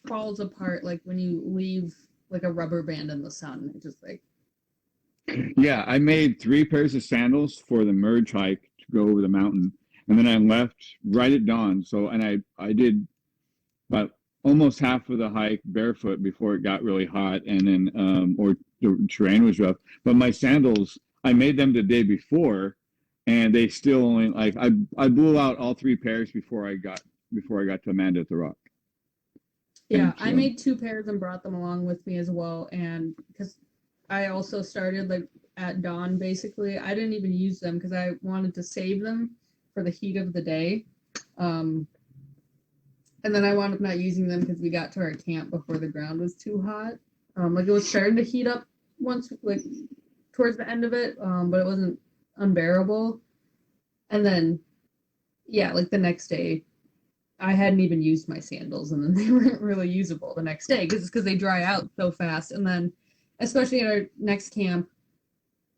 falls apart like when you leave like a rubber band in the sun. It just like yeah, I made 3 pairs of sandals for the merge hike to go over the mountain, and then I left right at dawn. So, and I did about almost half of the hike barefoot before it got really hot, and then or the terrain was rough. But my sandals, I made them the day before, and they still only like I blew out all 3 pairs before I got to Amanda at the Rock. Yeah, I made 2 pairs and brought them along with me as well, and because I also started like at dawn basically. I didn't even use them because I wanted to save them for the heat of the day. And then I wound up not using them because we got to our camp before the ground was too hot. Like it was starting to heat up once, like towards the end of it, but it wasn't unbearable. And then, yeah, like the next day, I hadn't even used my sandals, and then they weren't really usable the next day because they dry out so fast. And then, especially at our next camp,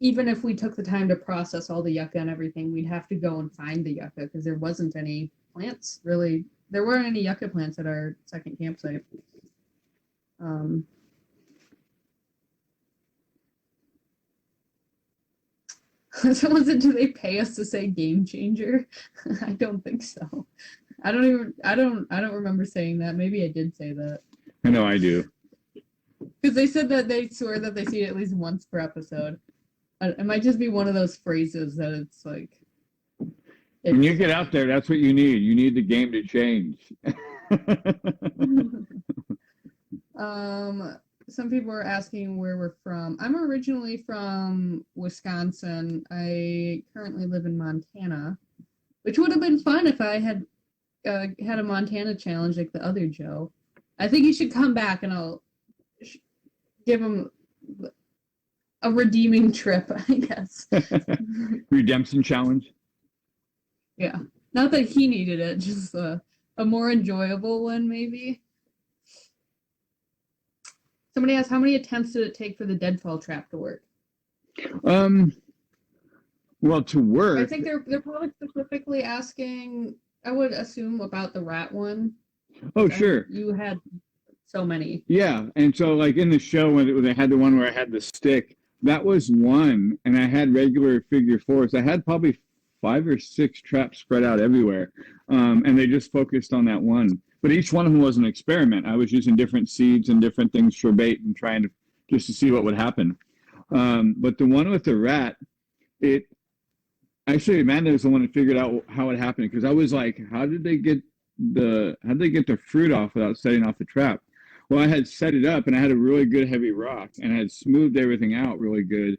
even if we took the time to process all the yucca and everything, we'd have to go and find the yucca because there wasn't any plants really. There weren't any yucca plants at our second campsite. Someone said, "Do they pay us to say game changer?" I don't think so. I don't remember saying that. Maybe I did say that. I know I do. Because they said that they swear that they see it at least once per episode. It might just be one of those phrases that it's like. When you get out there, that's what you need. You need the game to change. Some people are asking where we're from. I'm originally from Wisconsin. I currently live in Montana, which would have been fun if I had had a Montana challenge like the other Joe. I think he should come back and I'll give him a redeeming trip, I guess. Redemption challenge? Yeah. Not that he needed it, just a more enjoyable one, maybe. Somebody asked, how many attempts did it take for the deadfall trap to work? Well, to work... I think they're probably specifically asking, I would assume, about the rat one. Oh, sure. You had so many. Yeah, and so like in the show when they had the one where I had the stick, that was one, and I had regular figure 4s. I had probably 5 or 6 traps spread out everywhere, and they just focused on that one. But each one of them was an experiment. I was using different seeds and different things for bait and trying to just to see what would happen. But the one with the rat, it actually Amanda was the one that figured out how it happened, because I was like, how did they get the fruit off without setting off the trap? Well, I had set it up, and I had a really good heavy rock, and I had smoothed everything out really good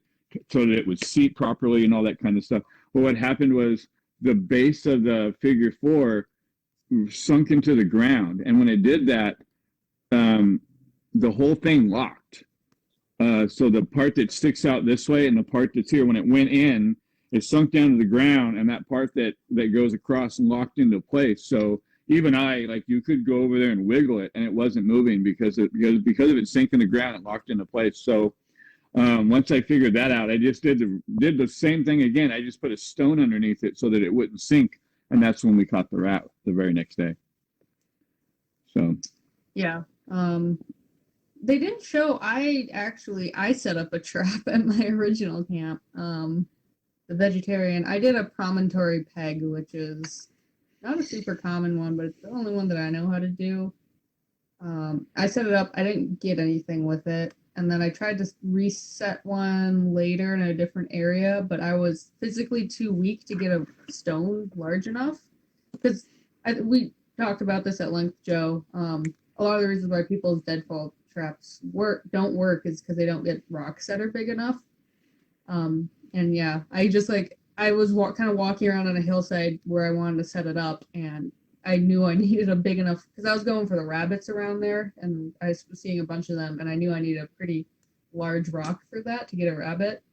so that it would seat properly and all that kind of stuff. But what happened was the base of the figure 4 sunk into the ground, and when it did that, the whole thing locked. So the part that sticks out this way and the part that's here, when it went in, it sunk down to the ground, and that part that goes across and locked into place. So even you could go over there and wiggle it, and it wasn't moving because of it sinking the ground, it locked into place. So once I figured that out, I just did the same thing again. I just put a stone underneath it so that it wouldn't sink, and that's when we caught the rat the very next day. So yeah, they didn't show. I set up a trap at my original camp, the vegetarian. I did a promontory peg, which is not a super common one, but it's the only one that I know how to do. I set it up. I didn't get anything with it. And then I tried to reset one later in a different area, but I was physically too weak to get a stone large enough. Because we talked about this at length, Joe. A lot of the reasons why people's deadfall traps don't work is because they don't get rocks that are big enough. And yeah, I was kind of walking around on a hillside where I wanted to set it up, and I knew I needed a big enough, because I was going for the rabbits around there, and I was seeing a bunch of them, and I knew I needed a pretty large rock for that to get a rabbit.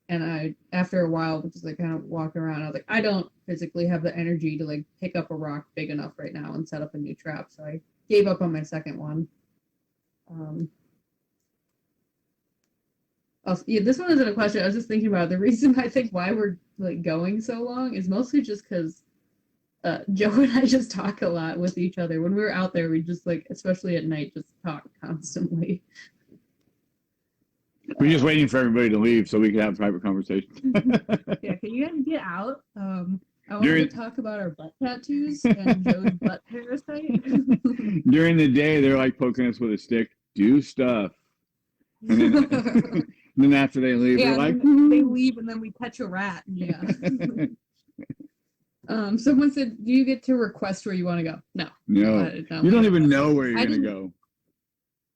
And I, after a while, just like kind of walking around, I was like, I don't physically have the energy to like pick up a rock big enough right now and set up a new trap. So I gave up on my second one. Also, yeah, this one isn't a question. I was just thinking about it. The reason I think why we're like going so long is mostly just because Joe and I just talk a lot with each other. When we were out there, we just like, especially at night, just talk constantly. We're just waiting for everybody to leave so we can have private conversations. Yeah, can you guys get out? I want to talk about our butt tattoos and Joe's butt parasite. During the day, they're like poking us with a stick. Do stuff. And then after they leave, yeah, they're like, they leave and then we catch a rat. Yeah. Someone said, do you get to request where you want to go? No. No. You don't even know where you're going to go.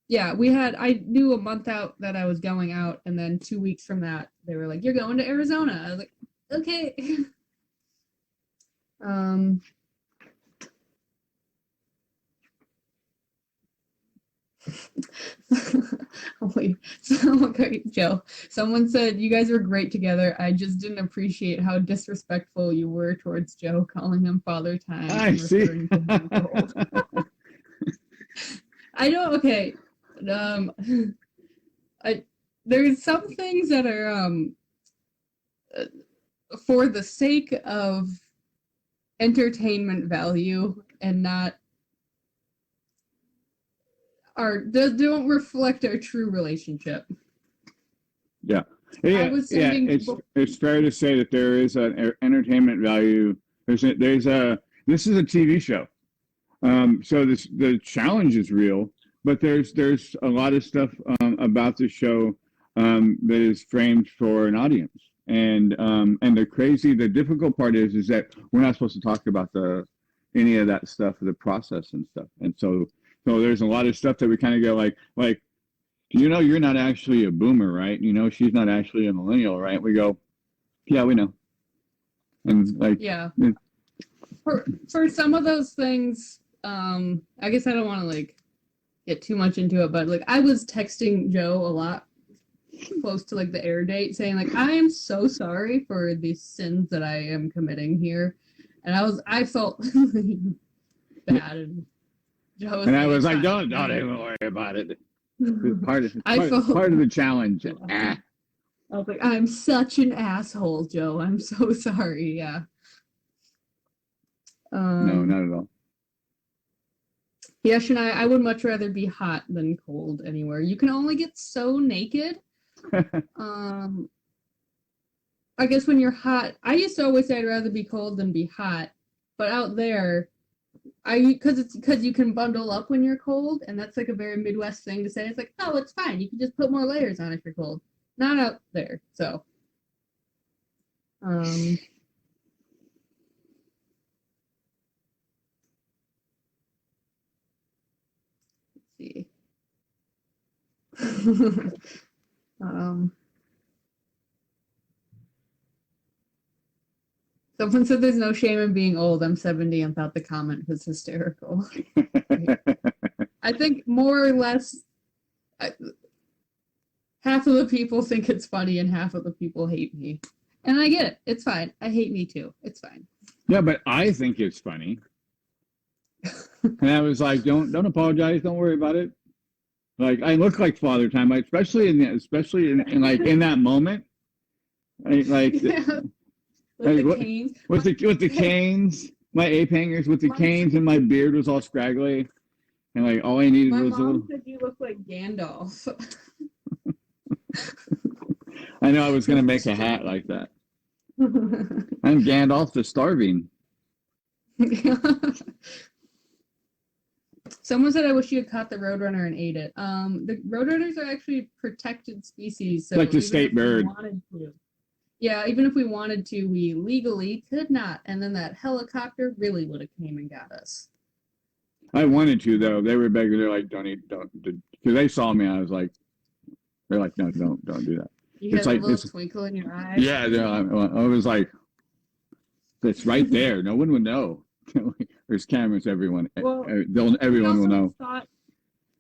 Yeah, I knew a month out that I was going out, and then 2 weeks from that, they were like, you're going to Arizona. I was like, okay. Oh, wait. Okay, Joe. Someone said, you guys were great together. I just didn't appreciate how disrespectful you were towards Joe, calling him Father Time. I see. I don't, okay. There's some things that are for the sake of entertainment value and not don't reflect our true relationship. Yeah. It's fair to say that there is an entertainment value. This is a TV show, so the challenge is real. But there's a lot of stuff about the show that is framed for an audience, and the difficult part is that we're not supposed to talk about any of that stuff, the process and stuff, and so there's a lot of stuff that we kind of go like you're not actually a boomer, right? She's not actually a millennial, right? We go, yeah, we know, and like yeah. For some of those things, I guess I don't want to like get too much into it, but like I was texting Joe a lot close to like the air date saying like I am so sorry for the sins that I am committing here, and I felt bad, and Joe was I was like, don't even worry about it. It's part of the challenge. I was like, I'm such an asshole, Joe. I'm so sorry. Yeah. No, not at all. Yeah, Shania, I would much rather be hot than cold anywhere. You can only get so naked. I guess when you're hot, I used to always say I'd rather be cold than be hot. But out there, because you can bundle up when you're cold, and that's like a very Midwest thing to say. It's like, oh, it's fine. You can just put more layers on if you're cold. Not out there. So, let's see. Someone said there's no shame in being old. I'm 70 and thought the comment was hysterical. I think more or less half of the people think it's funny and half of the people hate me. And I get it. It's fine. I hate me too. It's fine. Yeah, but I think it's funny. And I was like, don't apologize. Don't worry about it. Like I look like Father Time, especially in that moment. Yeah. With the canes. With the canes, my ape hangers with the canes, and my beard was all scraggly, and like all I needed was a little. My mom said you look like Gandalf. I know I was gonna make a hat like that. I'm Gandalf the Starving. Someone said I wish you had caught the roadrunner and ate it. The roadrunners are actually protected species, so like the state bird. Yeah, even if we wanted to, we legally could not. And then that helicopter really would have came and got us. I wanted to, though. They were begging. They're like, don't, because they saw me. I was like, they're like, no, don't do that. You had a little twinkle in your eye. Yeah, I was like, it's right there. No one would know. There's cameras. Everyone will know.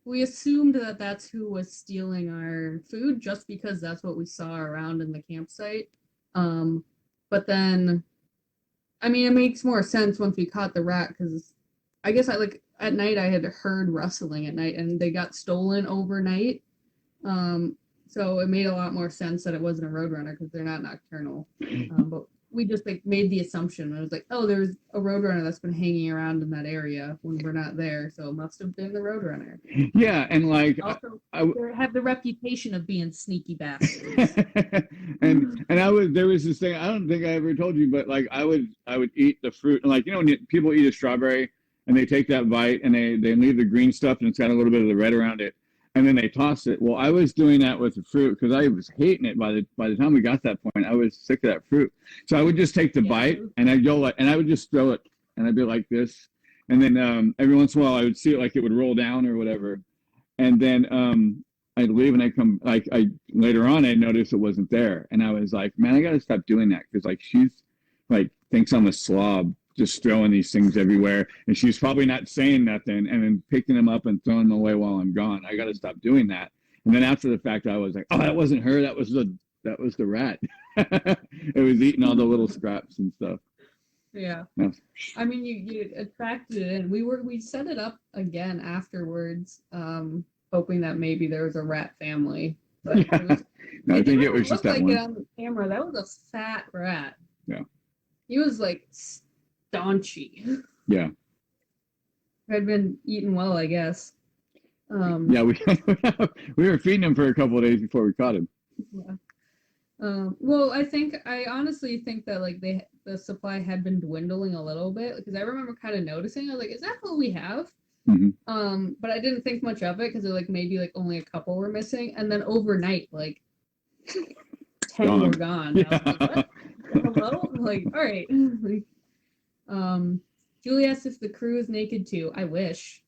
we assumed that that's who was stealing our food just because that's what we saw around in the campsite. But then, I mean, it makes more sense once we caught the rat because I guess at night I had heard rustling at night and they got stolen overnight. So it made a lot more sense that it wasn't a roadrunner because they're not nocturnal. But we just made the assumption. And it was like, oh, there's a roadrunner that's been hanging around in that area when we're not there, so it must have been the roadrunner. Yeah, and like also, they have the reputation of being sneaky bastards. and there was this thing, I don't think I ever told you, but like I would eat the fruit, and like, you know, when people eat a strawberry and they take that bite and they leave the green stuff and it's got a little bit of the red around it, and then they toss it. Well, I was doing that with the fruit because I was hating it. By the time we got to that point, I was sick of that fruit. So I would just take the bite and I'd go and I would just throw it and I'd be like this, and then every once in a while I would see it like it would roll down or whatever, and then I'd leave and I'd come I later on I noticed it wasn't there, and I was like, man, I got to stop doing that because like she's like thinks I'm a slob, just throwing these things everywhere, and she's probably not saying nothing and then picking them up and throwing them away while I'm gone. I got to stop doing that. And then after the fact, I was like, oh, that wasn't her. That was the rat. It was eating all the little scraps and stuff. Yeah. I mean, you attracted it in. We set it up again afterwards, hoping that maybe there was a rat family. But I think it was just that one. It on the camera. That was a fat rat. Yeah. He was like staunchy. Yeah. Had been eating well, I guess. Yeah, we were feeding him for a couple of days before we caught him. Yeah. Well, I honestly think that like the supply had been dwindling a little bit because I remember kind of noticing. I was like, is that what we have? Mm-hmm. But I didn't think much of it because like maybe like only a couple were missing, and then overnight like 10 were gone. Yeah. I was like, what? Hello? Like, all right. Like, Julie asked if the crew is naked too. I wish.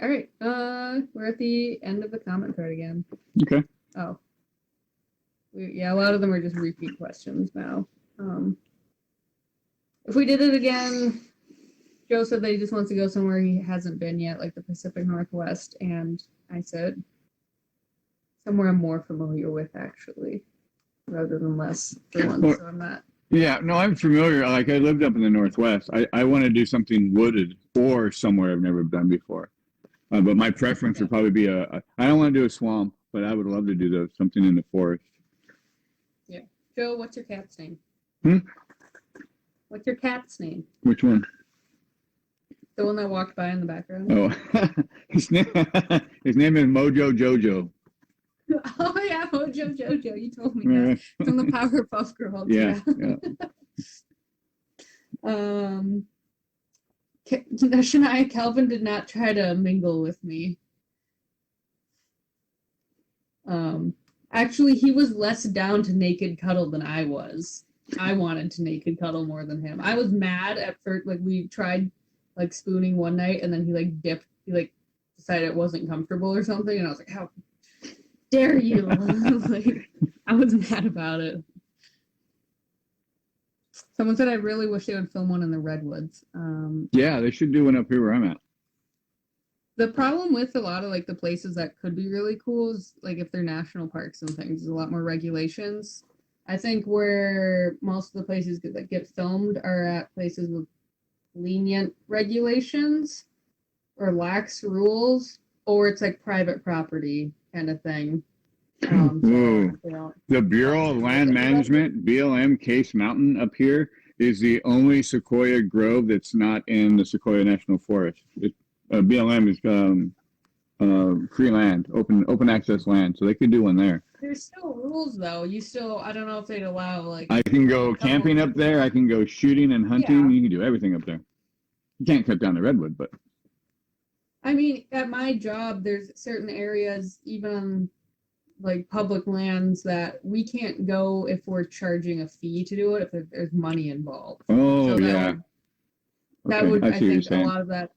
All right. We're at the end of the comment thread again. Okay. Oh. A lot of them are just repeat questions now. If we did it again, Joe said that he just wants to go somewhere he hasn't been yet, like the Pacific Northwest, and I said somewhere I'm more familiar with, actually, rather than less for once, so I'm not. Yeah, no, I'm familiar. Like, I lived up in the Northwest. I want to do something wooded or somewhere I've never done before. But my preference would probably be I don't want to do a swamp, but I would love to do something in the forest. Yeah. Joe, what's your cat's name? What's your cat's name? Which one? The one that walked by in the background. Oh, his name is Mojojojo. Oh yeah, Mojojojo. You told me that. From the Powerpuff Girls. Yeah. Shania Calvin did not try to mingle with me. Actually, he was less down to naked cuddle than I was. I wanted to naked cuddle more than him. I was mad at first. Like we tried like spooning one night, and then he like dipped. He like decided it wasn't comfortable or something, and I was like, "How dare you!" Like I was mad about it. Someone said I really wish they would film one in the redwoods. Yeah, they should do one up here where I'm at. The problem with a lot of like the places that could be really cool is like if they're national parks and things, there's a lot more regulations. I think where most of the places that get filmed are at places with lenient regulations or lax rules, or it's like private property kind of thing. The Bureau of Land Management, BLM Case Mountain up here, is the only sequoia grove that's not in the Sequoia National Forest. BLM is free land, open access land, so they could do one there. There's still rules though. I don't know if they'd allow like. I can go camping up there. I can go shooting and hunting. Yeah. You can do everything up there. You can't cut down the redwood, but. I mean, at my job, there's certain areas, even on like public lands, that we can't go if we're charging a fee to do it, if there's money involved. Oh, so yeah. That would, I think, a lot of that,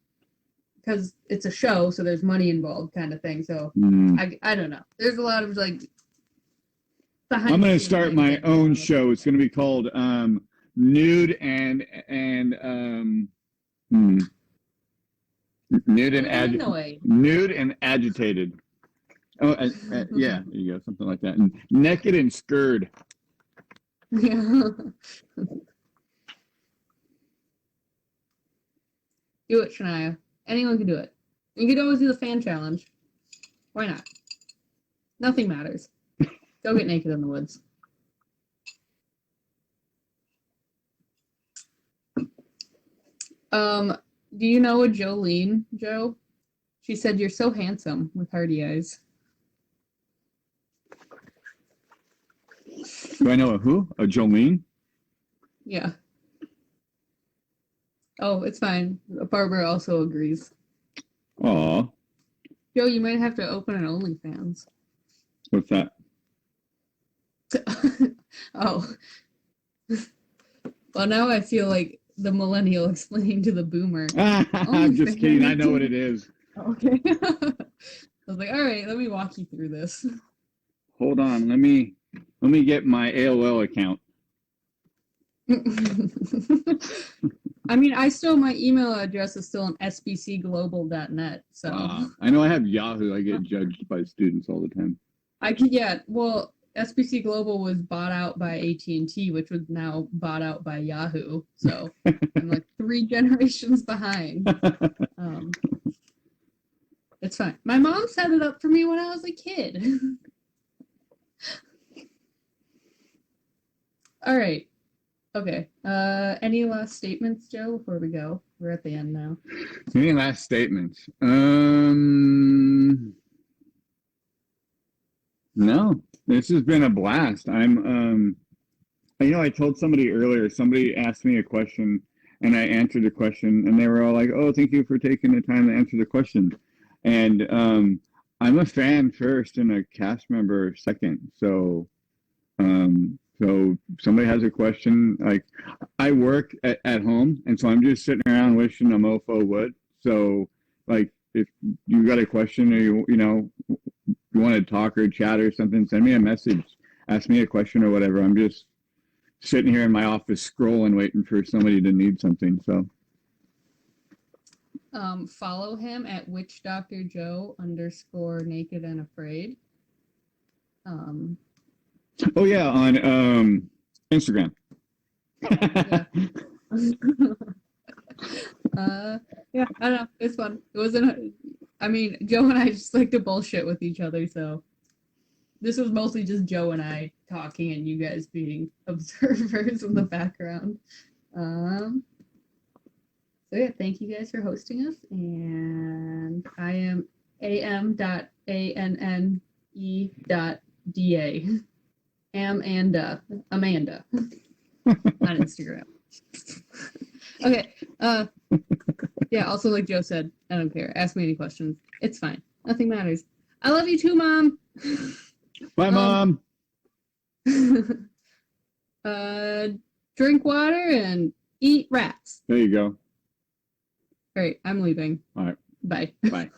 because it's a show, so there's money involved kind of thing. So I don't know. There's a lot of like Behind I'm the going to scenes, start I my get own it. show. It's going to be called Nude hmm, Nude and Annoyed. Nude and Agitated. Oh, yeah, there you go, something like that. And Naked and Scared. Yeah. Do it, Shania. Anyone can do it. You could always do the fan challenge. Why not? Nothing matters. Go get naked in the woods. Do you know a Jolene, Joe? She said you're so handsome with hardy eyes. Do I know a who? A Jolene? Yeah. Oh, it's fine. Barbara also agrees. Aw, Joe, you might have to open an OnlyFans. what's that? Oh. Well, now I feel like the millennial explaining to the boomer. I'm just kidding. I know what it is. Okay. I was like, all right, let me walk you through this. Hold on. Let me get my AOL account. I mean, my email address is still on sbcglobal.net. So I know I have Yahoo. I get judged by students all the time. Well, SBC Global was bought out by AT&T, which was now bought out by Yahoo. So I'm like 3 generations behind. It's fine. My mom set it up for me when I was a kid. All right. Okay. Any last statements, Joe, before we go? We're at the end now. Any last statements? No. This has been a blast. I told somebody earlier, somebody asked me a question and I answered the question and they were all like, "Oh, thank you for taking the time to answer the question." And I'm a fan first and a cast member second. So somebody has a question, like I work at home, and so I'm just sitting around wishing a mofo would. So like if you got a question or you want to talk or chat or something, send me a message, ask me a question or whatever. I'm just sitting here in my office scrolling, waiting for somebody to need something. So follow him at witchdrjoe_naked and afraid. Oh yeah, on Instagram. Yeah, I don't know. It's fun. It wasn't. I mean, Joe and I just like to bullshit with each other, so this was mostly just Joe and I talking, and you guys being observers in the background. So yeah, thank you guys for hosting us, and I am am.anne.da. Amanda on Instagram. Okay. Yeah, also like Joe said, I don't care. Ask me any questions. It's fine. Nothing matters. I love you too, Mom. Bye, Mom. Drink water and eat rats. There you go. All right, I'm leaving. All right. Bye. Bye.